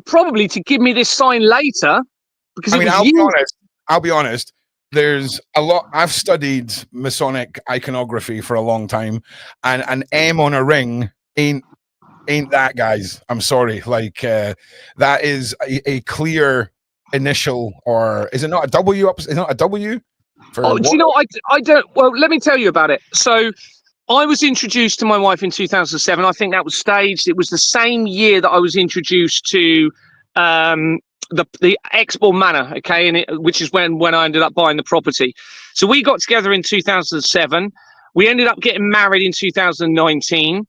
probably to give me this sign later, because I mean, I'll be honest. There's a lot. I've studied Masonic iconography for a long time, and an M on a ring ain't that, guys. I'm sorry. Like that is a clear initial, or is it not a W up? Is it not a W? Do you know? I don't. Well, let me tell you about it. So, I was introduced to my wife in 2007. I think that was staged. It was the same year that I was introduced to the Exbourne Manor, okay, and which is when I ended up buying the property. So we got together in 2007. We ended up getting married in 2019.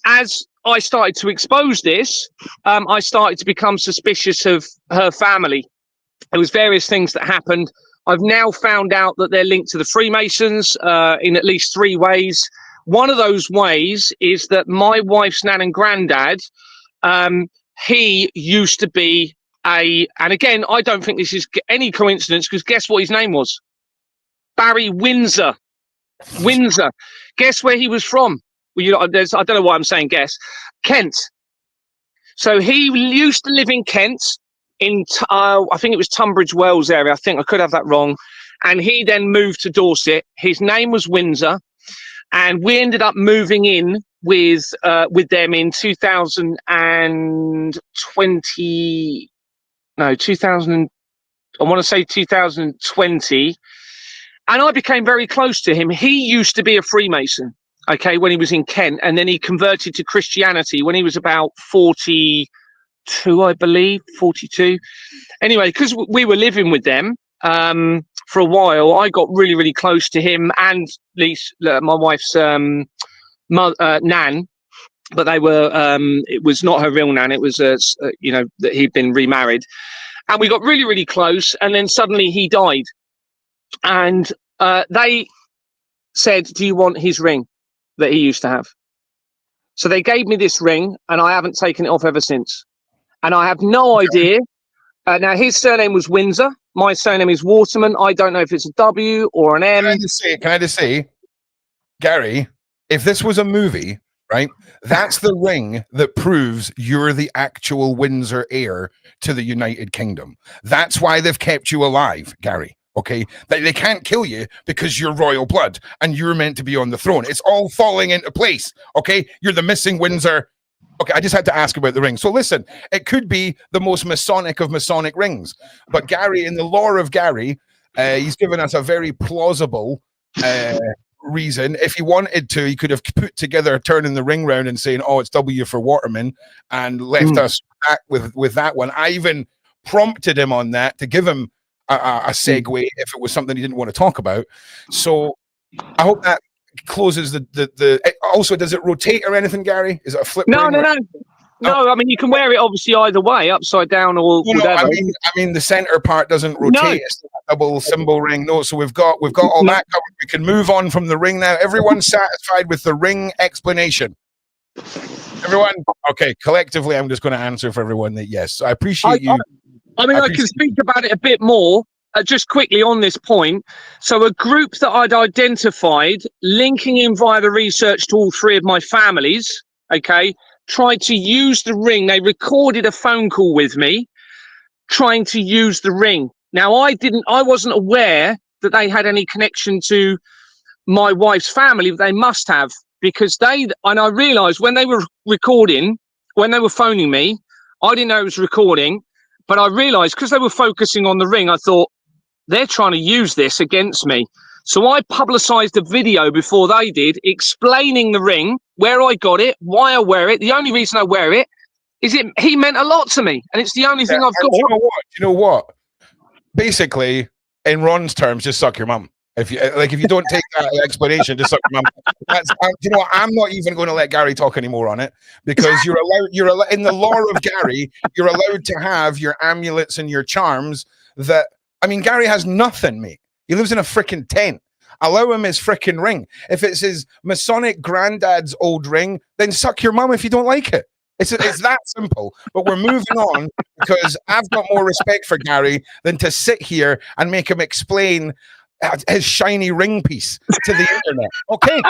As I started to expose this, I started to become suspicious of her family. There was various things that happened. I've now found out that they're linked to the Freemasons in at least 3 ways. One of those ways is that my wife's nan and granddad, he used to be and again, I don't think this is any coincidence, because guess what his name was? Barry Windsor. Windsor. Guess where he was from? Well, I don't know why I'm saying guess. Kent. So he used to live in Kent, in I think it was Tunbridge Wells area. I think I could have that wrong. And he then moved to Dorset. His name was Windsor, and we ended up moving in with them in 2020. No, 2000. I want to say 2020. And I became very close to him. He used to be a Freemason, okay, when he was in Kent, and then he converted to Christianity when he was about 42, I believe, 42. Anyway, because we were living with them for a while, I got really, really close to him and my wife's nan, but they were, it was not her real nan. It was, that he'd been remarried, and we got really, really close. And then suddenly he died, and they said, "Do you want his ring that he used to have?" So they gave me this ring, and I haven't taken it off ever since. And I have no idea. Now, his surname was Windsor. My surname is Waterman. I don't know if it's a W or an M. Can I just say, Gary, if this was a movie, right, that's the ring that proves you're the actual Windsor heir to the United Kingdom. That's why they've kept you alive, Gary. Okay, they can't kill you because you're royal blood and you're meant to be on the throne. It's all falling into place. Okay, you're the missing Windsor. Okay, I just had to ask about the ring. So listen, it could be the most Masonic of Masonic rings, but Gary, in the lore of Gary, he's given us a very plausible reason. If he wanted to, he could have put together turning the ring round and saying, "Oh, it's W for Waterman," and left us with that one. I even prompted him on that to give him a segue if it was something he didn't want to talk about. So I hope that closes the also, does it rotate or anything, Gary? Is it a flip? No. I mean, you can wear it obviously either way, upside down or whatever. I mean the center part doesn't rotate. No. It's a double symbol ring. No, so we've got all that covered. We can move on from the ring now. Everyone's satisfied with the ring explanation? Everyone? Okay, collectively I'm just going to answer for everyone that yes. I appreciate you. I can speak about it a bit more, just quickly on this point. So a group that I'd identified, linking in via the research to all 3 of my families, okay, tried to use the ring. They recorded a phone call with me trying to use the ring. Now, I wasn't aware that they had any connection to my wife's family, but they must have, because and I realized when they were recording, when they were phoning me, I didn't know it was recording. But I realized because they were focusing on the ring, I thought they're trying to use this against me. So I publicized a video before they did, explaining the ring, where I got it, why I wear it. The only reason I wear it is he meant a lot to me. And it's the only thing I've got. You know what? Basically, in Ron's terms, just suck your mum. If you don't take that explanation, just suck your mum. You know what? I'm not even going to let Gary talk anymore on it, because you're allowed in the lore of Gary, you're allowed to have your amulets and your charms. That, I mean, Gary has nothing, mate. He lives in a freaking tent. allow him his frickin' ring. If it's his Masonic granddad's old ring, then suck your mum if you don't like it. It's that simple. But we're moving on because I've got more respect for Gary than to sit here and make him explain his shiny ring piece to the internet. Okay?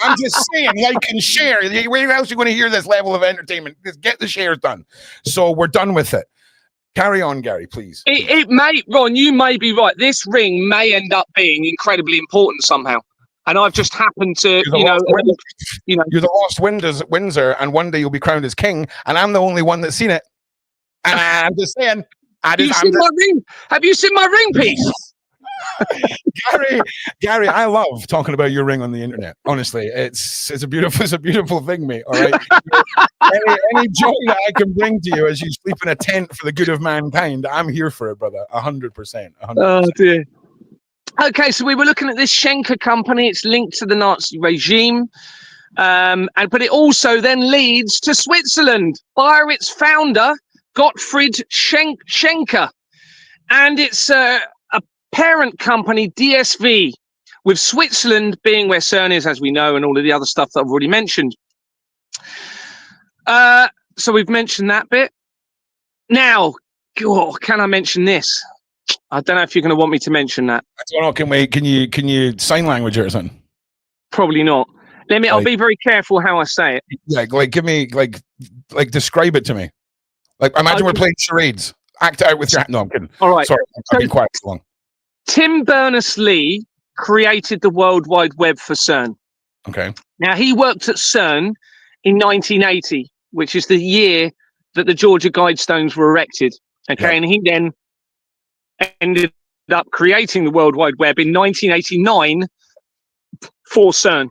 I'm just saying, like and share. Where else are you going to hear this level of entertainment? Just get the shares done. So we're done with it. Carry on, Gary, please. It may, Ron, you may be right. This ring may end up being incredibly important somehow. And I've just happened to, you're the lost Windsor, and one day you'll be crowned as king, and I'm the only one that's seen it. And I'm just saying. Have you seen my ring? Have you seen my ring piece? Gary, I love talking about your ring on the internet. Honestly, it's a beautiful thing, mate. All right, any joy that I can bring to you as you sleep in a tent for the good of mankind, I'm here for it, brother. 100%. Oh dear. Okay, so we were looking at this Schenker company. It's linked to the Nazi regime, but it also then leads to Switzerland via its founder Gottfried Schenker, and it's a parent company, DSV, with Switzerland being where Cern is, as we know, and all of the other stuff that I've already mentioned. So we've mentioned that bit. Now, can I mention this? I don't know if you're going to want me to mention that. I don't know. Can you sign language or something? Probably not. I'll be very careful how I say it. Yeah, give me describe it to me. Like, imagine we're playing charades. Act out with your. No, I'm kidding. All right. Sorry, I've been quiet too long. Tim Berners-Lee created the World Wide Web for CERN. Okay. Now, he worked at CERN in 1980, which is the year that the Georgia Guidestones were erected. Okay, yeah. And he then ended up creating the World Wide Web in 1989 for CERN.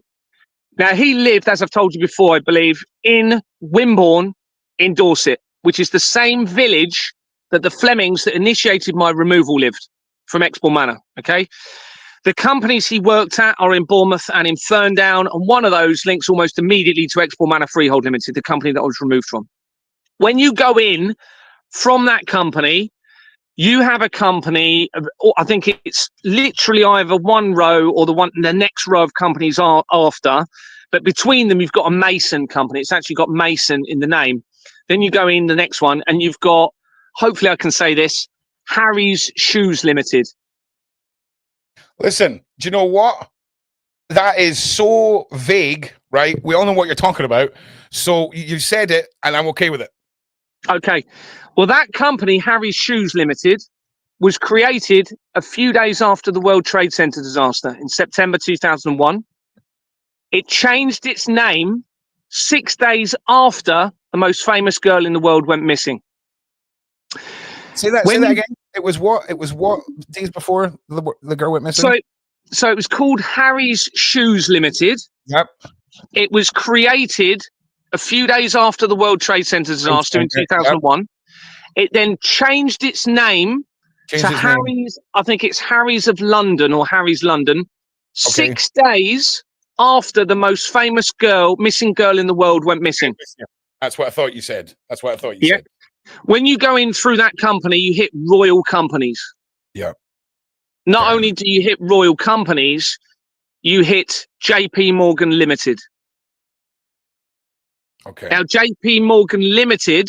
Now, he lived, as I've told you before, I believe, in Wimborne in Dorset, which is the same village that the Flemings that initiated my removal lived from Expoor Manor, okay? The companies he worked at are in Bournemouth and in Ferndown, and one of those links almost immediately to Expoor Manor Freehold Limited, the company that I was removed from. When you go in from that company, you have a company, I think it's literally either one row or the next row of companies are after, but between them you've got a Mason company. It's actually got Mason in the name. Then you go in the next one and you've got, hopefully I can say this, Harry's Shoes Limited. Listen, do you know what? That is so vague, right? We all know what you're talking about. So you said it and I'm okay with it. Okay. Well, that company, Harry's Shoes Limited, was created a few days after the World Trade Center disaster in September 2001. It changed its name 6 days after the most famous girl in the world went missing. Say that again. It was what days before the girl went missing? So it was called Harry's Shoes Limited. Yep. It was created a few days after the World Trade Center disaster in 2001. Yep. It then changed its name to Harry's. I think it's Harry's of London or Harry's London. Okay. 6 days after the most famous missing girl in the world went missing. That's what I thought you said. Said. When you go in through that company, you hit Royal Companies. Yeah. Not only do you hit Royal Companies, you hit JP Morgan Limited. Okay. Now, JP Morgan Limited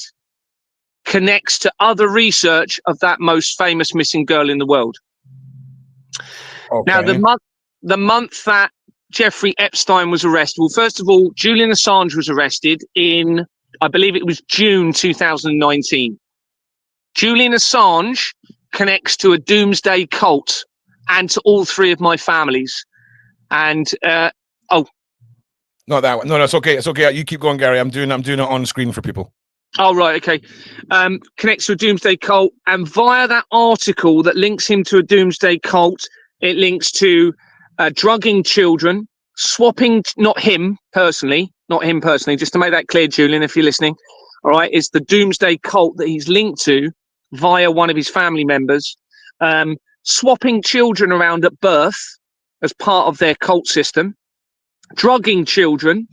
connects to other research of that most famous missing girl in the world. Okay. Now, the month that Jeffrey Epstein was arrested, well, first of all, Julian Assange was arrested in, I believe it was June 2019. Julian Assange connects to a doomsday cult and to all three of my families. And, Not that one. No, it's okay. It's okay. You keep going, Gary. I'm doing it on screen for people. Oh, right. Okay. Connects to a doomsday cult. And via that article that links him to a doomsday cult, it links to drugging children, swapping, not him personally, just to make that clear, Julian, if you're listening. All right. It's the doomsday cult that he's linked to via one of his family members, swapping children around at birth as part of their cult system, drugging children,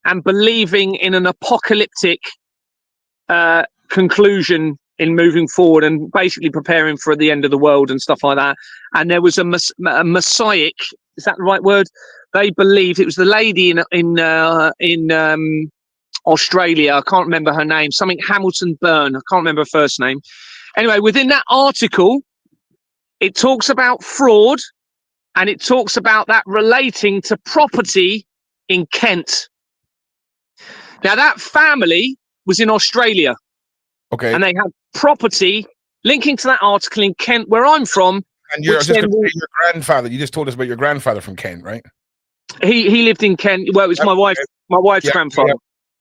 and believing in an apocalyptic conclusion in moving forward and basically preparing for the end of the world and stuff like that. And there was a messiah, is that the right word? They believed it was the lady in Australia. I can't remember her name. Something Hamilton Byrne. I can't remember her first name. Anyway, within that article, it talks about fraud, and it talks about that relating to property in Kent. Now, that family was in Australia. Okay. And they had property linking to that article in Kent, where I'm from. And you're just going to say your grandfather. You just told us about your grandfather from Kent, right? He lived in Kent. Well, it was my wife's grandfather.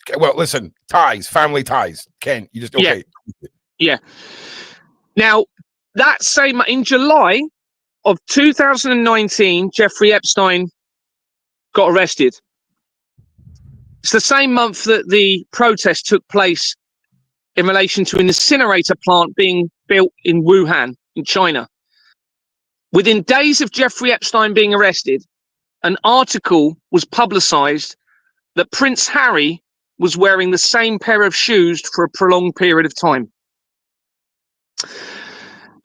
Yeah. Well, listen, family ties. Kent, you just okay. Yeah. Now, that same in July of 2019, Jeffrey Epstein got arrested. It's the same month that the protest took place in relation to an incinerator plant being built in Wuhan, in China. Within days of Jeffrey Epstein being arrested, an article was publicized that Prince Harry was wearing the same pair of shoes for a prolonged period of time.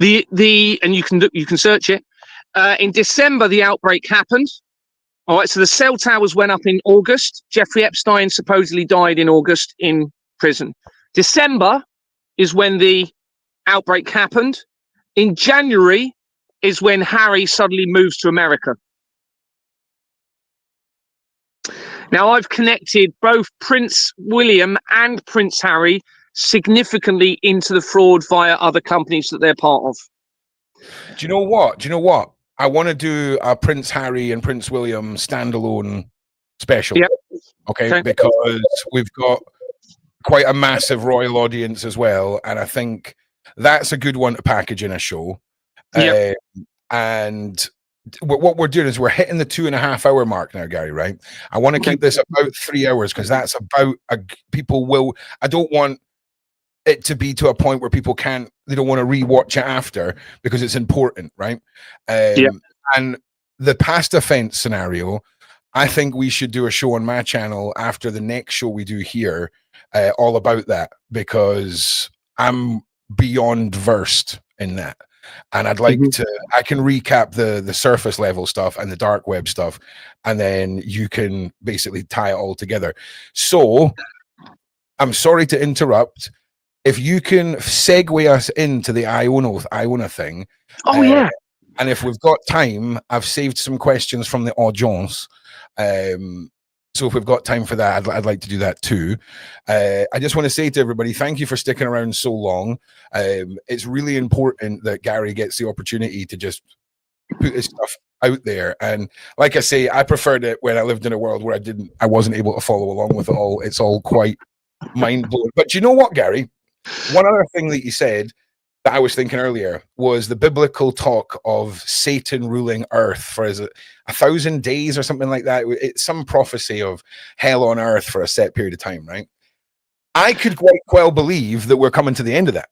And you can search it. In December, the outbreak happened. All right, so the cell towers went up in August. Jeffrey Epstein supposedly died in August in prison. December is when the outbreak happened. In January is when Harry suddenly moves to America. Now, I've connected both Prince William and Prince Harry significantly into the fraud via other companies that they're part of. Do you know what? I want to do a Prince Harry and Prince William standalone special. Yep. Okay, because we've got quite a massive royal audience as well, and I think that's a good one to package in a show. Yep. And what we're doing is we're hitting the 2.5 hour mark now, Gary, right? I want to keep this about 3 hours because that's about I don't want it to be to a point where people they don't want to rewatch it after because it's important, right? And the past offense scenario, I think we should do a show on my channel after the next show we do here, all about that, because I'm beyond versed in that. And I'd like I can recap the surface level stuff and the dark web stuff, and then you can basically tie it all together. So I'm sorry to interrupt. If you can segue us into the Iona thing. Oh, yeah. And if we've got time, I've saved some questions from the audience. So if we've got time for that, I'd like to do that too. I just want to say to everybody, thank you for sticking around so long. It's really important that Gary gets the opportunity to just put his stuff out there. And like I say, I preferred it when I lived in a world where I wasn't able to follow along with it all. It's all quite mind-blowing. But you know what, Gary? One other thing that you said that I was thinking earlier was the biblical talk of Satan ruling earth for 1,000 days or something like that. It's some prophecy of hell on earth for a set period of time, right? I could quite well believe that we're coming to the end of that.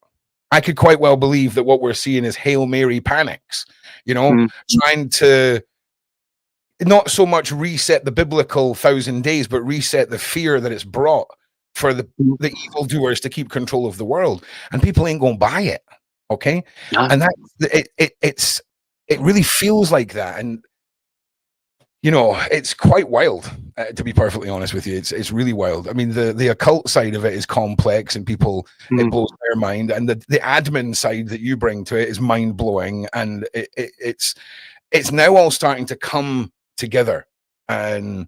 I could quite well believe that what we're seeing is Hail Mary panics, trying to not so much reset the biblical 1,000 days, but reset the fear that it's brought for the evildoers to keep control of the world. And people ain't going to buy it. Okay. No. And it really feels like that. And, it's quite wild, to be perfectly honest with you. It's really wild. I mean, the occult side of it is complex and people, it blows their mind. And the admin side that you bring to it is mind blowing. And it's now all starting to come together, and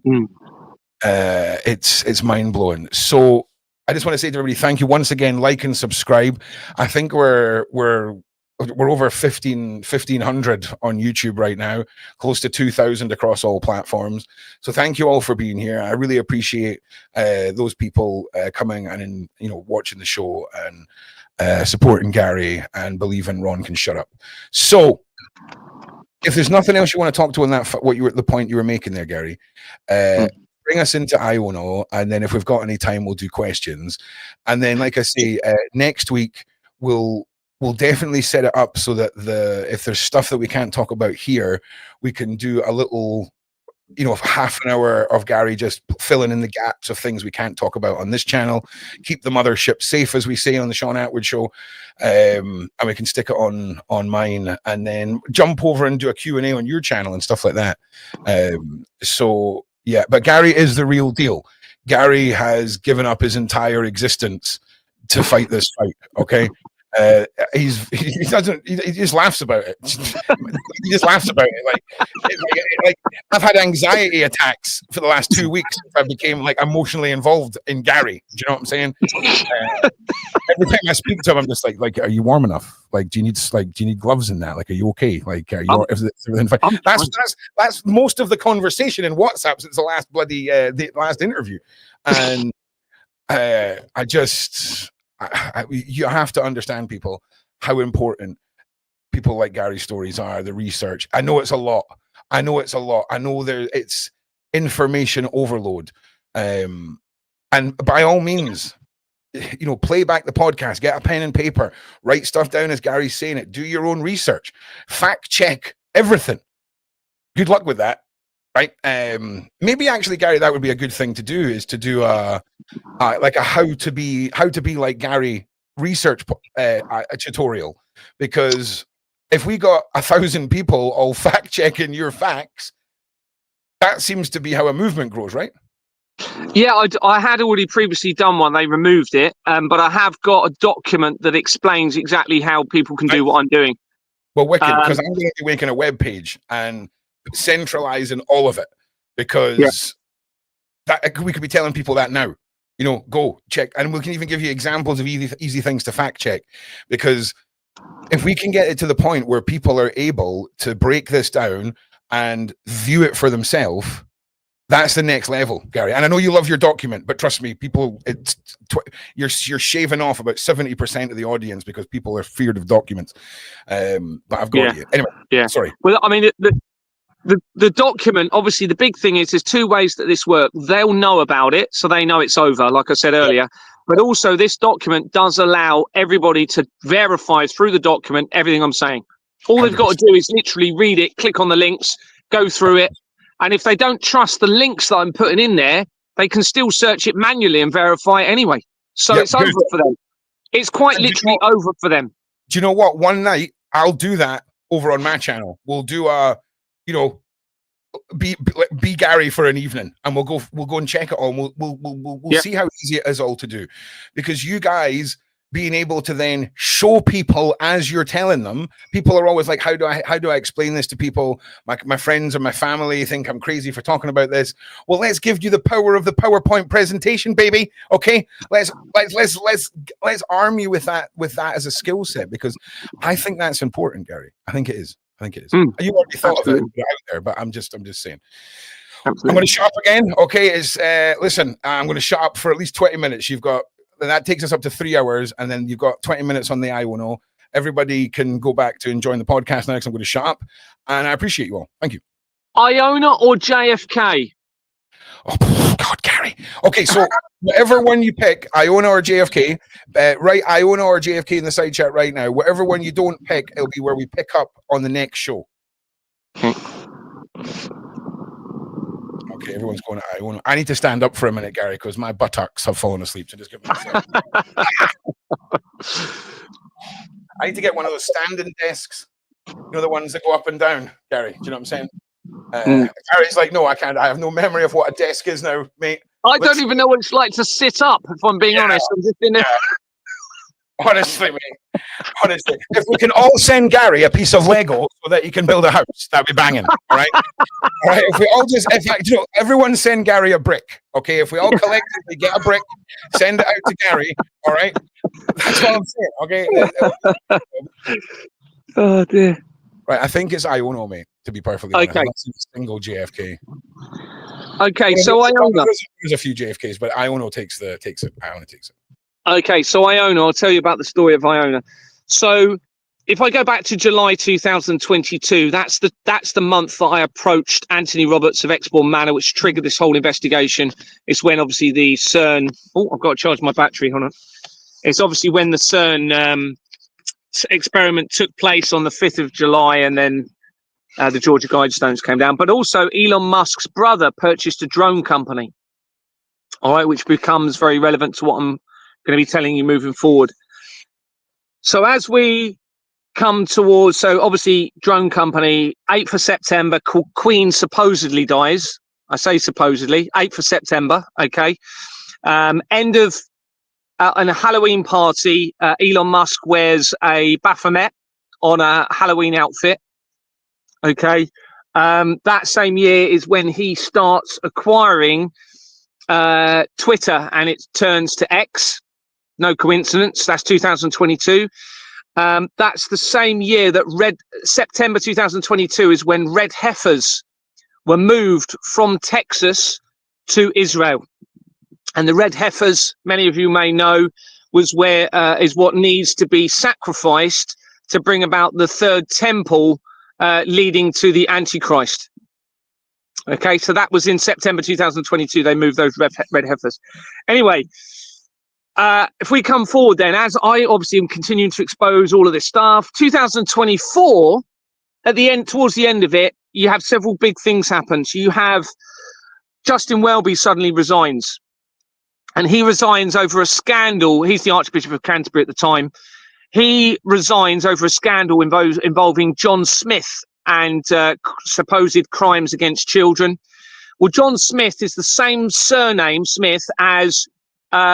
it's mind blowing. So I just want to say to everybody, thank you once again. Like and subscribe. I think we're over 1,500 on YouTube right now, close to 2,000 across all platforms. So thank you all for being here. I really appreciate those people coming and watching the show and supporting Gary and believing Ron can shut up. So if there's nothing else you want to talk to on that, the point you were making there, Gary, bring us into Iona, and then if we've got any time, we'll do questions. And then, like I say, next week we'll definitely set it up so that if there's stuff that we can't talk about here, we can do a little you know, half an hour of Gary just filling in the gaps of things we can't talk about on this channel. Keep the mothership safe, as we say on the Shaun Attwood show, and we can stick it on mine, and then jump over and do a Q&A on your channel and stuff like that. So yeah, but Gary is the real deal. Gary has given up his entire existence to fight this fight. Okay. He just laughs about it. He just laughs about it. Like I've had anxiety attacks for the last 2 weeks since I became like emotionally involved in Gary. Do you know what I'm saying? Every time I speak to him, I'm just like, are you warm enough? Like, do you need gloves in that? Like, are you okay? Like, are you? Is everything fine? That's most of the conversation in WhatsApp since the last the last interview, and you have to understand, people, how important people like Gary's stories are, the research. I know it's a lot. I know it's information overload. And by all means, you know, play back the podcast, get a pen and paper, write stuff down as Gary's saying it, do your own research, fact check everything. Good luck with that. Right. Maybe actually, Gary, that would be a good thing to do, is to do like a how to be like Gary research a tutorial, because if we got 1,000 people all fact checking your facts, that seems to be how a movement grows, right? Yeah, I had already previously done one. They removed it, but I have got a document that explains exactly how people can do what I'm doing. Well, wicked, because I'm going to be making a web page and centralizing all of it, because that we could be telling people that now, you know, go check, and we can even give you examples of easy things to fact check, because if we can get it to the point where people are able to break this down and view it for themselves, that's the next level, Gary. And I know you love your document, but trust me, people, you're shaving off about 70% of the audience because people are feared of documents. But I've got you anyway. Yeah, sorry. Well, I mean, the document, obviously, the big thing is there's two ways that this works. They'll know about it, so they know it's over, like I said earlier. But also, this document does allow everybody to verify through the document everything I'm saying. All 100%. They've got to do is literally read it, click on the links, go through it. And if they don't trust the links that I'm putting in there, they can still search it manually and verify it anyway. So it's over for them. It's quite literally over for them. Do you know what? One night, I'll do that over on my channel. We'll do you know, be Gary for an evening, and we'll go and check it all. And we'll see how easy it is all to do, because you guys being able to then show people as you're telling them. People are always like, how do I explain this to people? My friends or my family think I'm crazy for talking about this. Well, let's give you the power of the PowerPoint presentation, baby. Okay, let's arm you with that as a skill set, because I think that's important, Gary. I think it is. You already thought of it out there, but I'm just saying. Absolutely. I'm going to shut up again. Okay, listen, I'm going to shut up for at least 20 minutes. That takes us up to 3 hours, and then you've got 20 minutes on the IONO. Everybody can go back to enjoying the podcast now, because I'm going to shut up, and I appreciate you all. Thank you. Iona or JFK? Oh God, Gary. Okay, so whatever one you pick, Iona or JFK, write Iona or JFK in the side chat right now. Whatever one you don't pick, it'll be where we pick up on the next show. Okay, everyone's going to Iona. I need to stand up for a minute, Gary, because my buttocks have fallen asleep. So just give me a second. I need to get one of those standing desks. You know, the ones that go up and down, Gary. Do you know what I'm saying? Gary's like, no, I can't. I have no memory of what a desk is now, mate. I don't even know what it's like to sit up, if I'm being honest. I'm just in there. Honestly, mate. Honestly, if we can all send Gary a piece of Lego so that he can build a house, that'd be banging. All right. All right. If we all everyone send Gary a brick. Okay. If we all collectively get a brick, send it out to Gary. All right. That's what I'm saying. Okay. Oh dear. Right. I think it's Iona, mate, to be perfectly honest. Okay. Single JFK. Okay. So Iona. There's a few JFKs, but Iona takes it. Iona takes it. Okay, so Iona, I'll tell you about the story of Iona. So if I go back to July 2022, that's the month that I approached Anthony Roberts of Exbourne Manor, which triggered this whole investigation. It's when obviously the Cern... Oh, I've got to charge my battery, hold on. It's obviously when the Cern experiment took place on the 5th of July, and then The Georgia Guidestones came down. But also Elon Musk's brother purchased a drone company, all right, which becomes very relevant to what I'm going to be telling you moving forward. So as we come towards, so obviously drone company, 8th of September, Queen supposedly dies. I say supposedly, 8th of September, okay. End of on a Halloween party, Elon Musk wears a Baphomet on a Halloween outfit, okay. That same year is when he starts acquiring Twitter, and it turns to X. No coincidence, that's 2022. That's the same year that September 2022 is when red heifers were moved from Texas to Israel. And the red heifers, many of you may know, is what needs to be sacrificed to bring about the third temple, leading to the Antichrist. Okay, so that was in September 2022. They moved those red heifers. Anyway, if we come forward then, as I obviously am continuing to expose all of this stuff, 2024, at the end, towards the end of it, you have several big things happen. So you have Justin Welby suddenly resigns, and he resigns over a scandal. He's the Archbishop of Canterbury at the time. He resigns over a scandal involving John Smith and supposed crimes against children. Well, John Smith is the same surname, Smith, as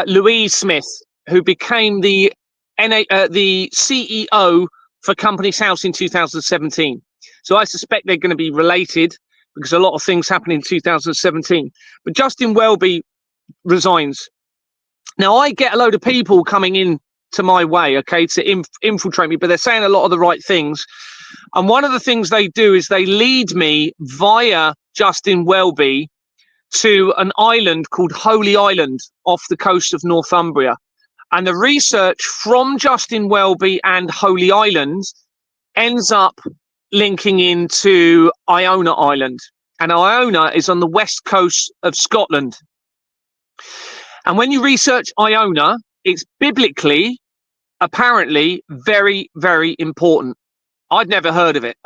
Louise Smith, who became the CEO for Companies House in 2017. So I suspect they're going to be related, because a lot of things happened in 2017. But Justin Welby resigns. Now, I get a load of people coming in to my way, okay, to infiltrate me, but they're saying a lot of the right things. And one of the things they do is they lead me via Justin Welby to an island called Holy Island off the coast of Northumbria. And the research from Justin Welby and Holy Island ends up linking into Iona Island. And Iona is on the west coast of Scotland. And when you research Iona, it's biblically, apparently, very, very important. I'd never heard of it.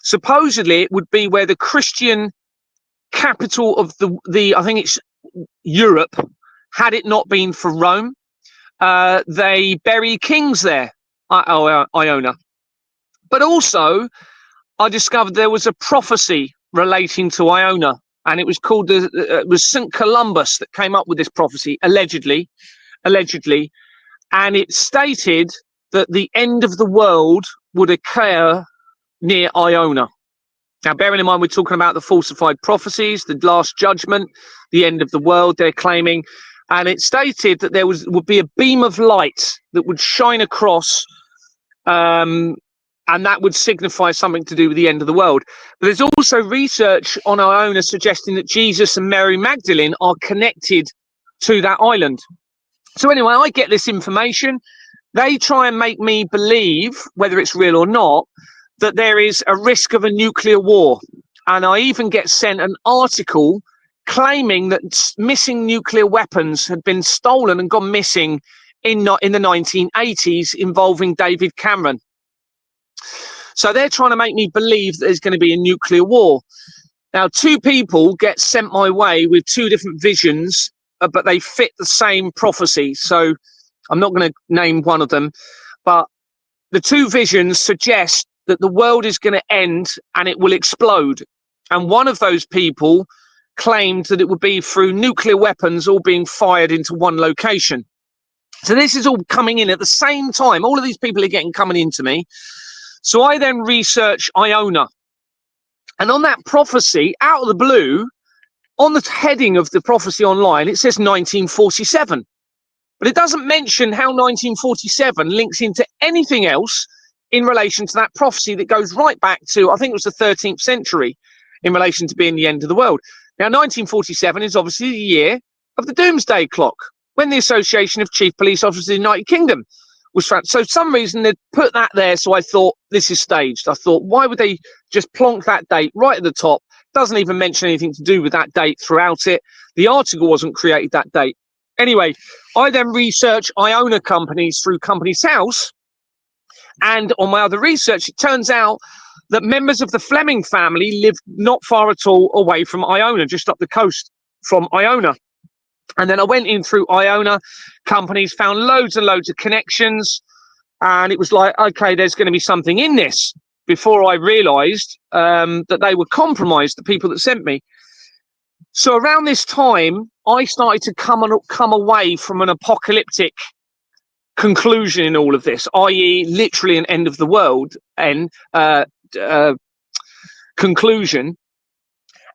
Supposedly, it would be where the Christian capital of the I think it's Europe, had it not been for Rome. They bury kings there, Iona. But also, I discovered there was a prophecy relating to Iona, and it was called it was St. Columba that came up with this prophecy, allegedly, and it stated that the end of the world would occur near Iona. Now, bearing in mind, we're talking about the falsified prophecies, the last judgment, the end of the world, they're claiming. And it stated that there would be a beam of light that would shine across, and that would signify something to do with the end of the world. But there's also research on Iona suggesting that Jesus and Mary Magdalene are connected to that island. So anyway, I get this information. They try and make me believe, whether it's real or not, that there is a risk of a nuclear war. And I even get sent an article claiming that missing nuclear weapons had been stolen and gone missing in the 1980s involving David Cameron. So they're trying to make me believe that there's going to be a nuclear war. Now, two people get sent my way with two different visions, but they fit the same prophecy. So I'm not going to name one of them, but the two visions suggest that the world is going to end and it will explode. And one of those people claimed that it would be through nuclear weapons all being fired into one location. So this is all coming in at the same time. All of these people are coming into me. So I then research Iona. And on that prophecy, out of the blue, on the heading of the prophecy online, it says 1947. But it doesn't mention how 1947 links into anything else in relation to that prophecy that goes right back to, I think it was the 13th century, in relation to being the end of the world. Now, 1947 is obviously the year of the Doomsday Clock, when the Association of Chief Police Officers of the United Kingdom was found. So for some reason, they put that there, so I thought, this is staged. I thought, why would they just plonk that date right at the top? Doesn't even mention anything to do with that date throughout it. The article wasn't created that date. Anyway, I then research Iona companies through Companies House. And on my other research, it turns out that members of the Fleming family lived not far at all away from Iona, just up the coast from Iona. And then I went in through Iona companies, found loads and loads of connections, and it was like, okay, there's going to be something in this, before I realised that they were compromised, the people that sent me. So around this time, I started to come away from an apocalyptic conclusion in all of this, i.e. literally an end of the world conclusion.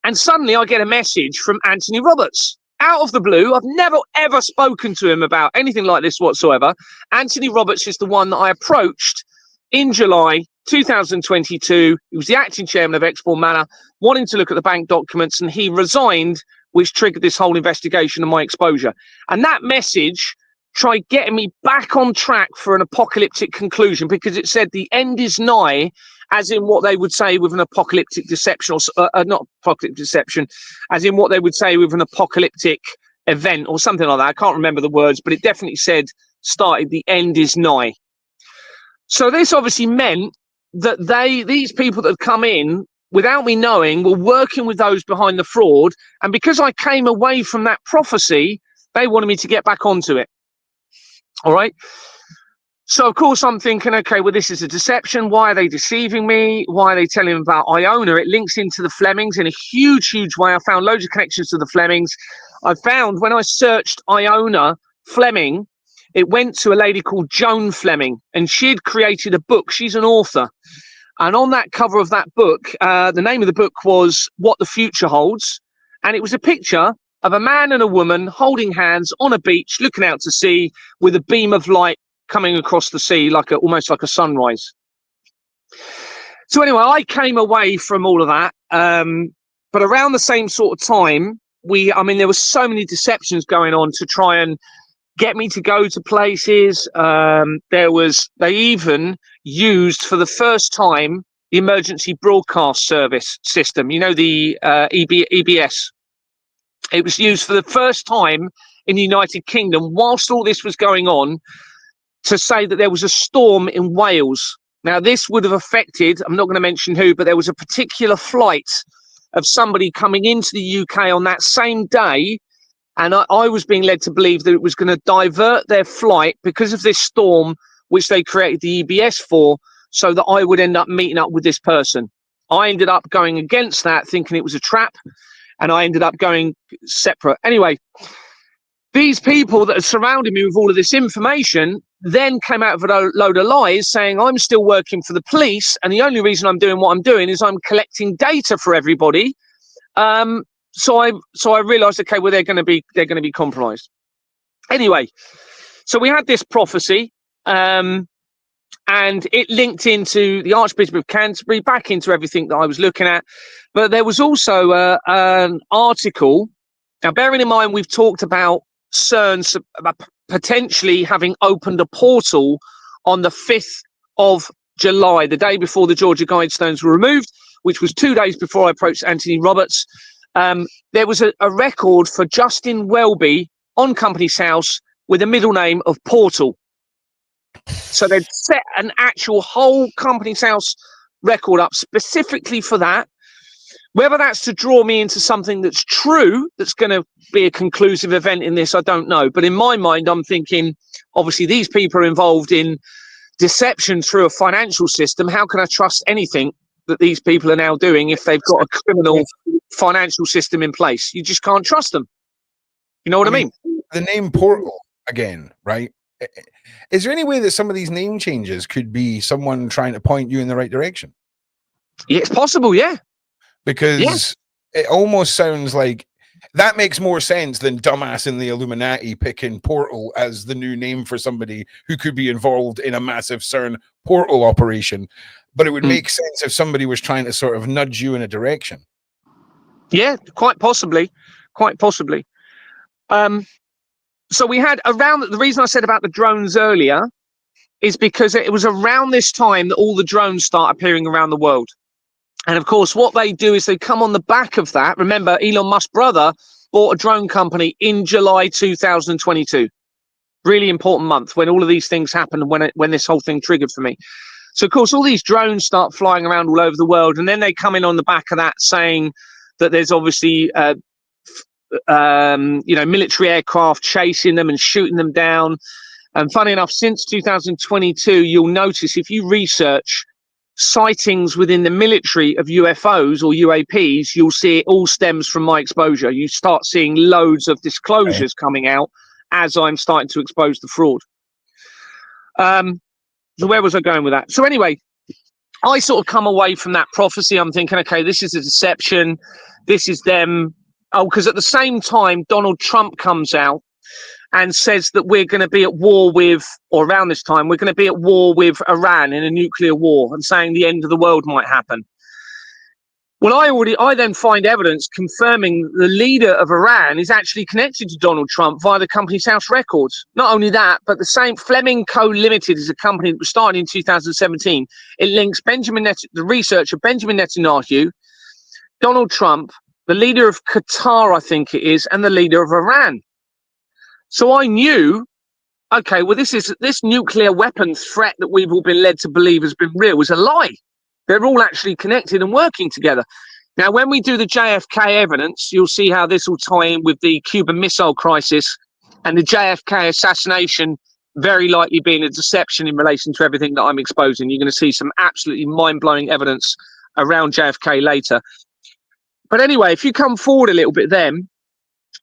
And suddenly I get a message from Anthony Roberts. Out of the blue. I've never, ever spoken to him about anything like this whatsoever. Anthony Roberts is the one that I approached in July 2022. He was the acting chairman of Export Manor, wanting to look at the bank documents, and he resigned, which triggered this whole investigation of my exposure. And that message tried getting me back on track for an apocalyptic conclusion, because it said the end is nigh, as in what they would say with an apocalyptic deception, or not apocalyptic deception, as in what they would say with an apocalyptic event or something like that. I can't remember the words, but it definitely said started the end is nigh. So this obviously meant that these people that had come in without me knowing were working with those behind the fraud. And because I came away from that prophecy, they wanted me to get back onto it. All right. So, of course, I'm thinking, okay, well, this is a deception. Why are they deceiving me? Why are they telling me about Iona? It links into the Flemings in a huge, huge way. I found loads of connections to the Flemings. I found when I searched Iona Fleming, it went to a lady called Joan Fleming, and she had created a book. She's an author. And on that cover of that book, the name of the book was What the Future Holds. And it was a picture of a man and a woman holding hands on a beach, looking out to sea with a beam of light coming across the sea, almost like a sunrise. So anyway, I came away from all of that. But around the same sort of time, there were so many deceptions going on to try and get me to go to places. They even used for the first time the emergency broadcast service system, the EBS. It was used for the first time in the United Kingdom whilst all this was going on, to say that there was a storm in Wales. Now, this would have affected, I'm not going to mention who, but there was a particular flight of somebody coming into the UK on that same day. And I was being led to believe that it was going to divert their flight because of this storm, which they created the EBS for, so that I would end up meeting up with this person. I ended up going against that, thinking it was a trap, and I ended up going separate. Anyway, these people that had surrounded me with all of this information then came out with a load of lies saying I'm still working for the police, and the only reason I'm doing what I'm doing is I'm collecting data for everybody. So I realised, okay, well they're going to be compromised. Anyway, so we had this prophecy, and it linked into the Archbishop of Canterbury, back into everything that I was looking at. But there was also an article. Now, bearing in mind we've talked about CERN potentially having opened a portal on the 5th of July, the day before the Georgia Guidestones were removed, which was 2 days before I approached Anthony Roberts. There was a record for Justin Welby on Company's House with a middle name of Portal. So they'd set an actual whole Company's House record up specifically for that. Whether that's to draw me into something that's true, that's going to be a conclusive event in this, I don't know. But in my mind, I'm thinking, obviously, these people are involved in deception through a financial system. How can I trust anything that these people are now doing if they've got a criminal financial system in place? You just can't trust them. You know what I mean? The name Portal, again, right? Is there any way that some of these name changes could be someone trying to point you in the right direction? Yeah, it's possible, yeah. Because it almost sounds like that makes more sense than dumbass in the Illuminati picking Portal as the new name for somebody who could be involved in a massive CERN portal operation. But it would make sense if somebody was trying to sort of nudge you in a direction. Yeah, quite possibly. Quite possibly. So we had around, the reason I said about the drones earlier is because it was around this time that all the drones start appearing around the world. And of course, what they do is they come on the back of that. Remember, Elon Musk's brother bought a drone company in July 2022. Really important month when all of these things happened, when this whole thing triggered for me. So, of course, all these drones start flying around all over the world, and then they come in on the back of that saying that there's obviously, military aircraft chasing them and shooting them down. And funny enough, since 2022, you'll notice if you research sightings within the military of UFOs or UAPs, you'll see it all stems from my exposure. You start seeing loads of disclosures coming out as I'm starting to expose the fraud. So where was I going with that? So anyway, I sort of come away from that prophecy. I'm thinking, okay, this is a deception. This is them. Oh, because at the same time, Donald Trump comes out and says that we're going to be at war with, or around this time, we're going to be at war with Iran in a nuclear war, and saying the end of the world might happen. Well, I then find evidence confirming the leader of Iran is actually connected to Donald Trump via the company's house records. Not only that, but the same Fleming Co. Limited is a company that was started in 2017. It links the researcher Benjamin Netanyahu, Donald Trump, the leader of Qatar, I think it is, and the leader of Iran. So I knew, okay, well, this nuclear weapons threat that we've all been led to believe has been real was a lie. They're all actually connected and working together. Now, when we do the JFK evidence, you'll see how this will tie in with the Cuban Missile Crisis and the JFK assassination very likely being a deception in relation to everything that I'm exposing. You're going to see some absolutely mind-blowing evidence around JFK later. But anyway, if you come forward a little bit then,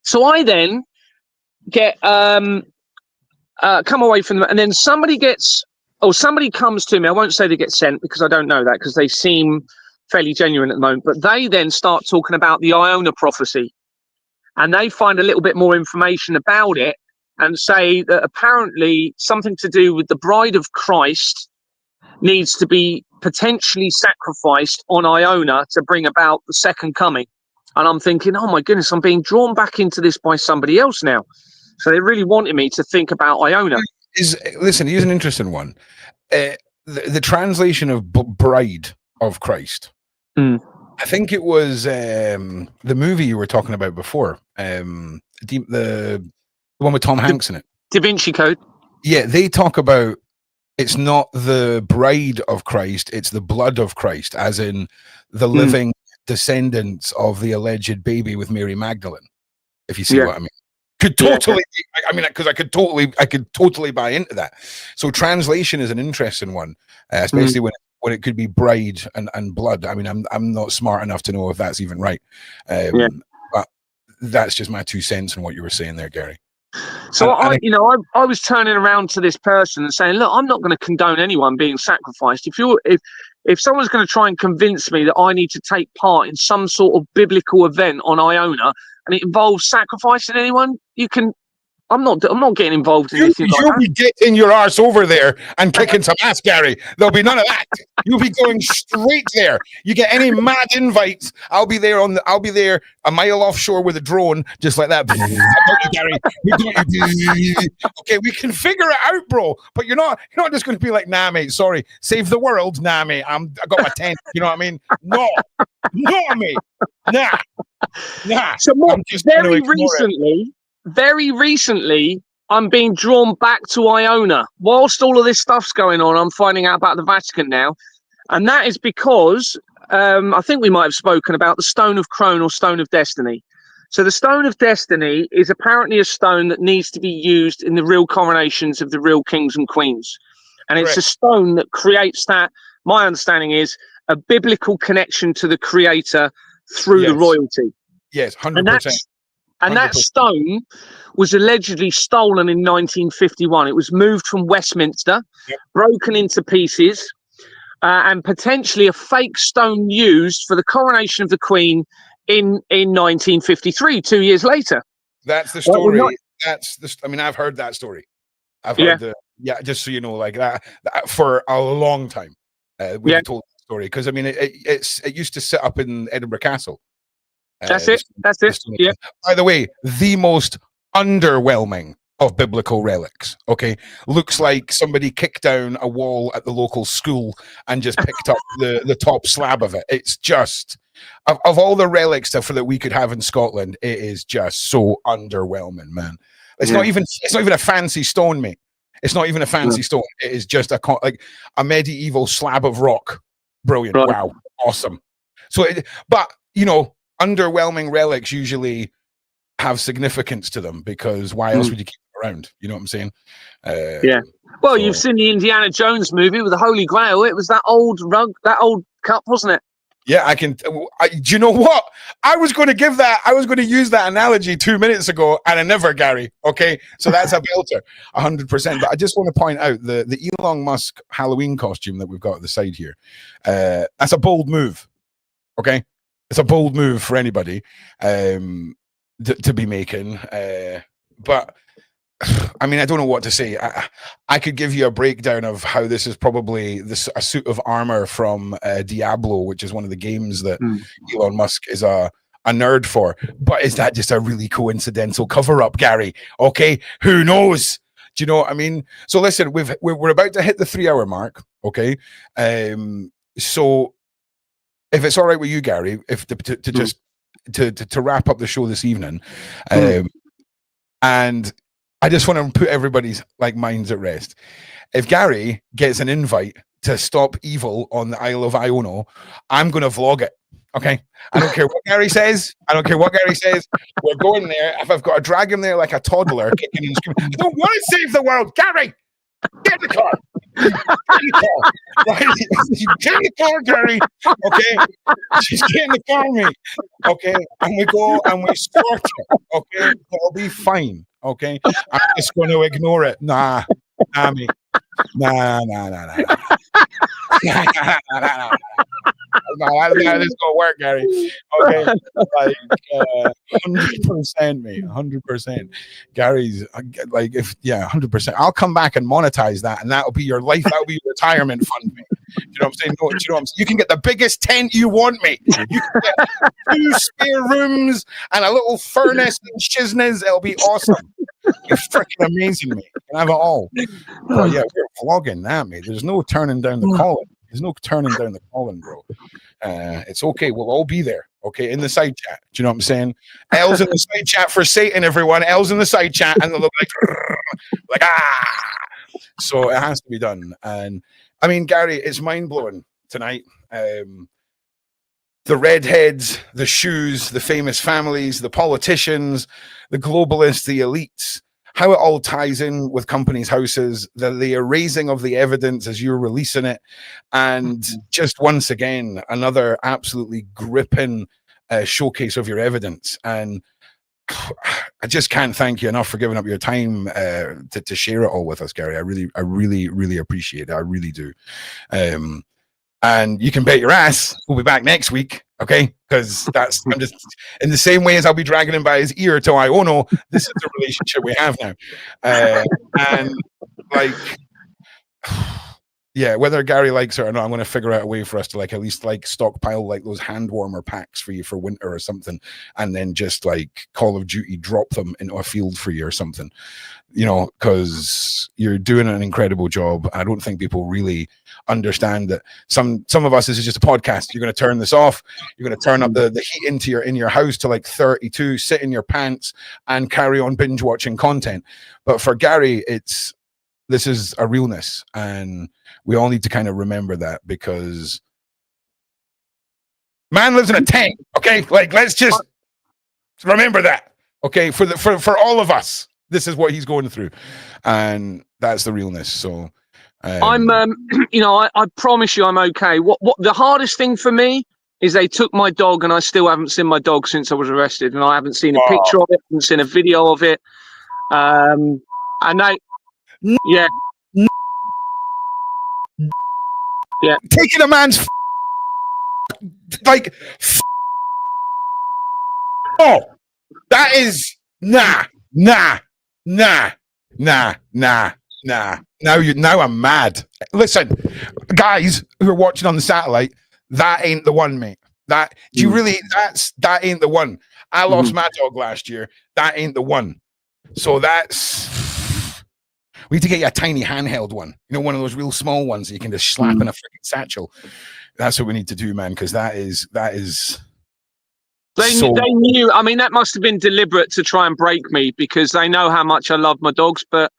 so I then get come away from them, and then somebody comes to me. I won't say they get sent because I don't know that, because they seem fairly genuine at the moment, but they then start talking about the Iona prophecy, and they find a little bit more information about it and say that apparently something to do with the bride of Christ needs to be potentially sacrificed on Iona to bring about the second coming. And I'm thinking, oh my goodness, I'm being drawn back into this by somebody else now. So they really wanted me to think about Iona. Listen, here's an interesting one. The translation of bride of Christ. I think it was the movie you were talking about before. The one with Tom Hanks in it. Da Vinci Code. Yeah, they talk about it's not the bride of Christ, it's the blood of Christ, as in the living descendants of the alleged baby with Mary Magdalene, if you see what I mean. Could totally, I mean, because I could totally buy into that. So translation is an interesting one, especially when it could be bride and blood. I mean, I'm not smart enough to know if that's even right, but that's just my 2 cents on what you were saying there, Gary. So I was turning around to this person and saying, look, I'm not going to condone anyone being sacrificed. If someone's going to try and convince me that I need to take part in some sort of biblical event on Iona and it involves sacrificing anyone, I'm not getting involved in anything like that. You'll be getting your arse over there and kicking some ass, Gary. There'll be none of that. You'll be going straight there. You get any mad invites, I'll be there a mile offshore with a drone, just like that. Gary. Okay, we can figure it out, bro. But you're not just going to be like, nah, mate, sorry, save the world. Nah, mate, I got my tent. You know what I mean? No, mate. Nah. So very recently, I'm being drawn back to Iona. Whilst all of this stuff's going on, I'm finding out about the Vatican now. And that is because I think we might have spoken about the Stone of Crone or Stone of Destiny. So the Stone of Destiny is apparently a stone that needs to be used in the real coronations of the real kings and queens. And it's a stone that creates that, my understanding is, a biblical connection to the creator through the royalty. Yes, 100%. And that stone was allegedly stolen in 1951. It was moved from Westminster, broken into pieces, and potentially a fake stone used for the coronation of the Queen in 1953, 2 years later. That's the story. I mean, I've heard that story. I've heard just so you know, like that for a long time. We've told that story because I mean, it used to sit up in Edinburgh Castle. That's it. Yeah. By the way, the most underwhelming of biblical relics. Okay, looks like somebody kicked down a wall at the local school and just picked up the top slab of it. It's just of all the relic stuff that we could have in Scotland, it is just so underwhelming, man. It's not even a fancy stone, mate. It's not even a fancy stone. It is just like a medieval slab of rock. Brilliant. Right. Wow. Awesome. So, but you know, underwhelming relics usually have significance to them, because why else would you keep them around? You know what I'm saying? Yeah. Well, you've seen the Indiana Jones movie with the Holy Grail. It was that old rug, that old cup, wasn't it? Yeah, do you know what? I was going to use that analogy 2 minutes ago, and I never, Gary. Okay, so that's a belter, 100%. But I just want to point out the Elon Musk Halloween costume that we've got at the side here. That's a bold move. Okay, it's a bold move for anybody to be making. But I mean, I don't know what to say. I could give you a breakdown of how this is probably a suit of armor from Diablo, which is one of the games that Elon Musk is a nerd for. But is that just a really coincidental cover-up, Gary? Okay, who knows? Do you know what I mean? So listen, we're about to hit the 3-hour mark. Okay, so if it's all right with you, Gary, if to wrap up the show this evening, and I just want to put everybody's minds at rest. If Gary gets an invite to stop evil on the Isle of Iono, I'm going to vlog it. Okay, I don't care what Gary says. We're going there. If I've got to drag him there like a toddler, kicking and screaming, I don't want to save the world, Gary. Get in the car. Get in the car. Right? Get in the car, Gary. Okay. Just get in the car, mate. Okay. And we go and we sort it. Okay. It'll be fine. Okay. I'm just going to ignore it. Nah, mate. Nah. No, this is gonna work, Gary. Okay, 100%, mate. 100%. Gary's 100%. I'll come back and monetize that, and that'll be your life. That'll be your retirement fund, mate. You know what I'm saying? No, do you know what I'm saying? You can get the biggest tent you want, mate. You can get 2 spare rooms and a little furnace and shizness. It'll be awesome. You're freaking amazing, mate. You can have it all. But yeah, we're vlogging that, mate. There's no turning down the calling. There's no turning down the calling, bro. It's okay. We'll all be there. Okay, in the side chat. Do you know what I'm saying? L's in the side chat for Satan, everyone. L's in the side chat, and they'll look like So it has to be done. And I mean, Gary, it's mind blowing tonight. The redheads, the shoes, the famous families, the politicians, the globalists, the elites. How it all ties in with companies' houses, the erasing of the evidence as you're releasing it, and just once again another absolutely gripping showcase of your evidence. And I just can't thank you enough for giving up your time to share it all with us, Gary. I really appreciate it. I really do. And you can bet your ass we'll be back next week, okay? Because I'm just in the same way as I'll be dragging him by his ear to Iono. This is the relationship we have now, and yeah, whether Gary likes it or not, I'm going to figure out a way for us to at least stockpile those hand warmer packs for you for winter or something, and then just Call of Duty drop them into a field for you or something, you know, because you're doing an incredible job. I don't think people really understand that some of us, this is just a podcast. You're going to turn this off. You're going to turn up the heat in your house to 32, sit in your pants and carry on binge watching content. But for Gary, this is a realness, and we all need to kind of remember that, because man lives in a tent. Okay, let's just remember that. Okay, for all of us, this is what he's going through, and that's the realness. So I'm I promise you I'm okay. What the hardest thing for me is they took my dog, and I still haven't seen my dog since I was arrested, and I haven't seen a picture of it, haven't seen a video of it, and they taking a man's that is nah. Now I'm mad. Listen, guys who are watching on the satellite, that ain't the one, mate. That ain't the one. I lost my dog last year. That ain't the one. So we need to get you a tiny handheld one. You know, one of those real small ones that you can just slap in a freaking satchel. That's what we need to do, man, because that is They knew. I mean, that must have been deliberate to try and break me, because they know how much I love my dogs. But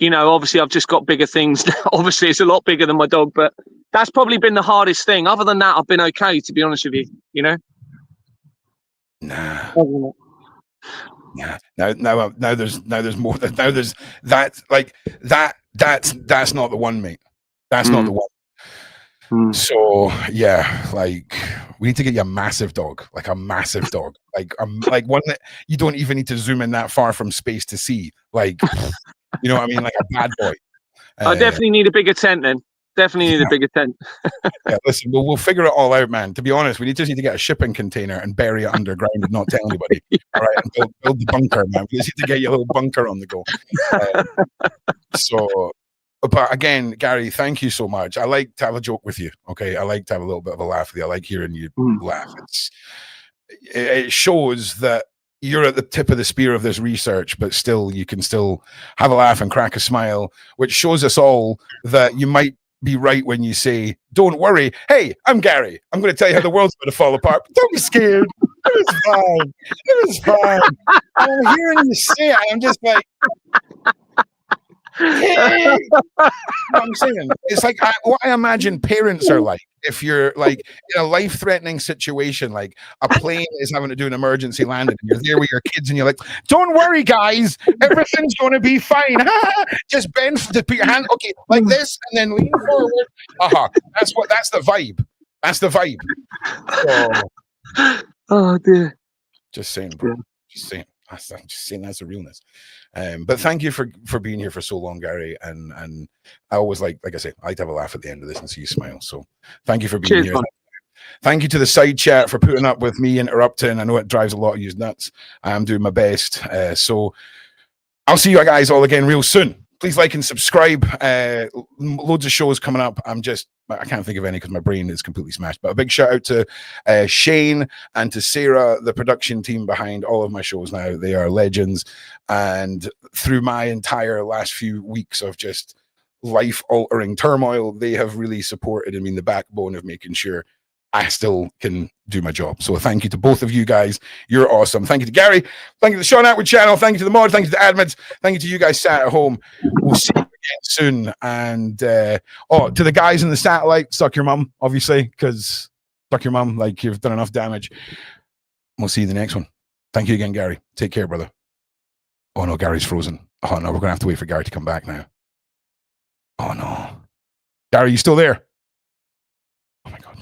you know, obviously I've just got bigger things now. Obviously it's a lot bigger than my dog, but that's probably been the hardest thing. Other than that, I've been okay, to be honest with you, you know? Nah. Yeah. Now there's more. Now there's that's not the one, mate. That's not the one. So yeah, like we need to get you a massive dog, like a massive dog, like one that you don't even need to zoom in that far from space to see, like you know what I mean, like a bad boy. I definitely need a bigger tent then. Definitely need a bigger tent. Yeah, listen, we'll figure it all out, man. To be honest, we just need to get a shipping container and bury it underground and not tell anybody. All right, and build the bunker, man. We just need to get you a little bunker on the go. But again, Gary, thank you so much. I like to have a joke with you. Okay, I like to have a little bit of a laugh with you. I like hearing you laugh. It shows that you're at the tip of the spear of this research, but still, you can still have a laugh and crack a smile, which shows us all that you might be right when you say, don't worry. Hey, I'm Gary. I'm going to tell you how the world's going to fall apart. But don't be scared. It was fine. It was fine. I'm hearing you say it. I'm just like, hey. You know what I'm saying? It's like what I imagine parents are like. If you're like in a life-threatening situation, like a plane is having to do an emergency landing, and you're there with your kids, and you're like, "Don't worry, guys, everything's going to be fine. Just bend, just put your hand, okay, like this, and then lean forward." That's the vibe. That's the vibe. So, oh dear. Just saying, bro. Just saying. I'm just saying that's the realness. But thank you for being here for so long, Gary. And I always like I say, I like to have a laugh at the end of this and see you smile. So thank you for being here. Man. Thank you to the side chat for putting up with me interrupting. I know it drives a lot of you nuts. I am doing my best. So I'll see you guys all again real soon. Please like and subscribe. Loads of shows coming up. I can't think of any because my brain is completely smashed. But a big shout out to Shane and to Sarah, the production team behind all of my shows now. They are legends. And through my entire last few weeks of just life-altering turmoil, they have really supported and been the backbone of making sure I still can do my job. So thank you to both of you guys. You're awesome. Thank you to Gary. Thank you to the Shaun Attwood channel. Thank you to the mod. Thank you to the admins. Thank you to you guys sat at home. We'll see you again soon. And to the guys in the satellite, suck your mum, obviously, because suck your mum, like you've done enough damage. We'll see you in the next one. Thank you again, Gary. Take care, brother. Oh no, Gary's frozen. Oh no, we're gonna have to wait for Gary to come back now. Oh no. Gary, you still there? Oh my God.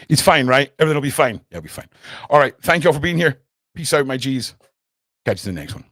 It's fine, right? Everything will be fine. Yeah, it'll be fine. All right. Thank you all for being here. Peace out, my G's. Catch you in the next one.